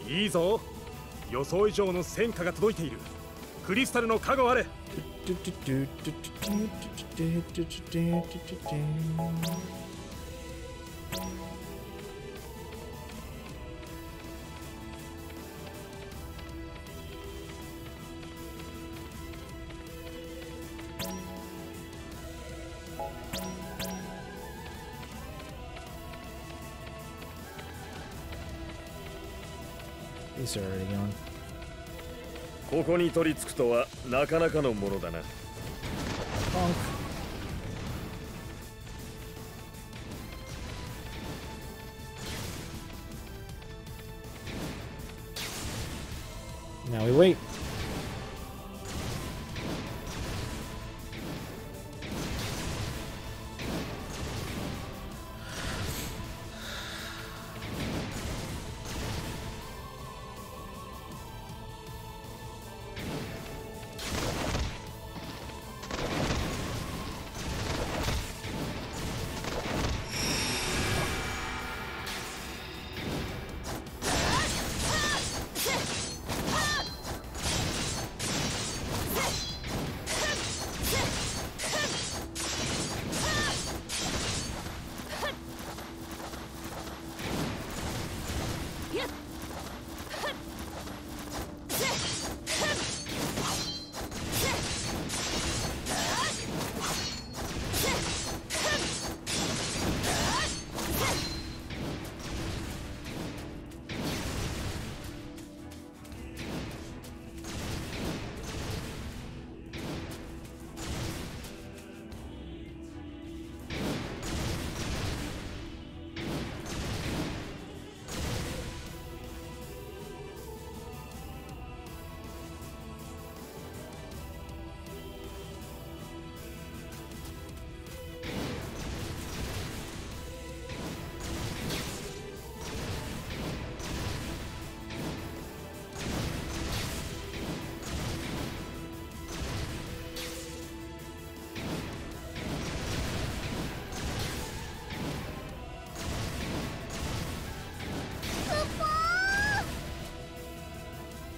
いいぞ。予想以上の戦果が届いている。クリスタルの加護あれ。These are already going. ここに取り付くとはなかなかのものだな。Now we wait.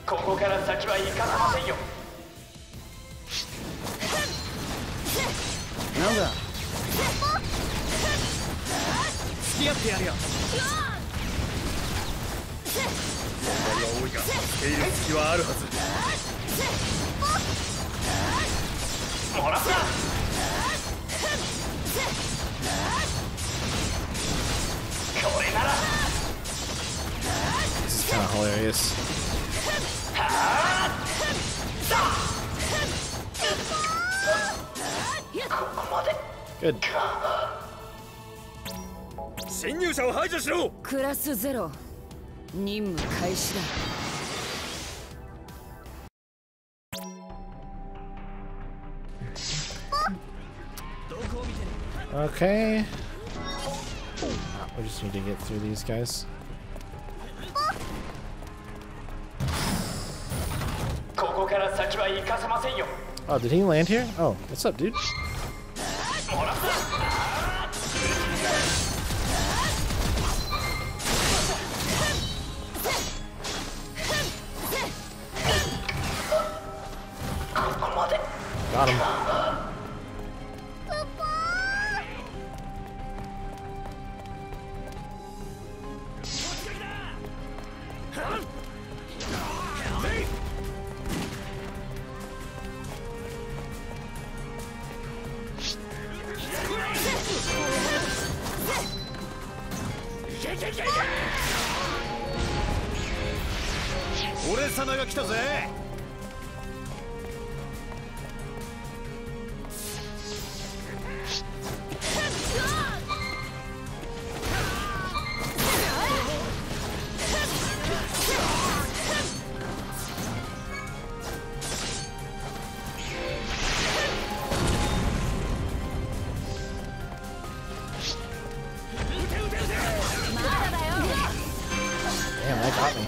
ここから先は行かせませんよ。なんだ。付き合ってやるよ。問題は多いが、付け入る隙はあるはず。もらった。これなら。This is kind of hilarious. Good. 侵入者を排除しろ。クラス0任務開始だ。Okay. We just need to get through these guys. ここから先は行かせませんよ。 Oh, did he land here? Oh, what's up, dude? him. Damn, that got me.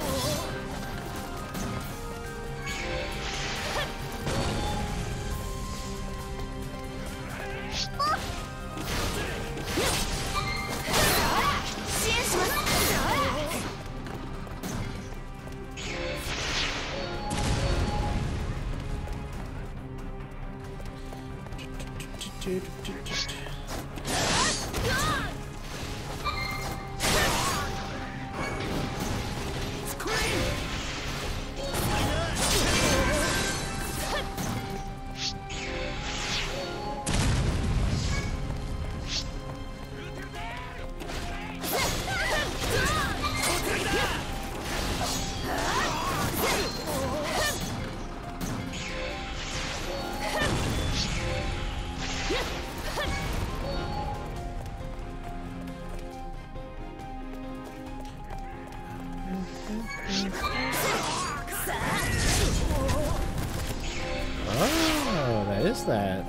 Oh, that is that.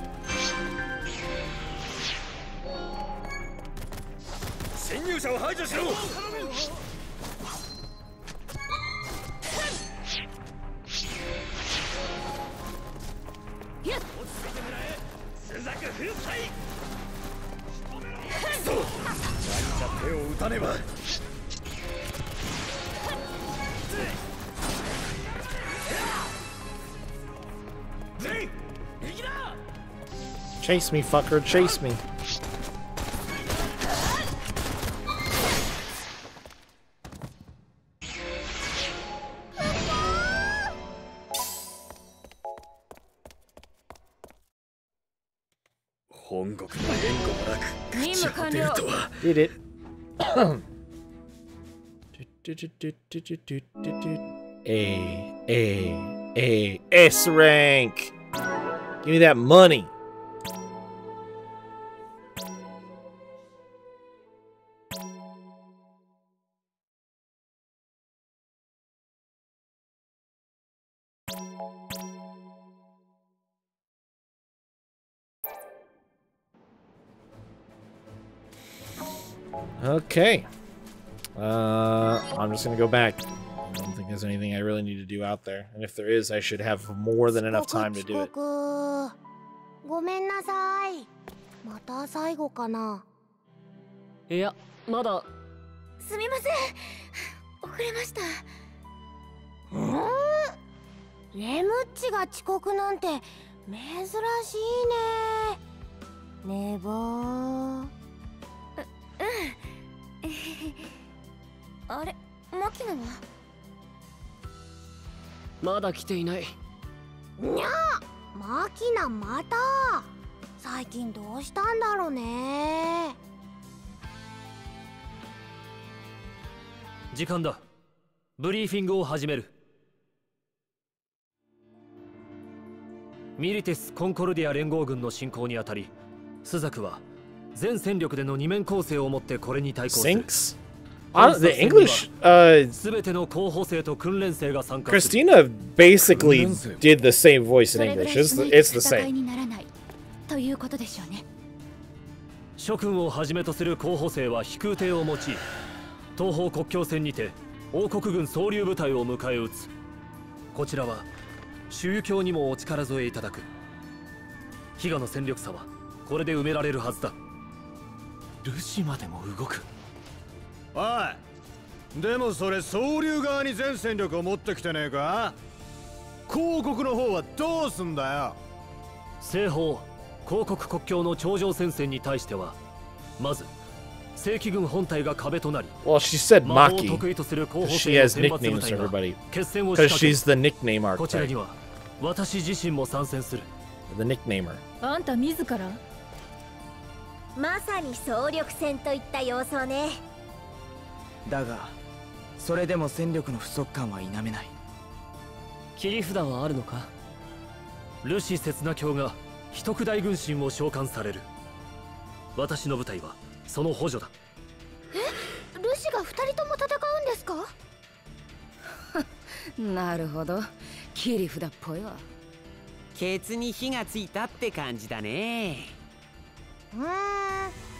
Chase me, fucker, chase me. Did it. S rank. Give me that money. Okay. I'm just gonna go back. I don't think there's anything I really need to do out there. And if there is, I should have more than enough time to do it. ごめんなさい。また最後かな。いや、まだ。すみません。遅れました。レムッチが遅刻なんて珍しいね。寝坊。あれ、マキナはまだ来ていない。にゃあ、マキナまた最近どうしたんだろうね。時間だ。ブリーフィングを始める。ミリテス・コンコルディア連合軍の進行にあたり、スザクは全戦力での二面構成をもってこれに対抗する。The English, Christina basically did the same voice in English. It's the same. ということでしょうね。諸君をはじめとする候補生は飛空艇を用い、東方国境線にて王国軍総流部隊を迎え撃つ。こちらは宗教にもお力添えいただく。比嘉の戦力差はこれで埋められるはずだ。ルシまでも動く。おい、でもそれ総流側に全戦力を持ってきてねえか。広告の方はどうすんだよ。西方広国国境の頂上戦線に対してはまず正規軍本体が壁となり Well, she said 魔法を Maki. 得意とする候補 She 生の has 選抜部 nicknames 隊 for が everybody. 決戦を Because 仕掛け she's the nickname こちら archetype. には私自身も参戦する The nicknamer. あんた自らまさに総力戦といった様相ね。だがそれでも戦力の不足感は否めない。切り札はあるのか。ルシ刹那卿が秘匿大軍神を召喚される。私の部隊はその補助だ。え、ルシが2人とも戦うんですか？なるほど、切り札っぽいわ。ケツに火がついたって感じだね。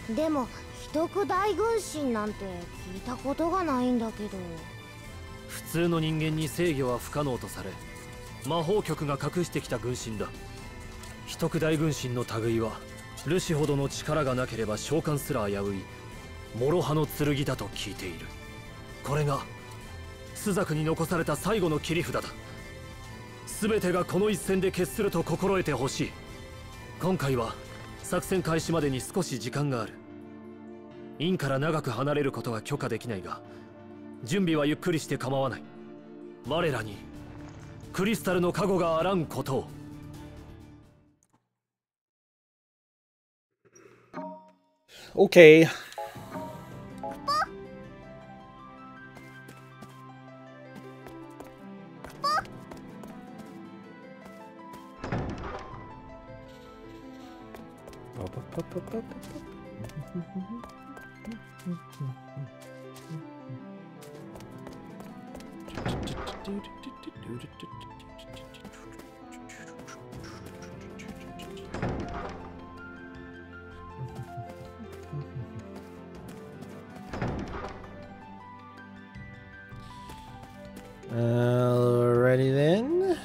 でも秘匿大軍神なんて聞いたことがないんだけど。普通の人間に制御は不可能とされ魔法局が隠してきた軍神だ。秘匿大軍神の類はルシほどの力がなければ召喚すら危うい諸刃の剣だと聞いている。これが朱雀に残された最後の切り札だ。全てがこの一戦で決すると心得てほしい。今回は作戦開始までに少し時間がある。院から長く離れることは許可できないが準備はゆっくりして構わない。我らにクリスタルの加護があらんことを。Okay. Alrighty then.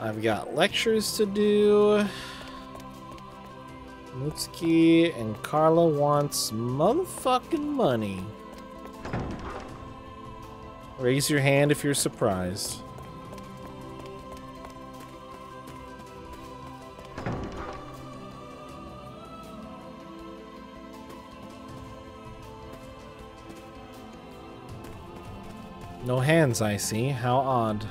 I've got lectures to do. Mutsuki and Carla wants motherfucking money. Raise your hand if you're surprised. No hands, I see. How odd.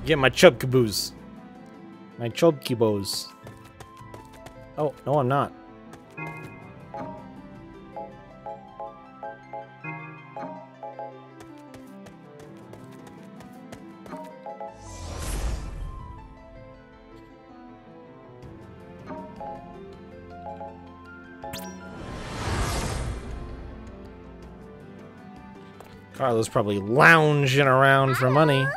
Get my chub caboose. My chub kibos. Oh, no, I'm not. Carla's probably lounging around for money.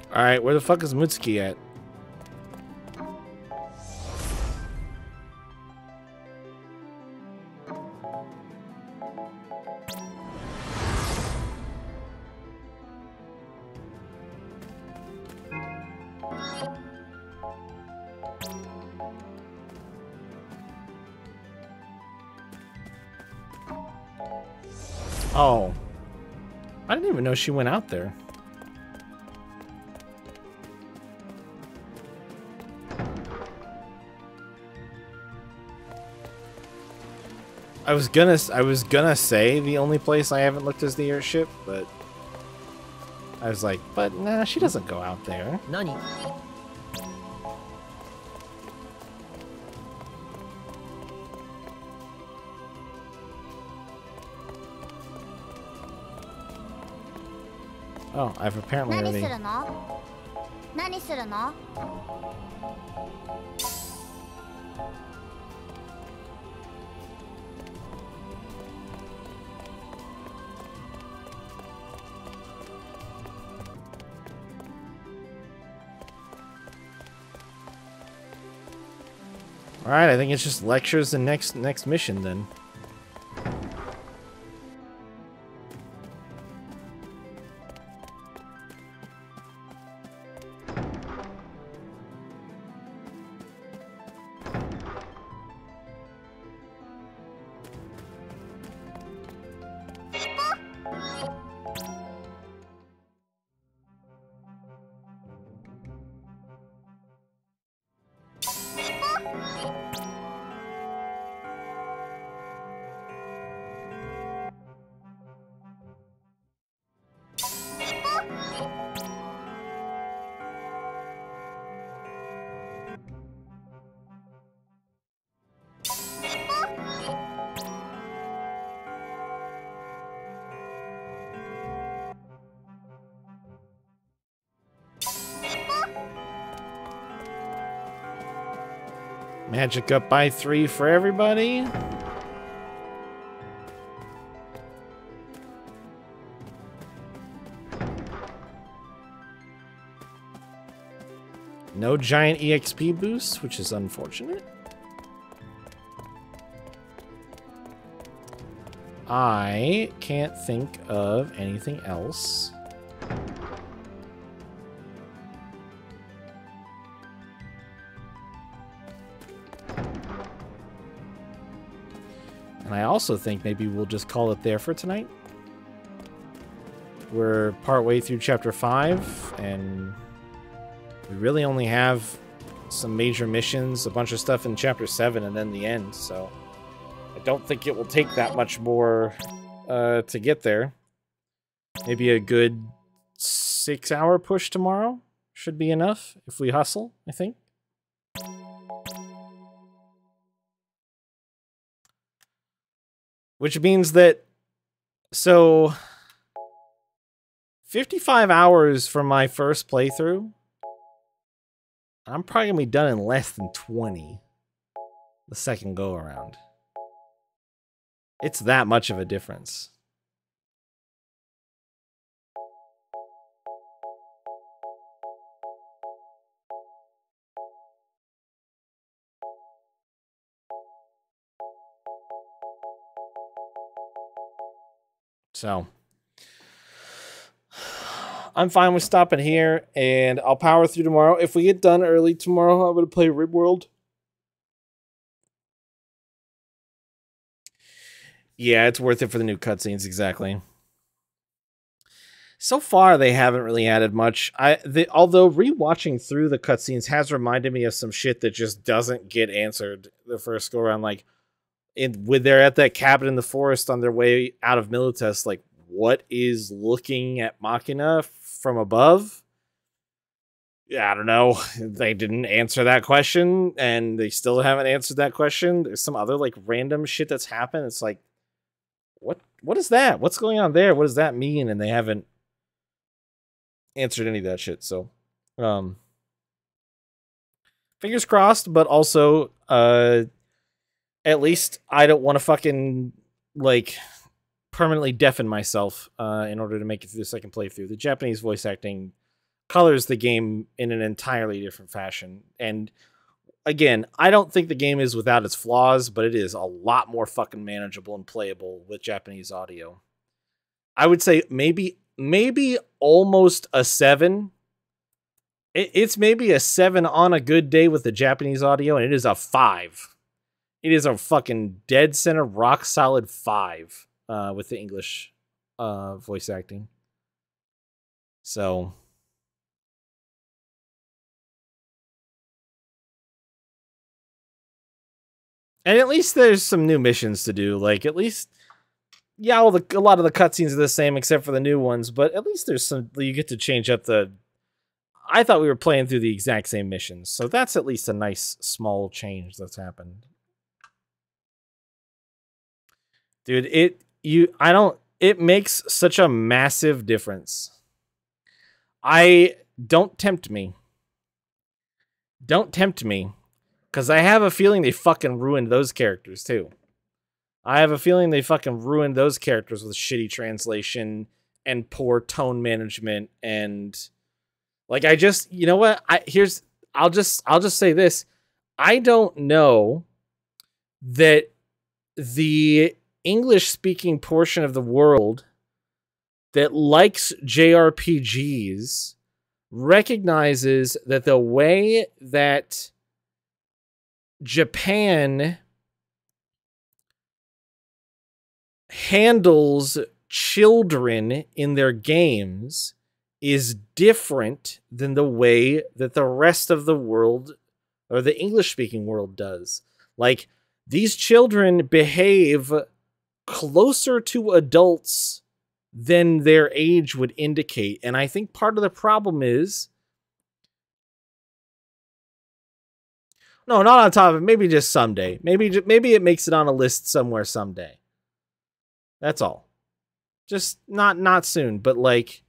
Alright, where the fuck is Mutsuki at? Oh. I didn't even know she went out there. I was gonna say the only place I haven't looked is the airship, but I was like, but nah, she doesn't go out there. Nani? Oh, I've apparently already. All right, I think it's just lectures and next mission then. Magic up by 3 for everybody. No giant EXP boosts, which is unfortunate. I can't think of anything else. And I also think maybe we'll just call it there for tonight. We're partway through chapter 5, and we really only have some major missions, a bunch of stuff in chapter 7, and then the end, so I don't think it will take that much more to get there. Maybe a good 6-hour push tomorrow should be enough if we hustle, I think. Which means that, so 55 hours from my first playthrough, I'm probably gonna be done in less than 20 the second go around. It's that much of a difference. So I'm fine with stopping here, and I'll power through tomorrow. If we get done early tomorrow, I'm going to play RimWorld. Yeah, it's worth it for the new cutscenes, exactly. So far, they haven't really added much. Although rewatching through the cutscenes has reminded me of some shit that just doesn't get answered the first go around. Like, when they're at that cabin in the forest on their way out of Milites, like, what is looking at Machina from above? Yeah, I don't know. They didn't answer that question, and they still haven't answered that question. There's some other, like, random shit that's happened. It's like, what is that? What's going on there? What does that mean? And they haven't answered any of that shit, so fingers crossed, but also at least I don't want to fucking like permanently deafen myself in order to make it through the second playthrough. The Japanese voice acting colors the game in an entirely different fashion, and again, I don't think the game is without its flaws, but it is a lot more fucking manageable and playable with Japanese audio. I would say maybe almost a 7. It's maybe a 7 on a good day with the Japanese audio, and it is a 5. It is a fucking dead center, rock solid 5 with the English voice acting. So and at least there's some new missions to do. Like, at least, yeah, a lot of the cutscenes are the same except for the new ones, but at least there's some, you get to change up the... I thought we were playing through the exact same missions, so that's at least a nice small change that's happened. Dude, it makes such a massive difference. Don't tempt me. Don't tempt me. Because I have a feeling they fucking ruined those characters, too. I have a feeling they fucking ruined those characters with shitty translation and poor tone management and... Like, you know what? I'll just say this. I don't know that the English-speaking portion of the world that likes JRPGs recognizes that the way that Japan handles children in their games is different than the way that the rest of the world or the English-speaking world does. Like, these children behave closer to adults than their age would indicate. And I think part of the problem is... No, not on top of it. Maybe just someday. Maybe it makes it on a list somewhere someday. That's all. Just not soon. But, like,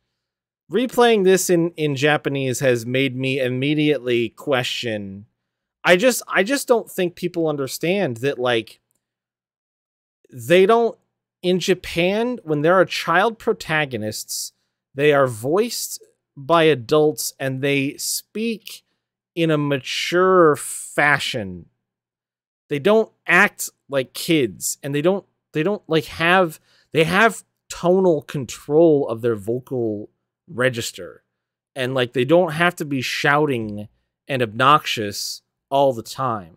replaying this in Japanese has made me immediately question... I just don't think people understand that, like, they don't... In Japan, when there are child protagonists, they are voiced by adults and they speak in a mature fashion. They don't act like kids, and they don't like have tonal control of their vocal register. And like they don't have to be shouting and obnoxious all the time.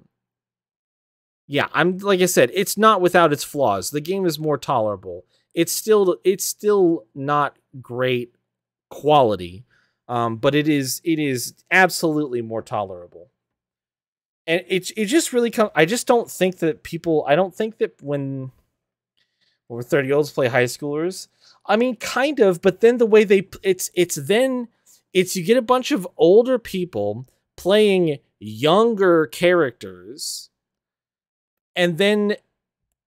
Yeah, like I said, it's not without its flaws. The game is more tolerable. It's still not great quality, but it is absolutely more tolerable. And it just really comes... I just don't think that people... I don't think that when 30-year-olds play high schoolers... I mean, kind of, but then the way they... It's you get a bunch of older people playing younger characters... And then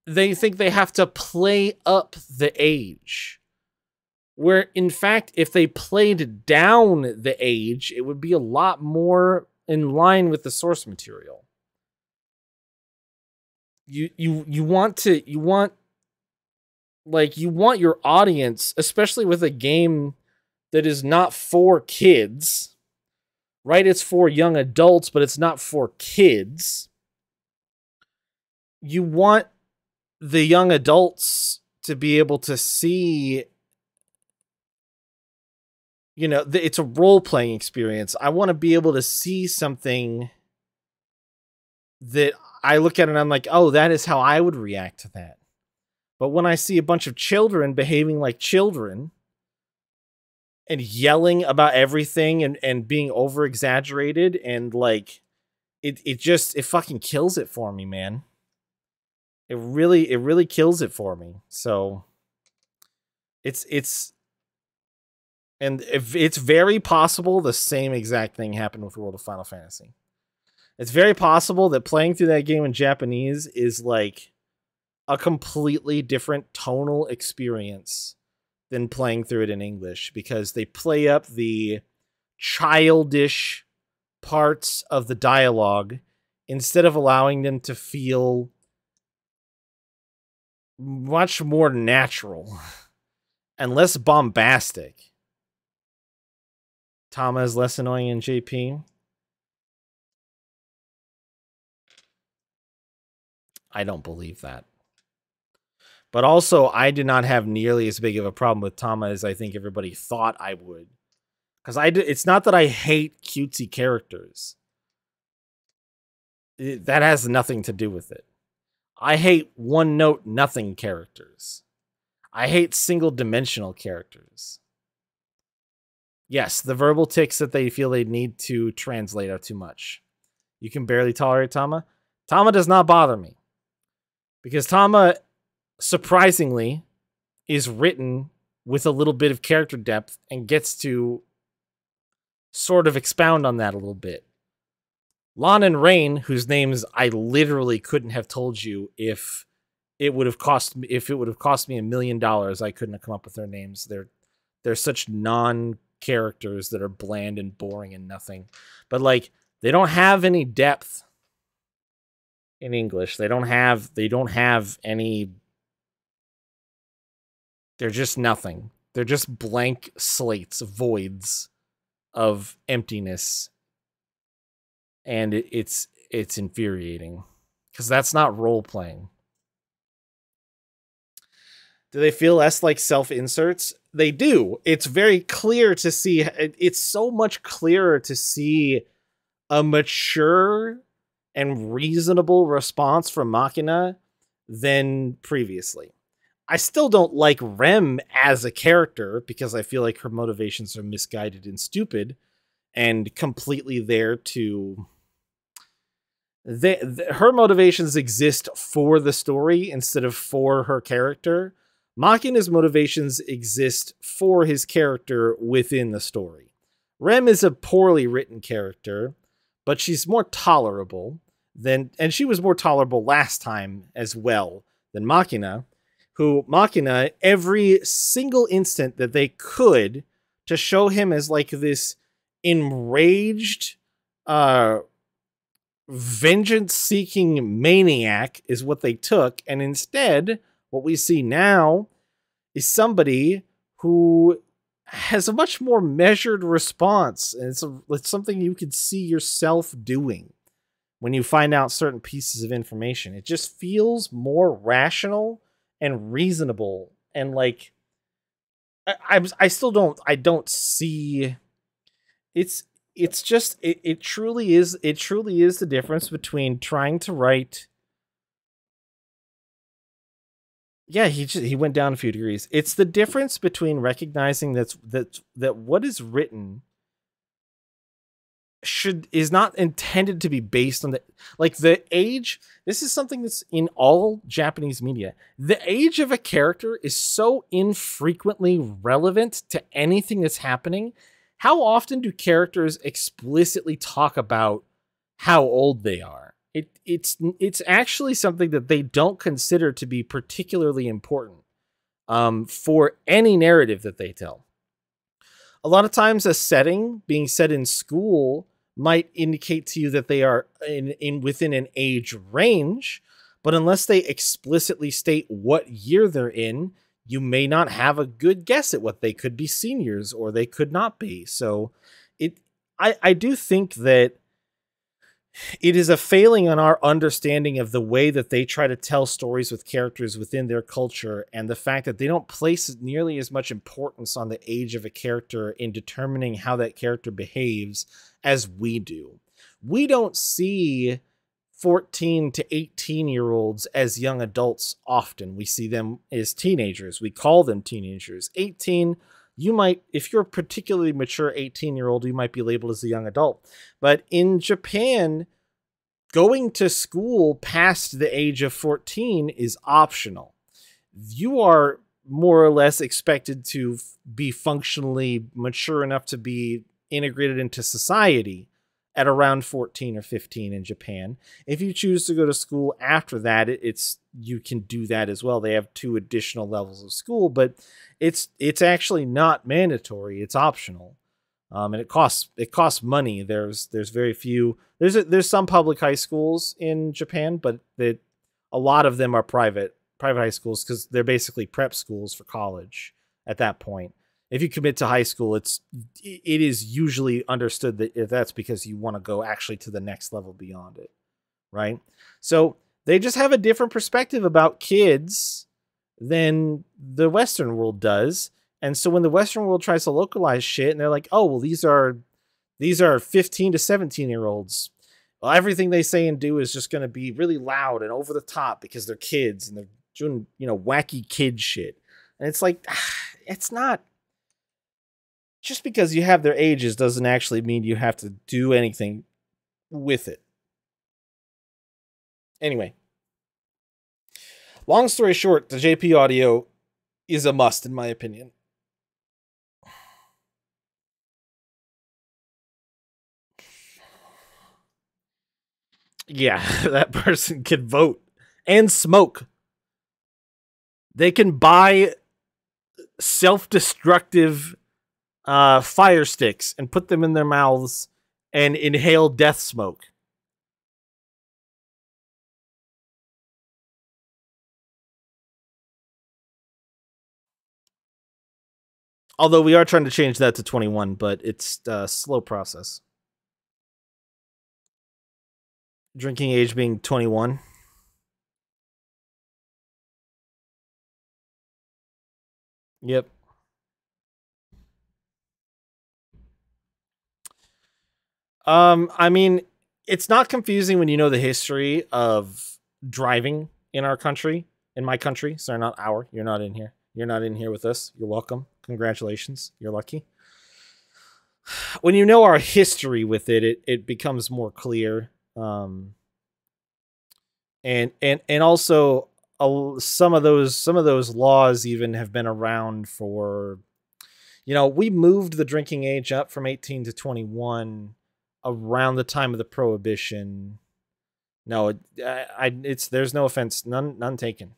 they think they have to play up the age. Where, in fact, if they played down the age, it would be a lot more in line with the source material. You want your audience, especially with a game that is not for kids, right? It's for young adults, but it's not for kids. You want the young adults to be able to see, you know, it's a role-playing experience. I want to be able to see something that I look at and I'm like, oh, that is how I would react to that. But when I see a bunch of children behaving like children and yelling about everything and being over-exaggerated and like, it fucking kills it for me, man. It really kills it for me. So it's very possible the same exact thing happened with World of Final Fantasy. It's very possible that playing through that game in Japanese is like a completely different tonal experience than playing through it in English, because they play up the childish parts of the dialogue instead of allowing them to feel much more natural and less bombastic. Tama is less annoying in JP. I don't believe that. But also, I do not have nearly as big of a problem with Tama as I think everybody thought I would. Because it's not that I hate cutesy characters. That has nothing to do with it. I hate one-note nothing characters. I hate single-dimensional characters. Yes, the verbal tics that they feel they need to translate are too much. You can barely tolerate Tama. Tama does not bother me. Because Tama, surprisingly, is written with a little bit of character depth and gets to sort of expound on that a little bit. Lon and Rain, whose names I literally couldn't have told you if it would have cost me $1 million, I couldn't have come up with their names. They're such non-characters that are bland and boring and nothing. But like, they don't have any depth in English. They don't have any. They're just nothing. They're just blank slates, voids of emptiness. And it's infuriating because that's not role playing. Do they feel less like self-inserts? They do. It's very clear to see. It's so much clearer to see a mature and reasonable response from Machina than previously. I still don't like Rem as a character because I feel like her motivations are misguided and stupid and completely there to... her motivations exist for the story instead of for her character. Machina's motivations exist for his character within the story. Rem is a poorly written character, but she's more tolerable than, and she was more tolerable last time as well than Machina, who Machina, every single instant that they could to show him as like this enraged, vengeance-seeking maniac is what they took, and instead, what we see now is somebody who has a much more measured response, and it's something you could see yourself doing when you find out certain pieces of information. It just feels more rational and reasonable, and like I don't see it's just it truly is the difference between trying to write. Yeah, he went down a few degrees. It's the difference between recognizing that what is written is not intended to be based on the age. This is something that's in all Japanese media. The age of a character is so infrequently relevant to anything that's happening. How often do characters explicitly talk about how old they are? It's actually something that they don't consider to be particularly important for any narrative that they tell. A lot of times a setting being set in school might indicate to you that they are within an age range, but unless they explicitly state what year they're in, you may not have a good guess at what they could be seniors or they could not be. So I do think that it is a failing on our understanding of the way that they try to tell stories with characters within their culture, and the fact that they don't place nearly as much importance on the age of a character in determining how that character behaves as we do. We don't see 14 to 18-year-olds as young adults often. We see them as teenagers. We call them teenagers. 18, you might, if you're a particularly mature 18-year-old, you might be labeled as a young adult. But in Japan, going to school past the age of 14 is optional. You are more or less expected to be functionally mature enough to be integrated into society at around 14 or 15 in Japan. If you choose to go to school after that, you can do that as well. They have 2 additional levels of school, but it's actually not mandatory. It's optional. And it costs money. There's very few. There's some public high schools in Japan, but a lot of them are private high schools because they're basically prep schools for college at that point. If you commit to high school, it is usually understood that if that's because you want to go actually to the next level beyond it, right? So they just have a different perspective about kids than the Western world does. And so when the Western world tries to localize shit and they're like, oh, well, these are 15 to 17-year-olds. Well, everything they say and do is just going to be really loud and over the top because they're kids and they're doing, wacky kid shit. And it's like, it's not. just because you have their ages doesn't actually mean you have to do anything with it. Anyway, long story short, the JP audio is a must in my opinion. Yeah, that person can vote and smoke. They can buy self-destructive fire sticks and put them in their mouths and inhale death smoke. Although we are trying to change that to 21, but it's a slow process. Drinking age being 21. Yep. I mean, it's not confusing when you know the history of driving in our country, in my country. Sorry, not our. You're not in here. You're not in here with us. You're welcome. Congratulations. You're lucky. When you know our history with it, it becomes more clear. And also some of those laws even have been around for, we moved the drinking age up from 18 to 21 around the time of the Prohibition. No, there's no offense, none taken.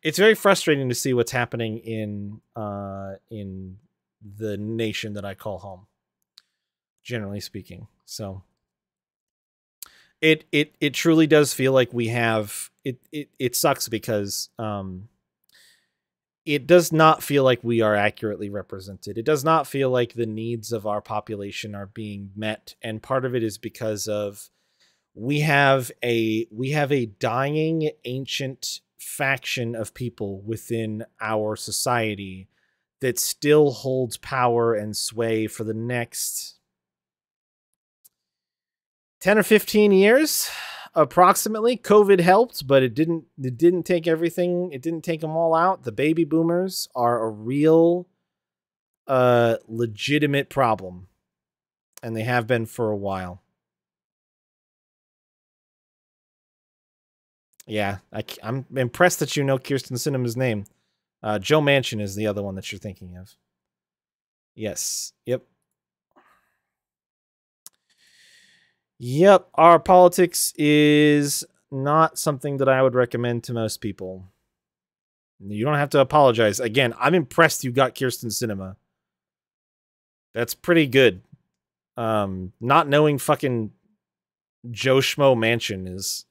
It's very frustrating to see what's happening in the nation that I call home, generally speaking. So it truly does feel like we have it sucks because it does not feel like we are accurately represented. It does not feel like the needs of our population are being met, and part of it is because of we have a dying ancient faction of people within our society that still holds power and sway for the next 10 or 15 years approximately. COVID helped, but it didn't take everything. It didn't take them all out. The baby boomers are a real legitimate problem, and they have been for a while. Yeah, I'm impressed that you know Kirsten Sinema's name. Joe Manchin is the other one that you're thinking of. Yes. Yep. Yep. Our politics is not something that I would recommend to most people. You don't have to apologize. Again, I'm impressed you got Kirsten Sinema. That's pretty good. Not knowing fucking Joe Schmo Manchin is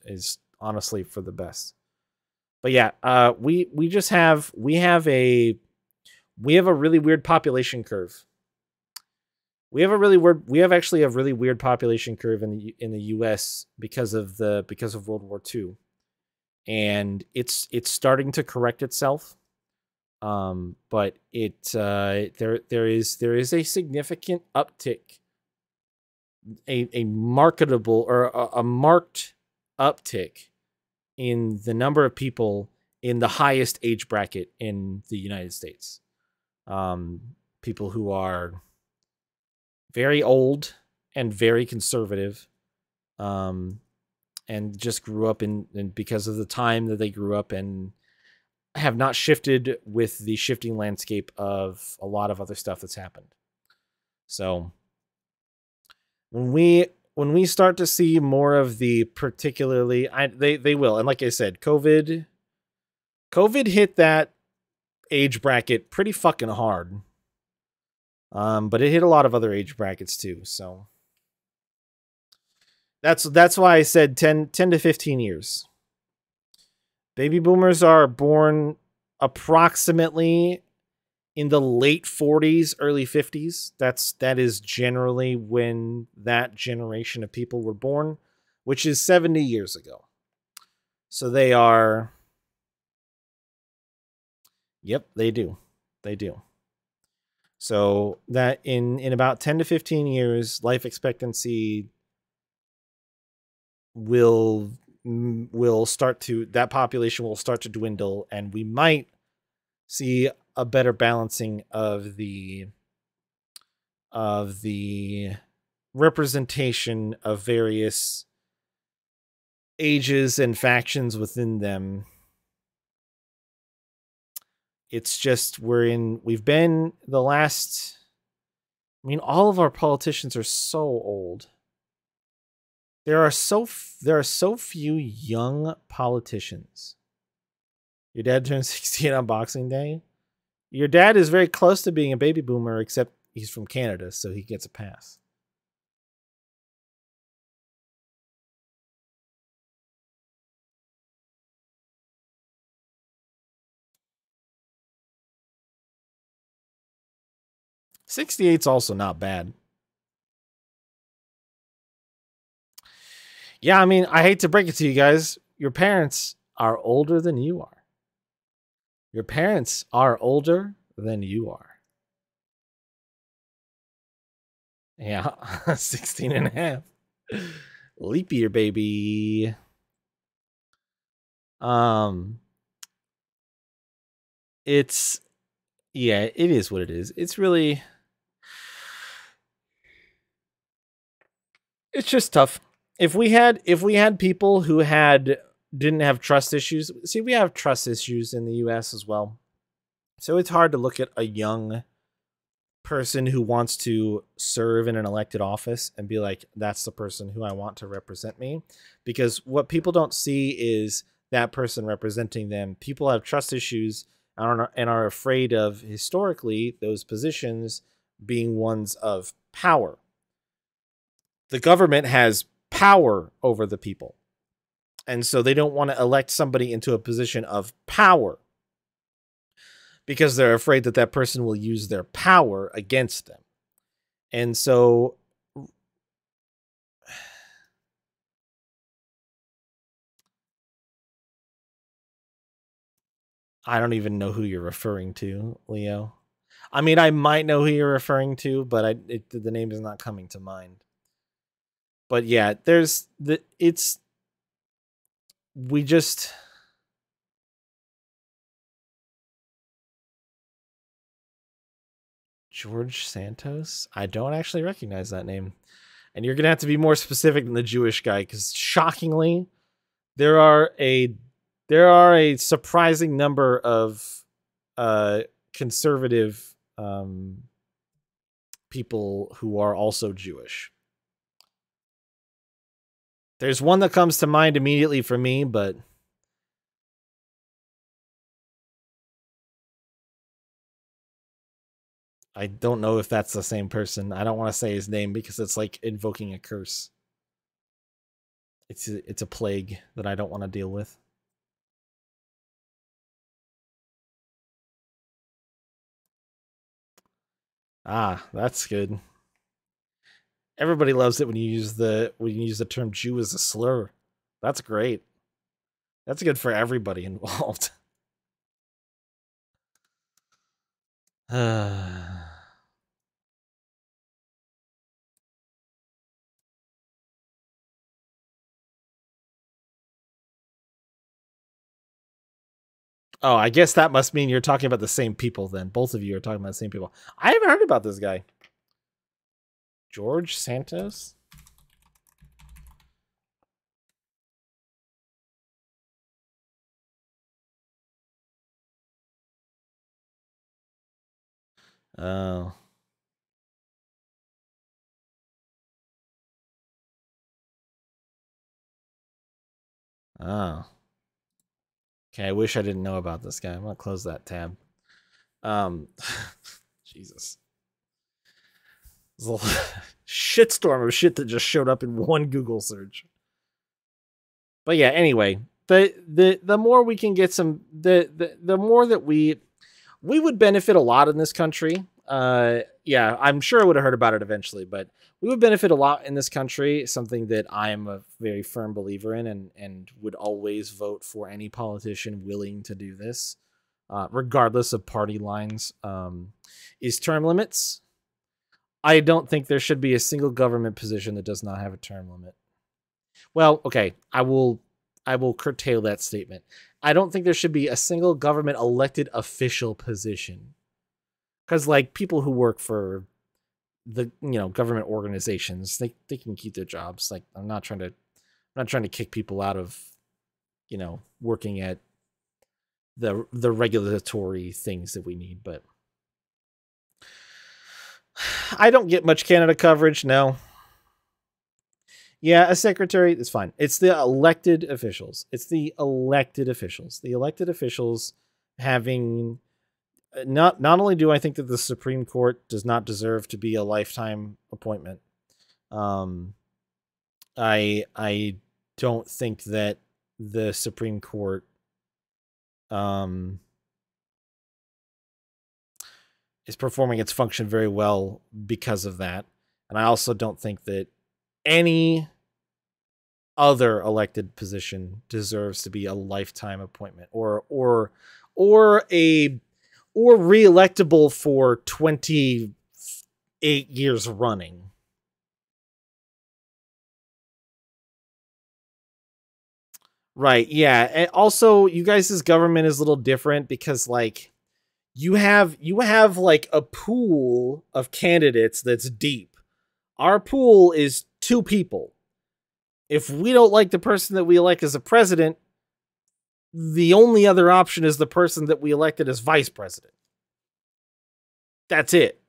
honestly for the best. But yeah, we have a really weird population curve. We have actually a really weird population curve in the US because of World War II. And it's starting to correct itself. But there is a significant uptick, a marketable or a marked uptick in the number of people in the highest age bracket in the United States. People who are very old and very conservative, and just grew up in because of the time that they grew up and have not shifted with the shifting landscape of a lot of other stuff that's happened. So when we start to see more of the particularly, they will, and like I said, COVID hit that age bracket pretty fucking hard. But it hit a lot of other age brackets too. So that's why I said 10 to 15 years. Baby boomers are born approximately in the late 40s, early 50s. That is generally when that generation of people were born, which is 70 years ago. So they are... Yep, they do. They do. So that in about 10 to 15 years, life expectancy will start to, that population will start to dwindle, and we might see a better balancing of the of the representation of various ages and factions within them. It's just we've been the last, I mean, all of our politicians are so old. There are so few young politicians. Your dad turned 16 on Boxing Day. Your dad is very close to being a baby boomer, except he's from Canada, so he gets a pass. '68's also not bad. Yeah, I mean, I hate to break it to you guys. Your parents are older than you are. Your parents are older than you are. Yeah, 16 and a half. Leap year, baby. It's, yeah, it is what it is. It's really, it's just tough. If we had people who didn't have trust issues, see, we have trust issues in the US as well. So it's hard to look at a young person who wants to serve in an elected office and be like, that's the person who I want to represent me. Because what people don't see is that person representing them. People have trust issues and are afraid of, historically, those positions being ones of power. The government has power over the people. And so they don't want to elect somebody into a position of power because they're afraid that that person will use their power against them. And so I don't even know who you're referring to, Leo. I mean, I might know who you're referring to, but the name is not coming to mind. But yeah, George Santos? I don't actually recognize that name. And you're going to have to be more specific than the Jewish guy, because shockingly, there are a surprising number of conservative people who are also Jewish. There's one that comes to mind immediately for me, but I don't know if that's the same person. I don't want to say his name because it's like invoking a curse. It's a plague that I don't want to deal with. Ah, that's good. Everybody loves it when you use the term Jew as a slur. That's great. That's good for everybody involved. Oh, I guess that must mean you're talking about the same people then. Both of you are talking about the same people. I haven't heard about this guy. George Santos? Oh. Oh. Okay, I wish I didn't know about this guy. I'm gonna close that tab. Jesus. There's a shitstorm of shit that just showed up in one Google search. But yeah, anyway, the more we can get some, the more that we would benefit a lot in this country. Yeah, I'm sure I would have heard about it eventually, but we would benefit a lot in this country, something that I am a very firm believer in and would always vote for any politician willing to do this, regardless of party lines, is term limits. I don't think there should be a single government position that does not have a term limit. Well, okay, I will curtail that statement. I don't think there should be a single government elected official position. Because, like, people who work for the government organizations, they can keep their jobs. Like, I'm not trying to kick people out of working at the regulatory things that we need, but I don't get much Canada coverage. No. Yeah, a secretary is fine. It's the elected officials. The elected officials having not only do I think that the Supreme Court does not deserve to be a lifetime appointment. I don't think that the Supreme Court is performing its function very well because of that. And I also don't think that any other elected position deserves to be a lifetime appointment or re-electable for 28 years running. Right, yeah. And also, you guys' government is a little different because, like, you have like a pool of candidates that's deep. Our pool is 2 people. If we don't like the person that we elect as a president, the only other option is the person that we elected as vice president. That's it.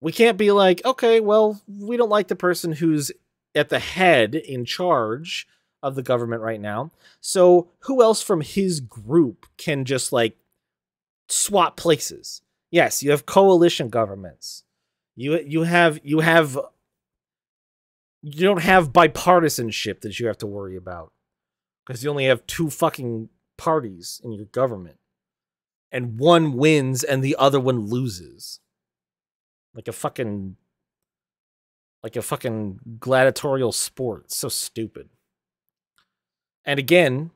We can't be like, okay, well, we don't like the person who's at the head in charge of the government right now. So who else from his group can just like swap places? Yes, you have coalition governments. You don't have bipartisanship that you have to worry about because you only have 2 fucking parties in your government, and one wins and the other one loses, like a fucking gladiatorial sport. It's so stupid. And again,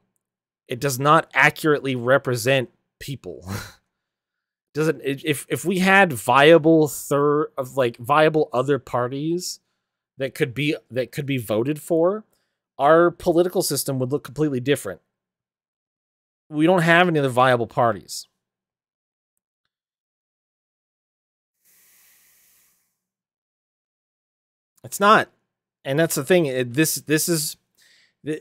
it does not accurately represent people. Doesn't if we had viable other parties that could be voted for, our political system would look completely different. We don't have any other viable parties. It's not. And that's the thing. This is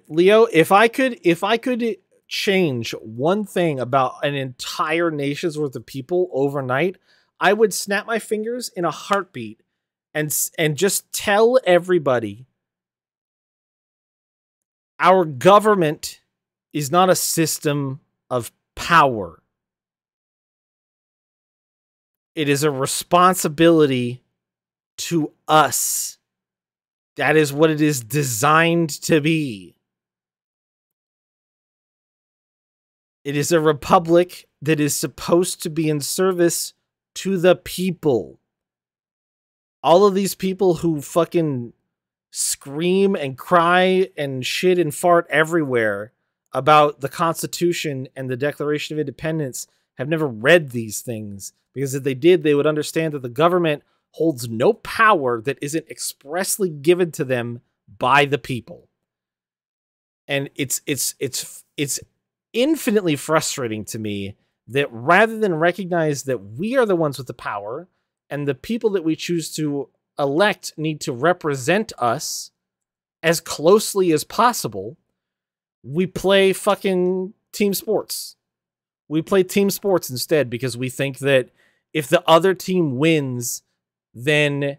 Leo, if I could change one thing about an entire nation's worth of people overnight, I would snap my fingers in a heartbeat and just tell everybody our government is not a system of power. It is a responsibility to us. That is what it is designed to be. It is a republic that is supposed to be in service to the people. All of these people who fucking scream and cry and shit and fart everywhere about the Constitution and the Declaration of Independence have never read these things, because if they did, they would understand that the government holds no power that isn't expressly given to them by the people. And it's infinitely frustrating to me that rather than recognize that we are the ones with the power and the people that we choose to elect need to represent us as closely as possible, we play fucking team sports. We play team sports instead because we think that if the other team wins, then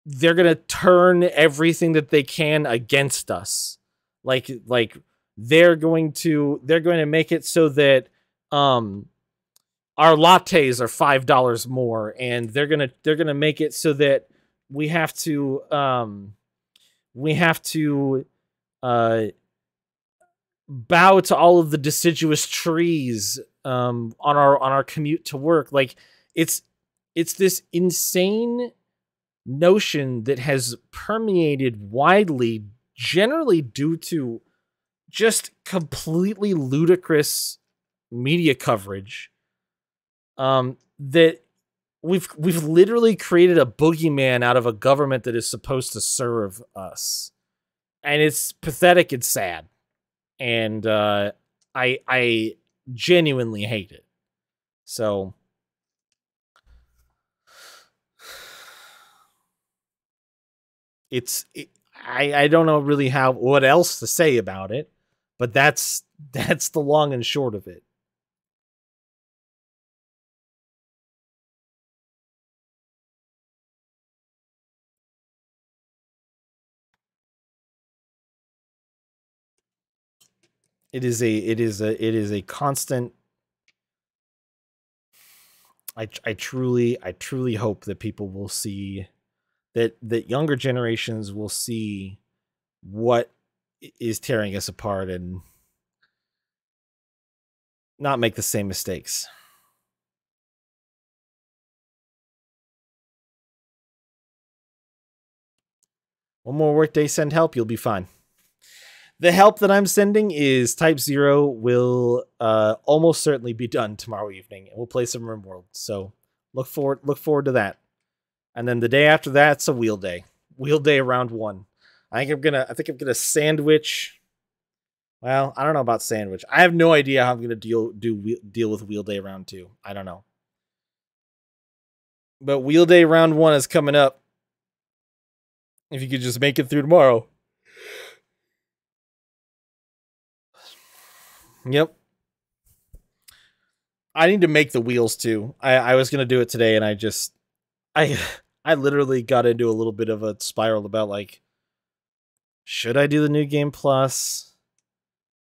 they're going to turn everything that they can against us. Like they're going to make it so that our lattes are $5 more, and they're going to make it so that we have to bow to all of the deciduous trees on our commute to work. Like it's this insane notion that has permeated widely, generally due to just completely ludicrous media coverage. That we've literally created a boogeyman out of a government that is supposed to serve us, and it's pathetic and sad. And I genuinely hate it. So I don't know really what else to say about it, but that's the long and short of it. It is a constant. I truly hope that people will see that younger generations will see what is tearing us apart and not make the same mistakes. One more workday, send help, you'll be fine. The help that I'm sending is Type-0 will almost certainly be done tomorrow evening. We'll play some RimWorld. So look forward to that. And then the day after that's a wheel day. Wheel day round 1. I think I'm gonna sandwich. Well, I don't know about sandwich. I have no idea how I'm gonna deal with wheel day round 2. I don't know. But wheel day round 1 is coming up. If you could just make it through tomorrow. Yep. I need to make the wheels too. I was gonna do it today, and I literally got into a little bit of a spiral about like, should I do the new game plus?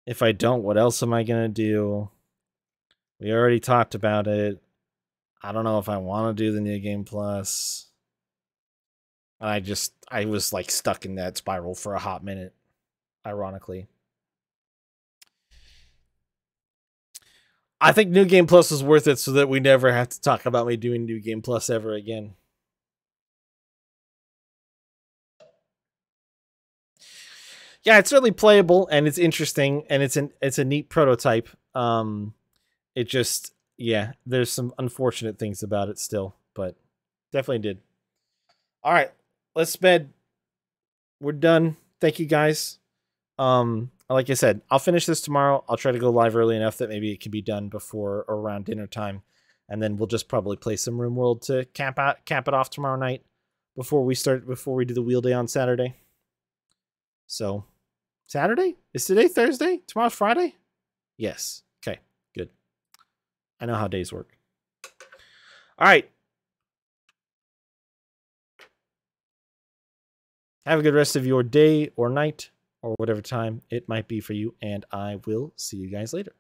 If I don't, what else am I gonna do? We already talked about it. I don't know if I want to do the new game plus. And I was like stuck in that spiral for a hot minute, ironically. I think New Game Plus is worth it so that we never have to talk about me doing New Game Plus ever again. Yeah, it's really playable and it's interesting and it's a neat prototype. It just, yeah, there's some unfortunate things about it still, but definitely did. All right, let's bed. We're done. Thank you guys. Like I said, I'll finish this tomorrow. I'll try to go live early enough that maybe it can be done before or around dinner time. And then we'll just probably play some RimWorld to cap it off tomorrow night before we do the wheel day on Saturday. So, Saturday? Is today Thursday? Tomorrow's Friday? Yes. Okay, good. I know how days work. All right. Have a good rest of your day or night or whatever time it might be for you, and I will see you guys later.